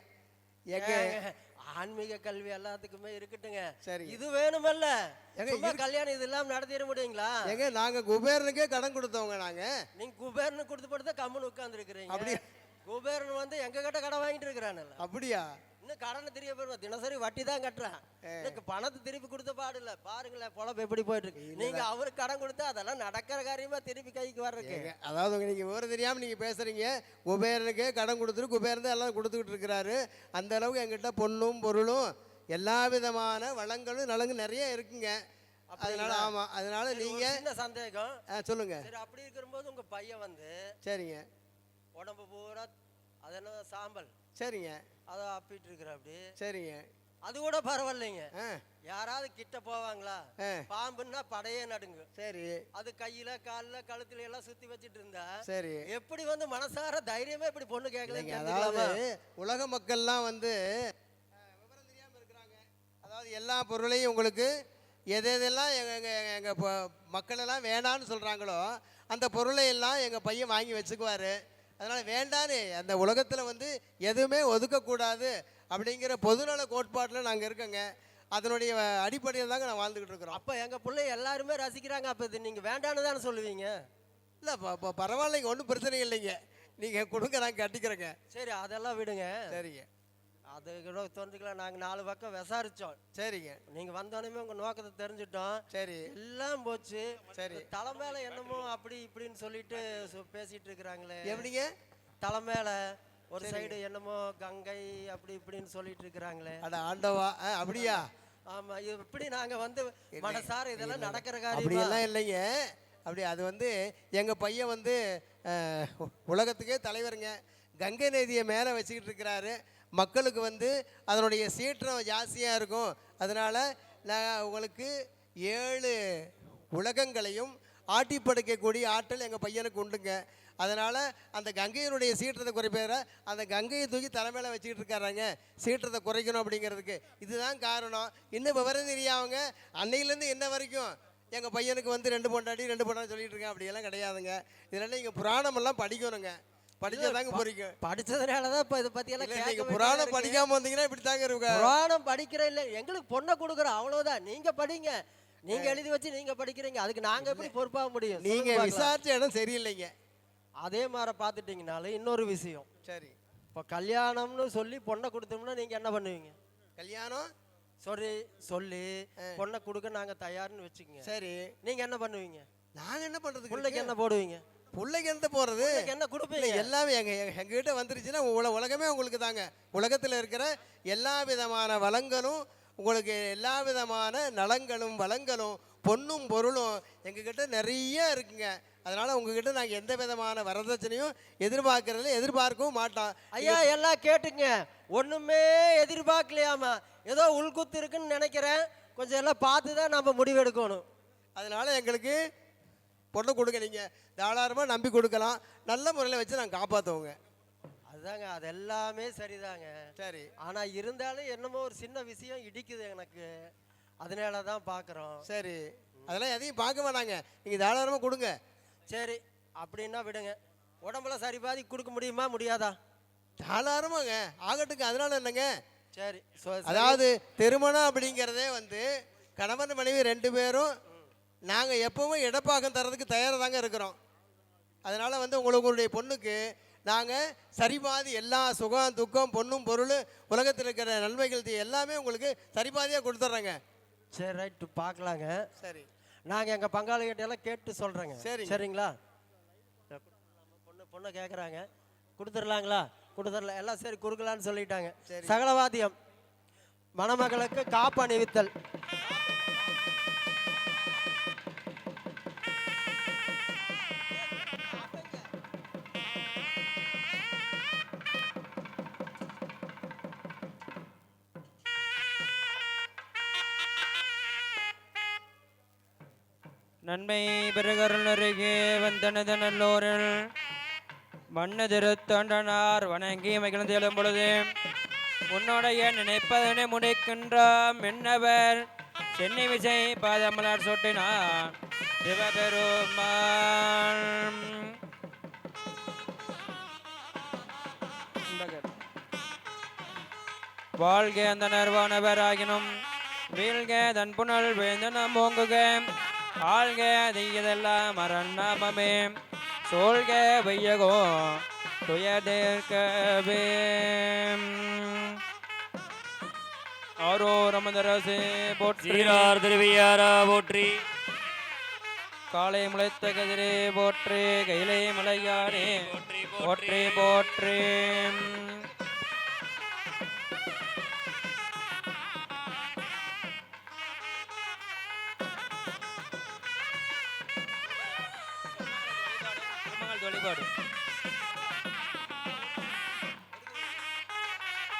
ஆன்மீக கல்வி எல்லாத்துக்குமே இருக்கட்டுங்க. சரி, இது வேணுமல்ல. கல்யாணம் இது இல்லாமல் நடத்திட முடியுங்களா? நாங்கள் குபேரனுக்கே கடன் கொடுத்தவங்க. நீங்க குபேரனு கொடுத்து படுத்த கம்முன்னு உட்கார்ந்து இருக்கிறீங்க. அப்படி குபேரன் வந்து எங்க கிட்ட கடன் வாங்கிட்டு இருக்கிறானல்ல. அப்படியா? இன்னும் கடனை திருப்பி போடுவோம், தினசரி வட்டி தான் கட்டுறேன். எனக்கு பணத்தை திருப்பி கொடுத்த பாடு இல்ல. பாருங்களேன் பொழப்பு எப்படி போயிட்டு இருக்கு. நீங்க அவருக்கு கடன் கொடுத்தா அதெல்லாம் நடக்கிற காரியமா திருப்பி கைக்கு வர்றதுக்கு. அதாவது நீங்கள் விவரம் தெரியாமல் நீங்கள் பேசுகிறீங்க. குபேரனுக்கே கடன் கொடுத்துட்டு குபேரன் தான் எல்லாம் கொடுத்துக்கிட்டு இருக்கிறாரு. அந்த அளவுக்கு எங்கிட்ட பொண்ணும் பொருளும் எல்லா விதமான வளங்களும் நலங்கு நிறைய இருக்குங்க. அதனால ஆமாம், அதனால நீங்கள் என்ன சந்தேகம் சொல்லுங்க. சரி, அப்படி இருக்கும்போது உங்க பையன் வந்து சரிங்க உடம்பு பூரா அது என்ன சாம்பல், சரிங்க அதை அப்பிட்டு இருக்கிற அப்படி. சரிங்க அது கூட பரவாயில்லைங்க. ஆ யாராவது கிட்ட போவாங்களா? பாம்புன்னா படையே நடுங்கு. சரி அது கையில காலில் கழுத்துல எல்லாம் சுத்தி வச்சிட்டு இருந்தா சரி எப்படி வந்து மனசார தைரியமே இப்படி பொண்ணு கேட்கல. அதாவது உலக மக்கள்லாம் வந்து விவரம் தெரியாமல் இருக்கிறாங்க. அதாவது எல்லா பொருளையும் உங்களுக்கு எதெல்லாம் எங்கள் மக்களெல்லாம் வேண்டான்னு சொல்கிறாங்களோ அந்த பொருளை எல்லாம் எங்கள் பையன் வாங்கி வச்சுக்குவார். அதனால் வேண்டான்னு அந்த உலகத்தில் வந்து எதுவுமே ஒதுக்கக்கூடாது அப்படிங்கிற பொதுநல கோட்பாட்டில் நாங்கள் இருக்கோங்க. அதனுடைய அடிப்படையில் தாங்க நான் வாழ்ந்துக்கிட்டு இருக்கிறோம். அப்போ எங்கள் பிள்ளை எல்லாருமே ரசிக்கிறாங்க. அப்போ இது நீங்கள் வேண்டான்னு தானே சொல்லுவீங்க? இல்லை இப்போ பரவாயில்லைங்க, ஒன்றும் பிரச்சனை இல்லைங்க. நீங்கள் கொடுங்க, நான் கட்டிக்கிறேங்க. சரி, அதெல்லாம் விடுங்க. சரிங்க, அது கூட தோன்றுக்கலாம். நாங்கள் 4 பக்கம் விசாரித்தோம். சரிங்க. நீங்கள் வந்தோடனே உங்கள் நோக்கத்தை தெரிஞ்சுட்டோம். சரி எல்லாம் போச்சு. சரி, தலை மேலே என்னமோ அப்படி இப்படின்னு சொல்லிட்டு பேசிட்டு இருக்கிறாங்களே. எப்படிங்க? தலை மேலே ஒரு சைடு என்னமோ கங்கை அப்படி இப்படின்னு சொல்லிட்டு இருக்கிறாங்களே. அட ஆண்டவா, அப்படியா? ஆமா, இப்படி நாங்க வந்து மனசார இதெல்லாம் நடக்கிற காரியம் அப்படியெல்லாம் இல்லைங்க. அப்படி அது வந்து எங்கள் பையன் வந்து உலகத்துக்கே தலைவருங்க. கங்கை நதியை மேலே வச்சுக்கிட்டு இருக்கிறாரு. மக்களுக்கு வந்து அதனுடைய சீற்றம் ஜாஸ்தியாக இருக்கும். அதனால் நான் உங்களுக்கு 7 உலகங்களையும் ஆட்டி படைக்கக்கூடிய ஆற்றல் எங்கள் பையனுக்கு உண்டுங்க. அதனால் அந்த கங்கையினுடைய சீற்றத்தை குறைப்பேற அந்த கங்கையை தூக்கி தலைமையில் வச்சுக்கிட்டு இருக்காராங்க, சீற்றத்தை குறைக்கணும் அப்படிங்கிறதுக்கு. இதுதான் காரணம். இன்னும் விவரம் தெரியாதவங்க அன்னையிலேருந்து என்ன வரைக்கும் எங்கள் பையனுக்கு வந்து 2 பொண்டாட்டி சொல்லிட்டு இருக்கேன். அப்படியெல்லாம் கிடையாதுங்க. இதனால நீங்கள் புராணமெல்லாம் படிக்கணுங்க. படிச்சாதாங்க புரியும். படிச்சதுனாலதான் இப்ப இதை பத்தி எல்லாம் நீங்க புராணம் படிக்காம வந்தீங்கன்னா இப்படி தாங்க இருக்கு. புராணம் படிக்கிற இல்ல, எங்களுக்கு பொண்ணை கொடுக்குறோம் அவ்வளவுதான். நீங்க படிங்க, நீங்க எழுதி வச்சு நீங்க படிக்கிறீங்க. அதுக்கு நாங்க எப்படி பொறுப்பாக முடியும்? நீங்க விசாரிச்ச இடம் சரியில்லைங்க. அதே மாதிரி பார்த்துட்டீங்கனாலும் இன்னொரு விஷயம். சரி, இப்போ கல்யாணம்னு சொல்லி பொண்ணை கொடுத்தோம்னா நீங்க என்ன பண்ணுவீங்க? கல்யாணம் சொல்லி பொண்ணை கொடுக்க நாங்க தயார்னு வச்சுக்கோங்க. சரி, நீங்க என்ன பண்ணுவீங்க? நாங்க என்ன பண்றது? பிள்ளைக்கு என்ன போடுவீங்க? பிள்ளைக்கு எந்த போறது? என்ன கொடுப்பீங்க? எல்லாமே எங்ககிட்ட வந்துருச்சுன்னா உலகமே உங்களுக்கு தாங்க. உலகத்தில் இருக்கிற எல்லா விதமான வளங்களும் உங்களுக்கு, எல்லா விதமான நலங்களும் வளங்களும் பொண்ணும் பொருளும் எங்ககிட்ட நிறைய இருக்குங்க. அதனால உங்ககிட்ட நாங்கள் எந்த விதமான வரதட்சணையும் எதிர்பார்க்கவும் மாட்டோம். ஐயா எல்லாம் கேட்டுங்க, ஒண்ணுமே எதிர்பார்க்கலையாமா, ஏதோ உள்குத்து இருக்குன்னு நினைக்கிறேன். கொஞ்சம் எல்லாம் பார்த்து தான் நம்ம முடிவெடுக்கணும். அதனால எங்களுக்கு பொண்ணை கொடுங்க, நீங்கள் தாராளமாக நம்பி கொடுக்கலாம். நல்ல முறையில் வச்சு நாங்கள் காப்பாற்றுவோங்க. அதுதாங்க, அது எல்லாமே சரிதாங்க. சரி, ஆனால் இருந்தாலும் என்னமோ ஒரு சின்ன விஷயம் இடிக்குது எனக்கு, அதனால தான் பார்க்குறோம். சரி, அதெல்லாம் எதையும் பார்க்க வேணாங்க, நீங்கள் தாராளமாக கொடுங்க. சரி, அப்படின்னா விடுங்க. உடம்புல சரி பாதி கொடுக்க முடியுமா முடியாதா? தாராளமாங்க ஆகட்டுங்க. அதனால என்னங்க? சரி, அதாவது திருமணம் அப்படிங்கிறதே வந்து கணவன் மனைவி 2 பேரும் நாங்கள் எப்பவும் இடப்பாகம் தர்றதுக்கு தயாராக தாங்க இருக்கிறோம். அதனால் வந்து உங்களுடைய பொண்ணுக்கு நாங்கள் சரிபாதி எல்லா சுகம் துக்கம் பொண்ணும் பொருள் உலகத்தில் இருக்கிற நன்மைகள் எல்லாமே உங்களுக்கு சரிபாதியாக கொடுத்துட்றேங்க. சரி, ரைட்டு, பார்க்கலாங்க. சரி, நாங்கள் எங்கள் பங்காளிகிட்டெல்லாம் கேட்டு சொல்கிறேங்க. சரி, சரிங்களா? பொண்ணை கேட்குறாங்க, கொடுத்துடலாங்களா? கொடுத்துடல, எல்லாம் சரி கொடுக்கலான்னு சொல்லிட்டாங்க. சகலவாதியம் மணமகளுக்கு காப்பு அணிவித்தல். நன்மை பெருகருள் அருகே வந்தனது நல்லோரில் மன்னதிருத்தொண்டனார் வணங்கி மகிழ்ந்து எழும் பொழுது உன்னுடைய நினைப்பதனை முடிக்கின்ற மின்னவர் சென்னை விசை பாதமலர் சொட்டினார் சிவபெருமான். வாழ்க அந்த நர்வானவர் ஆகினும் வீழ்க தன் புனல் வேந்தனம் ஓங்குக ஆள்க தெய்யதெல்லாம் மரணாமமே சோழ்க வையகோ துயதேற்கவே. ஆரோர் அமர்ந்தரசே போற்றி. சீரார் திருவியாரா போற்றி. காலை முளைத்த கதிரே போற்றி. கைலை மலையானே போற்றி போற்றி. வழிபாடு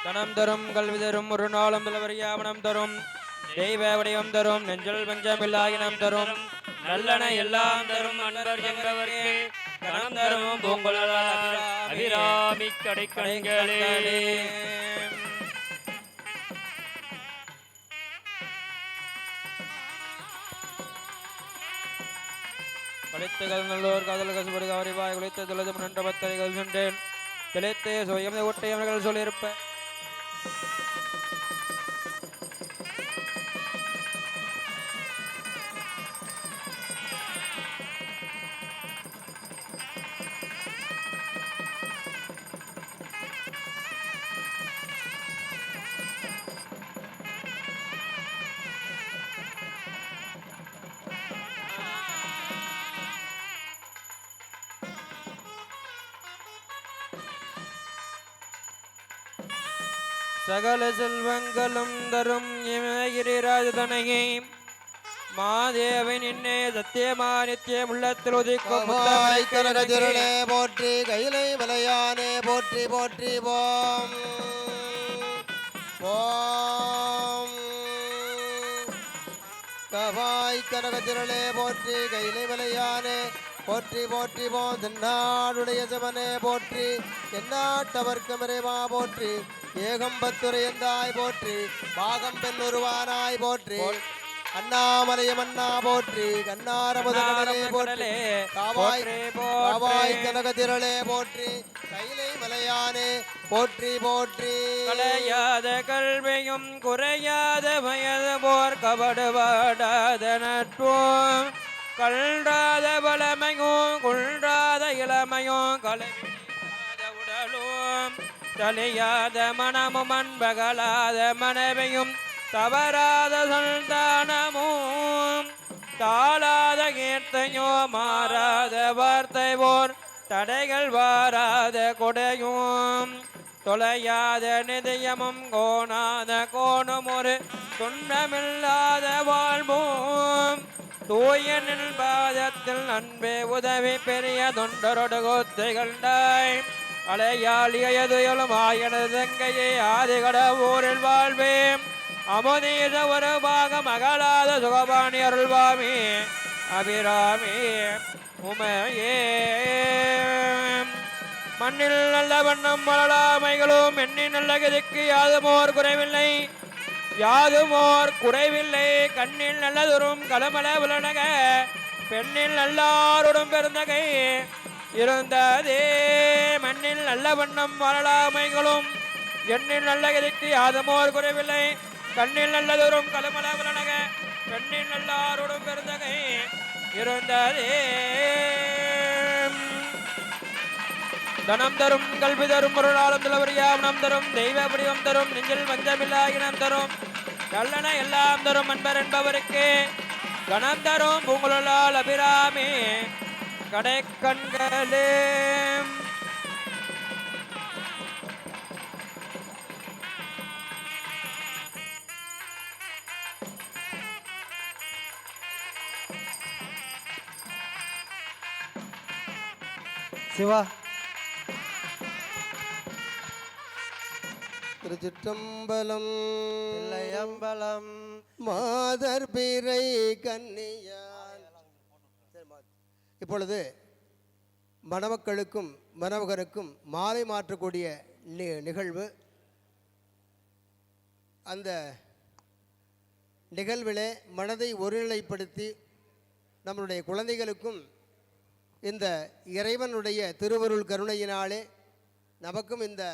தனம் தரும் கல்வி தரும் ஒரு நாளும் தலைவரியாமனம் தரும் தெய்வ வடிவம் தரும் நெஞ்சல் பஞ்சமில்லாயினம் தரும் நல்லன எல்லாம் தரும் அன்பர் எங்கவர்க்கு கணம் தரும் பூங்குழலால் அபிராமி கடைக்கண்களே. கழித்துகள் நல்லோர் காதல் கசுபடு கவரிவாய் குளித்த துளது முன்ற பத்தரைகள் சொன்றேன் திளைத்தே சுயம் ஒட்டை அவர்கள் சொல்லியிருப்ப. சகல செல்வங்களும் தரும் இமகிரிராஜதனையை மாதேவன் என்னே சத்தியமா நித்தியம் உள்ளத்தில் உதிக்கும் கவாய் கனகதிரளே போற்றி. கைலை மலையானே போற்றி போற்றி. ஓம் ஓம் கவாய் கனகதிரளே போற்றி. கைலை மலையானே போற்றி போற்றி. போம் தென்னாடுடைய சிவனே போற்றி. எந்நாட்டவர்க்கும் இறைவா போற்றி. ஏகம்பத்துரையந்தாய் போற்றி. பாகம் பெண் உருவானாய் போற்றி. அண்ணாமலையம் அண்ணா போற்றி. கண்ணாரமுதலே போற்றி. காவாய் காவாய் கனகதிரளே போற்றி. கைலை மலையானே போற்றி போற்றி. கலையாத கல்வியும் குறையாத வயது போர் கபடுபாடாத நட்போம் கல்றாத வளமையும் குன்றாத இளமையும் கலைவிடாத உடலும் தலையாத மனமும் அன்பகலாத மனைவியும் தவறாத சந்தானமும் தாளாத கீர்த்தையோ மாறாத வார்த்தை போர் தடைகள் வாராத கொடையும் தொலையாத நிதியமும் கோணாத கோணம் ஒரு துன்பமில்லாத வாழ்வும் தூயனில் பாதத்தில் அன்பே உதவி பெரிய தொண்டரொடு கோத்தை கண்டாய் அலையாளியதுயலும் ஆயனது தங்கையே ஆதிகட ஊரில் வாழ்வேன் அமுதீத ஒரு பாக மகளாத சுகபாணி அருள்வாமி அபிராமி உமையே. மண்ணில் நல்ல வண்ணம் மலளாமைகளும் எண்ணின் நல்ல கதிக்கு யாதுமோர் குறைவில்லை யாதுமோர் குறைவில்லை. கண்ணில் நல்லதொரும் கலமல உலனக பெண்ணில் நல்லாருடன் பிறந்தகை இருந்ததே. மண்ணில் நல்ல வண்ணம் மலளாமைகளும் எண்ணில் நல்ல கதிக்கு யாதுமோர் குறைவில்லை. கண்ணில் நல்லதொரும் கலமல உலனக பெண்ணில் நல்லாருடன் பிறந்தகை இருந்ததே. தனம் தரும் கல்வி தரும் ஒரு நாளும் தலைவரியாமனம் தரும் தெய்வ வடிவம் தரும் நெஞ்சில் வஞ்சமில்லாயினம் தரும் நல்லன எல்லாம் தரும் அன்பர் என்பவருக்கு கணம் தரும் பூங்குழலால் அபிராமி கடைக்கண்களே. சிவா திருச்சிற்றம்பலம் இல்லையம்பலம் மாதர் பிறை கன்னியான். இப்பொழுது மணமக்களுக்கும் மணமகனுக்கும் மாலை மாற்றக்கூடிய நிகழ்வு. அந்த நிகழ்விலே மனதை ஒருநிலைப்படுத்தி நம்மளுடைய குழந்தைகளுக்கும் இந்த இறைவனுடைய திருவருள் கருணையினாலே நமக்கும் இந்த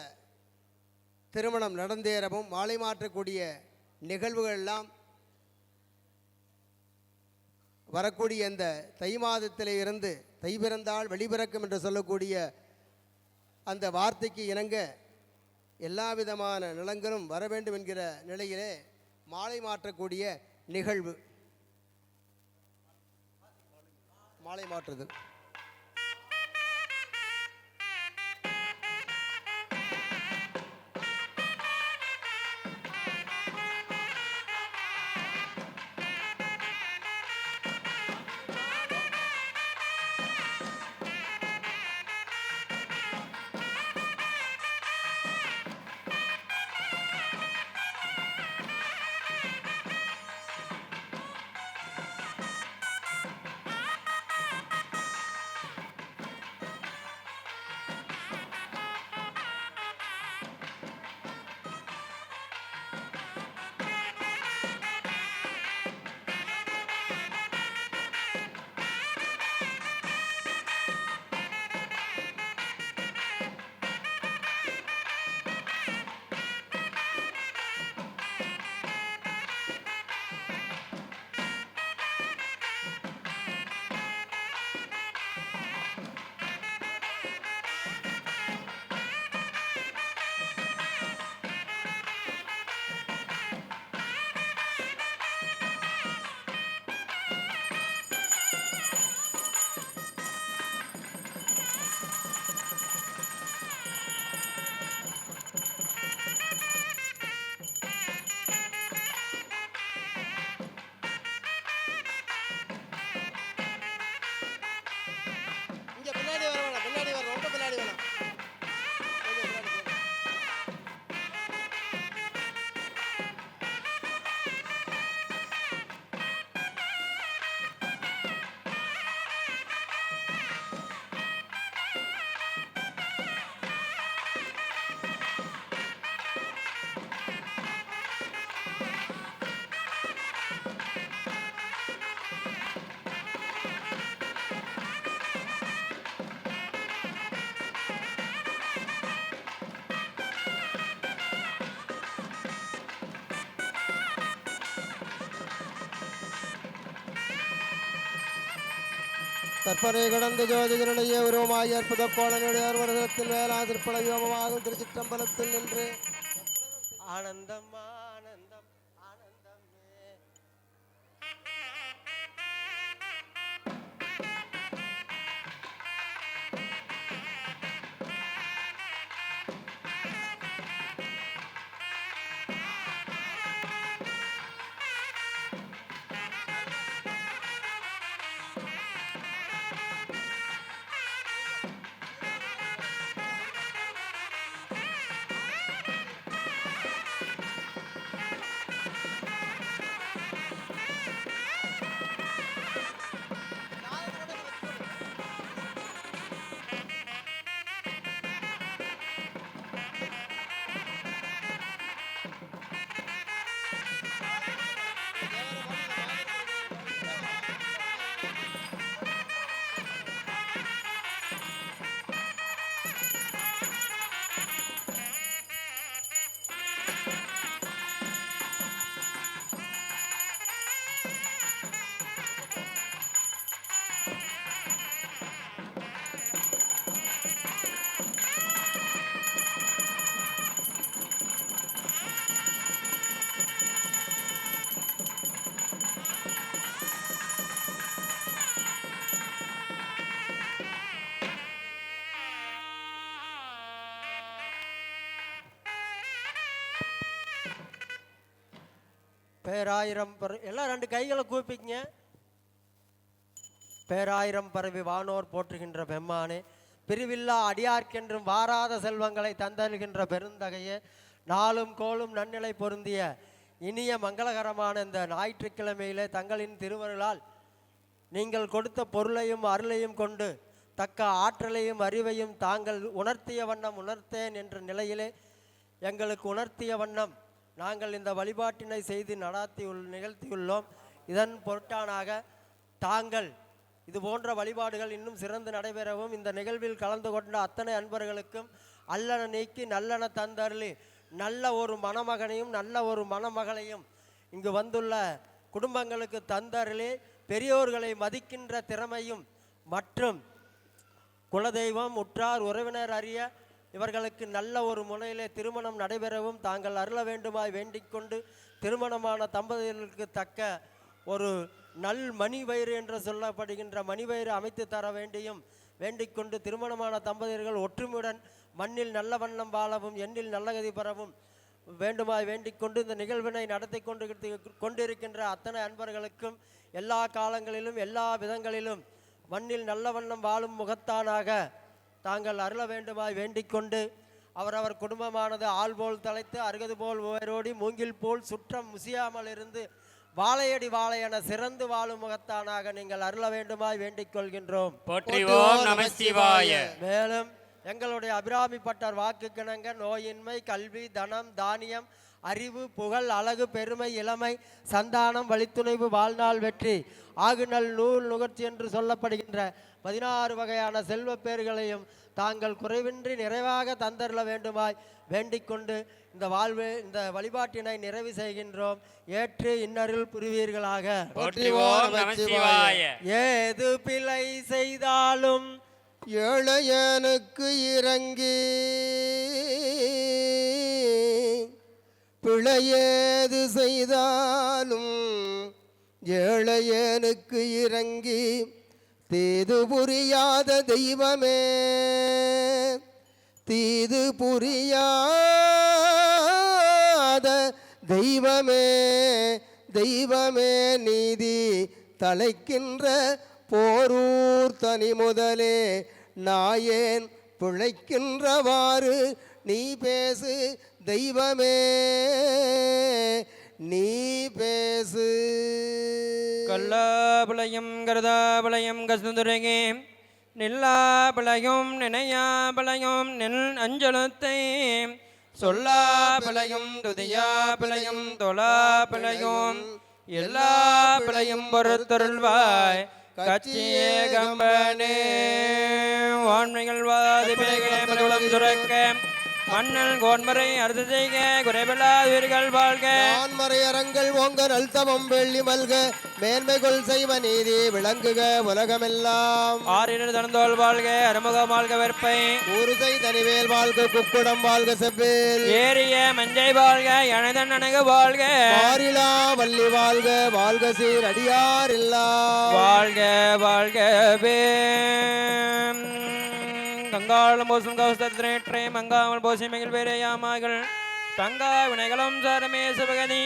திருமணம் நடந்தேறவும் மாலை மாற்றக்கூடிய நிகழ்வுகள் எல்லாம் வரக்கூடிய இந்த தை மாதத்திலே இருந்து தை பிறந்தால் வெளிபிறக்கும் என்று சொல்லக்கூடிய அந்த வார்த்தைக்கு இணங்க எல்லா விதமான நலங்களும் வர வேண்டும் என்கிற நிலையிலே மாலை மாற்றக்கூடிய நிகழ்வு. மாலை மாற்றுதல். கற்பனை கடந்த ஜோதிகருடைய உருவமாகிய அற்புத கோலனுடைய வருடத்தில் வேளா திருப்பல யோகமாகும் திருச்சிற்றம்பலத்தில் நின்று ஆனந்தம் ஆனந்தம் ஆனந்தமே. பேராயிரம் எல்லாம் ரெண்டு கைகளை கூப்பிங்க. பேராயிரம் பரவி வானோர் போற்றுகின்ற பெம்மானே, பிரிவில்லா அடியார்க்கென்றும் வாராத செல்வங்களை தந்தருகின்ற பெருந்தகையே, நாளும் கோளும் நன்னிலை பொருந்திய இனிய மங்களகரமான இந்த ஞாயிற்றுக்கிழமையிலே தங்களின் திருவருளால் நீங்கள் கொடுத்த பொருளையும் அருளையும் கொண்டு தக்க ஆற்றலையும் அறிவையும் தாங்கள் உணர்த்திய வண்ணம் உணர்த்தேன் என்ற நிலையிலே எங்களுக்கு உணர்த்திய வண்ணம் நாங்கள் இந்த வழிபாட்டினை செய்து நிகழ்த்தியுள்ளோம். இதன் பொருட்டானாக தாங்கள் இது போன்ற வழிபாடுகள் இன்னும் சிறந்து நடைபெறவும் இந்த நிகழ்வில் கலந்து கொண்ட அத்தனை அன்பர்களுக்கும் அல்லன நீக்கி நல்லன தந்தருளி நல்ல ஒரு மணமகனையும் நல்ல ஒரு மணமகளையும் இங்கு வந்துள்ள குடும்பங்களுக்கு தந்தருளி பெரியோர்களை மதிக்கின்ற திறமையும் மற்றும் குலதெய்வம் உற்றார் உறவினர் அறிய இவர்களுக்கு நல்ல ஒரு முறையிலே திருமணம் நடைபெறவும் தாங்கள் அருள வேண்டுமாய் வேண்டிக் கொண்டு திருமணமான தம்பதிகளுக்கு தக்க ஒரு நல் மணிவயிறு என்று சொல்லப்படுகின்ற மணிவயிறு அமைத்து தர வேண்டியும் வேண்டிக் கொண்டு திருமணமான தம்பதியர்கள் ஒற்றுமையுடன் மண்ணில் நல்ல வண்ணம் வாழவும் எண்ணில் நல்ல கதி பெறவும் வேண்டுமாய் வேண்டிக் கொண்டு இந்த நிகழ்வினை நடத்தி கொண்டிருக்கின்ற அத்தனை அன்பர்களுக்கும் எல்லா காலங்களிலும் எல்லா விதங்களிலும் மண்ணில் நல்ல வண்ணம் வாழும் முகத்தானாக தாங்கள் அருள வேண்டுமாய் வேண்டிக் கொண்டு அவரவர் குடும்பமானது ஆள் போல் தலைத்து அருகது போல் உயரோடி மூங்கில் போல் சுற்றம் முசியாமல் இருந்து வாழையடி வாழையென சிறந்து வாழும் முகத்தானாக நீங்கள் அருள வேண்டுமாய் வேண்டிக் கொள்கின்றோம். போற்றிவோம் நமசிவாய. மேலும் எங்களுடைய அபிராமி பட்டர் வாக்கு கிணங்க நோயின்மை கல்வி தனம் தானியம் அறிவு புகழ் அழகு பெருமை இளமை சந்தானம் வழித்துணைவு வாழ்நாள் வெற்றி ஆகுநல் நூல் நுகர்ச்சி என்று சொல்லப்படுகின்ற 16 வகையான செல்வ பேர்களையும் தாங்கள் குறைவின்றி நிறைவாக தந்தருள வேண்டுமாய் வேண்டிக் கொண்டு இந்த வழிபாட்டினை நிறைவு செய்கின்றோம். ஏற்று இன்னருள் புரிவீர்களாக. போற்றிவோம் நமசிவாய. ஏது பிழை செய்தாலும் ஏழையனுக்கு இறங்கி பிழையேது செய்தாலும் ஏழையனுக்கு இறங்கி தீது புரியாத தெய்வமே தீது புரியாத தெய்வமே தெய்வமே நீதி தலைக்கின்ற போரூர் தனி முதலே நாயேன் பிழைக்கின்றவாறு நீ பேசு தெய்வமே நீ பேசு. கல்லாபலயம் கருதாபலயம் கசுந்துரகே நில்லாபலயம் நினையாபலயம் நெல் அஞ்சலத்தை சொல்லாபலயம் துதியாபலயம் தொலாபலயம் எல்லா பிழையும் பொறுத்தருள்வாய் கட்சியே கம்பனே வான்மைகள் வாதி பிழைகளை துறக்க மன்னல் கோன்மறை அரசு செய்க குறைவில்லாதவர்கள் வாழ்க. ஆன்மறை அரங்கள் ஓங்க நல்தமம் வெள்ளி மல்க மேன்மைகள் செய்வ நீதி விளங்குக உலகமெல்லாம். ஆறினர் தனந்தோல் வாழ்க அறுமுக வாழ்க வெற்பை ஊருசை தனிவேல் வாழ்க குக்குடம் வாழ்க செவ்வேல் ஏரிய மஞ்சை வாழ்க எனதன் நனகு வாழ்க மாறிலா வள்ளி வாழ்க வாழ்க சீர் அடியார் இல்லா வாழ்க வாழ்கவே. கங்காளம் போசும் கௌஸ்திரேற்றே மங்காமல் போசி மகிழ் வேறையாமாகள் தங்கா வினைகளும் சாரமே சிவகதி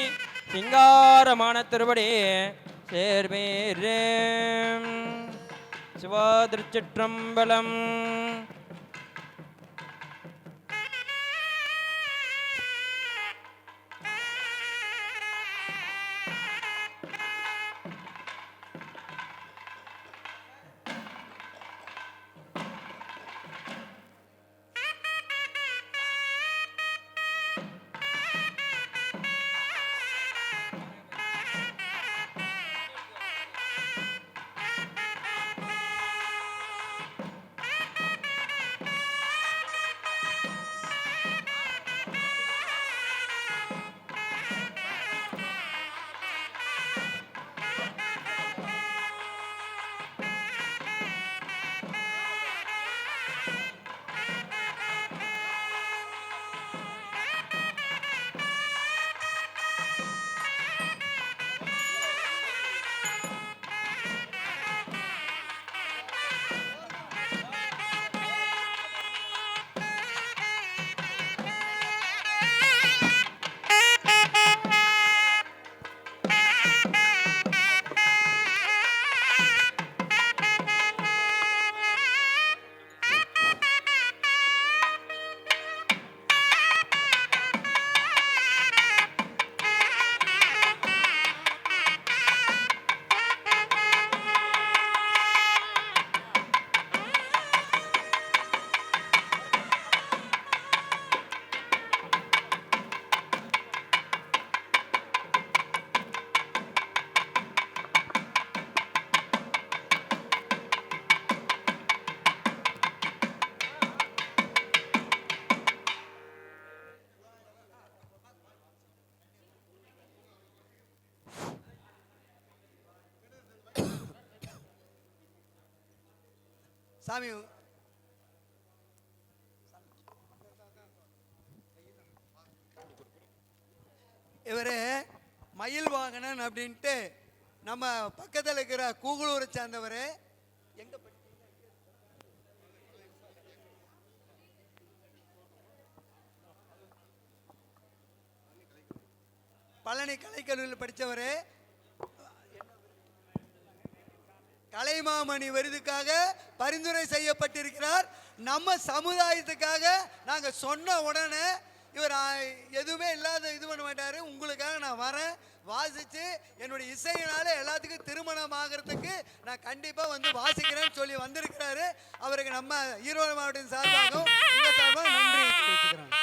சிங்காரமான திருபடி சேர்வேரே. சிவா திருச்சிற்றம்பலம். சாமி இவர் மயில் வாகனன் அப்படின்ட்டு நம்ம பக்கத்தில் இருக்கிற கூகுளூரை சேர்ந்தவர். எங்க பழனி கலைக்கல்லூரியில் படித்தவர். கலைமாமணி விருதுக்காக பரிந்துரை செய்யப்பட்டிருக்கிறார். நம்ம சமுதாயத்துக்காக நாங்கள் சொன்ன உடனே இவர் எதுவுமே இல்லாத இது பண்ண மாட்டார். உங்களுக்காக நான் வரேன், வாசித்து என்னுடைய இசையினால எல்லாத்துக்கும் திருமணம் ஆகிறதுக்கு நான் கண்டிப்பாக வந்து வாசிக்கிறேன்னு சொல்லி வந்திருக்கிறாரு. அவருக்கு நம்ம ஈரோடு மாவட்டத்தின் சார்பாகவும் உங்கள் சார்பாக நன்றி தெரிவிச்சுக்கிறோம்.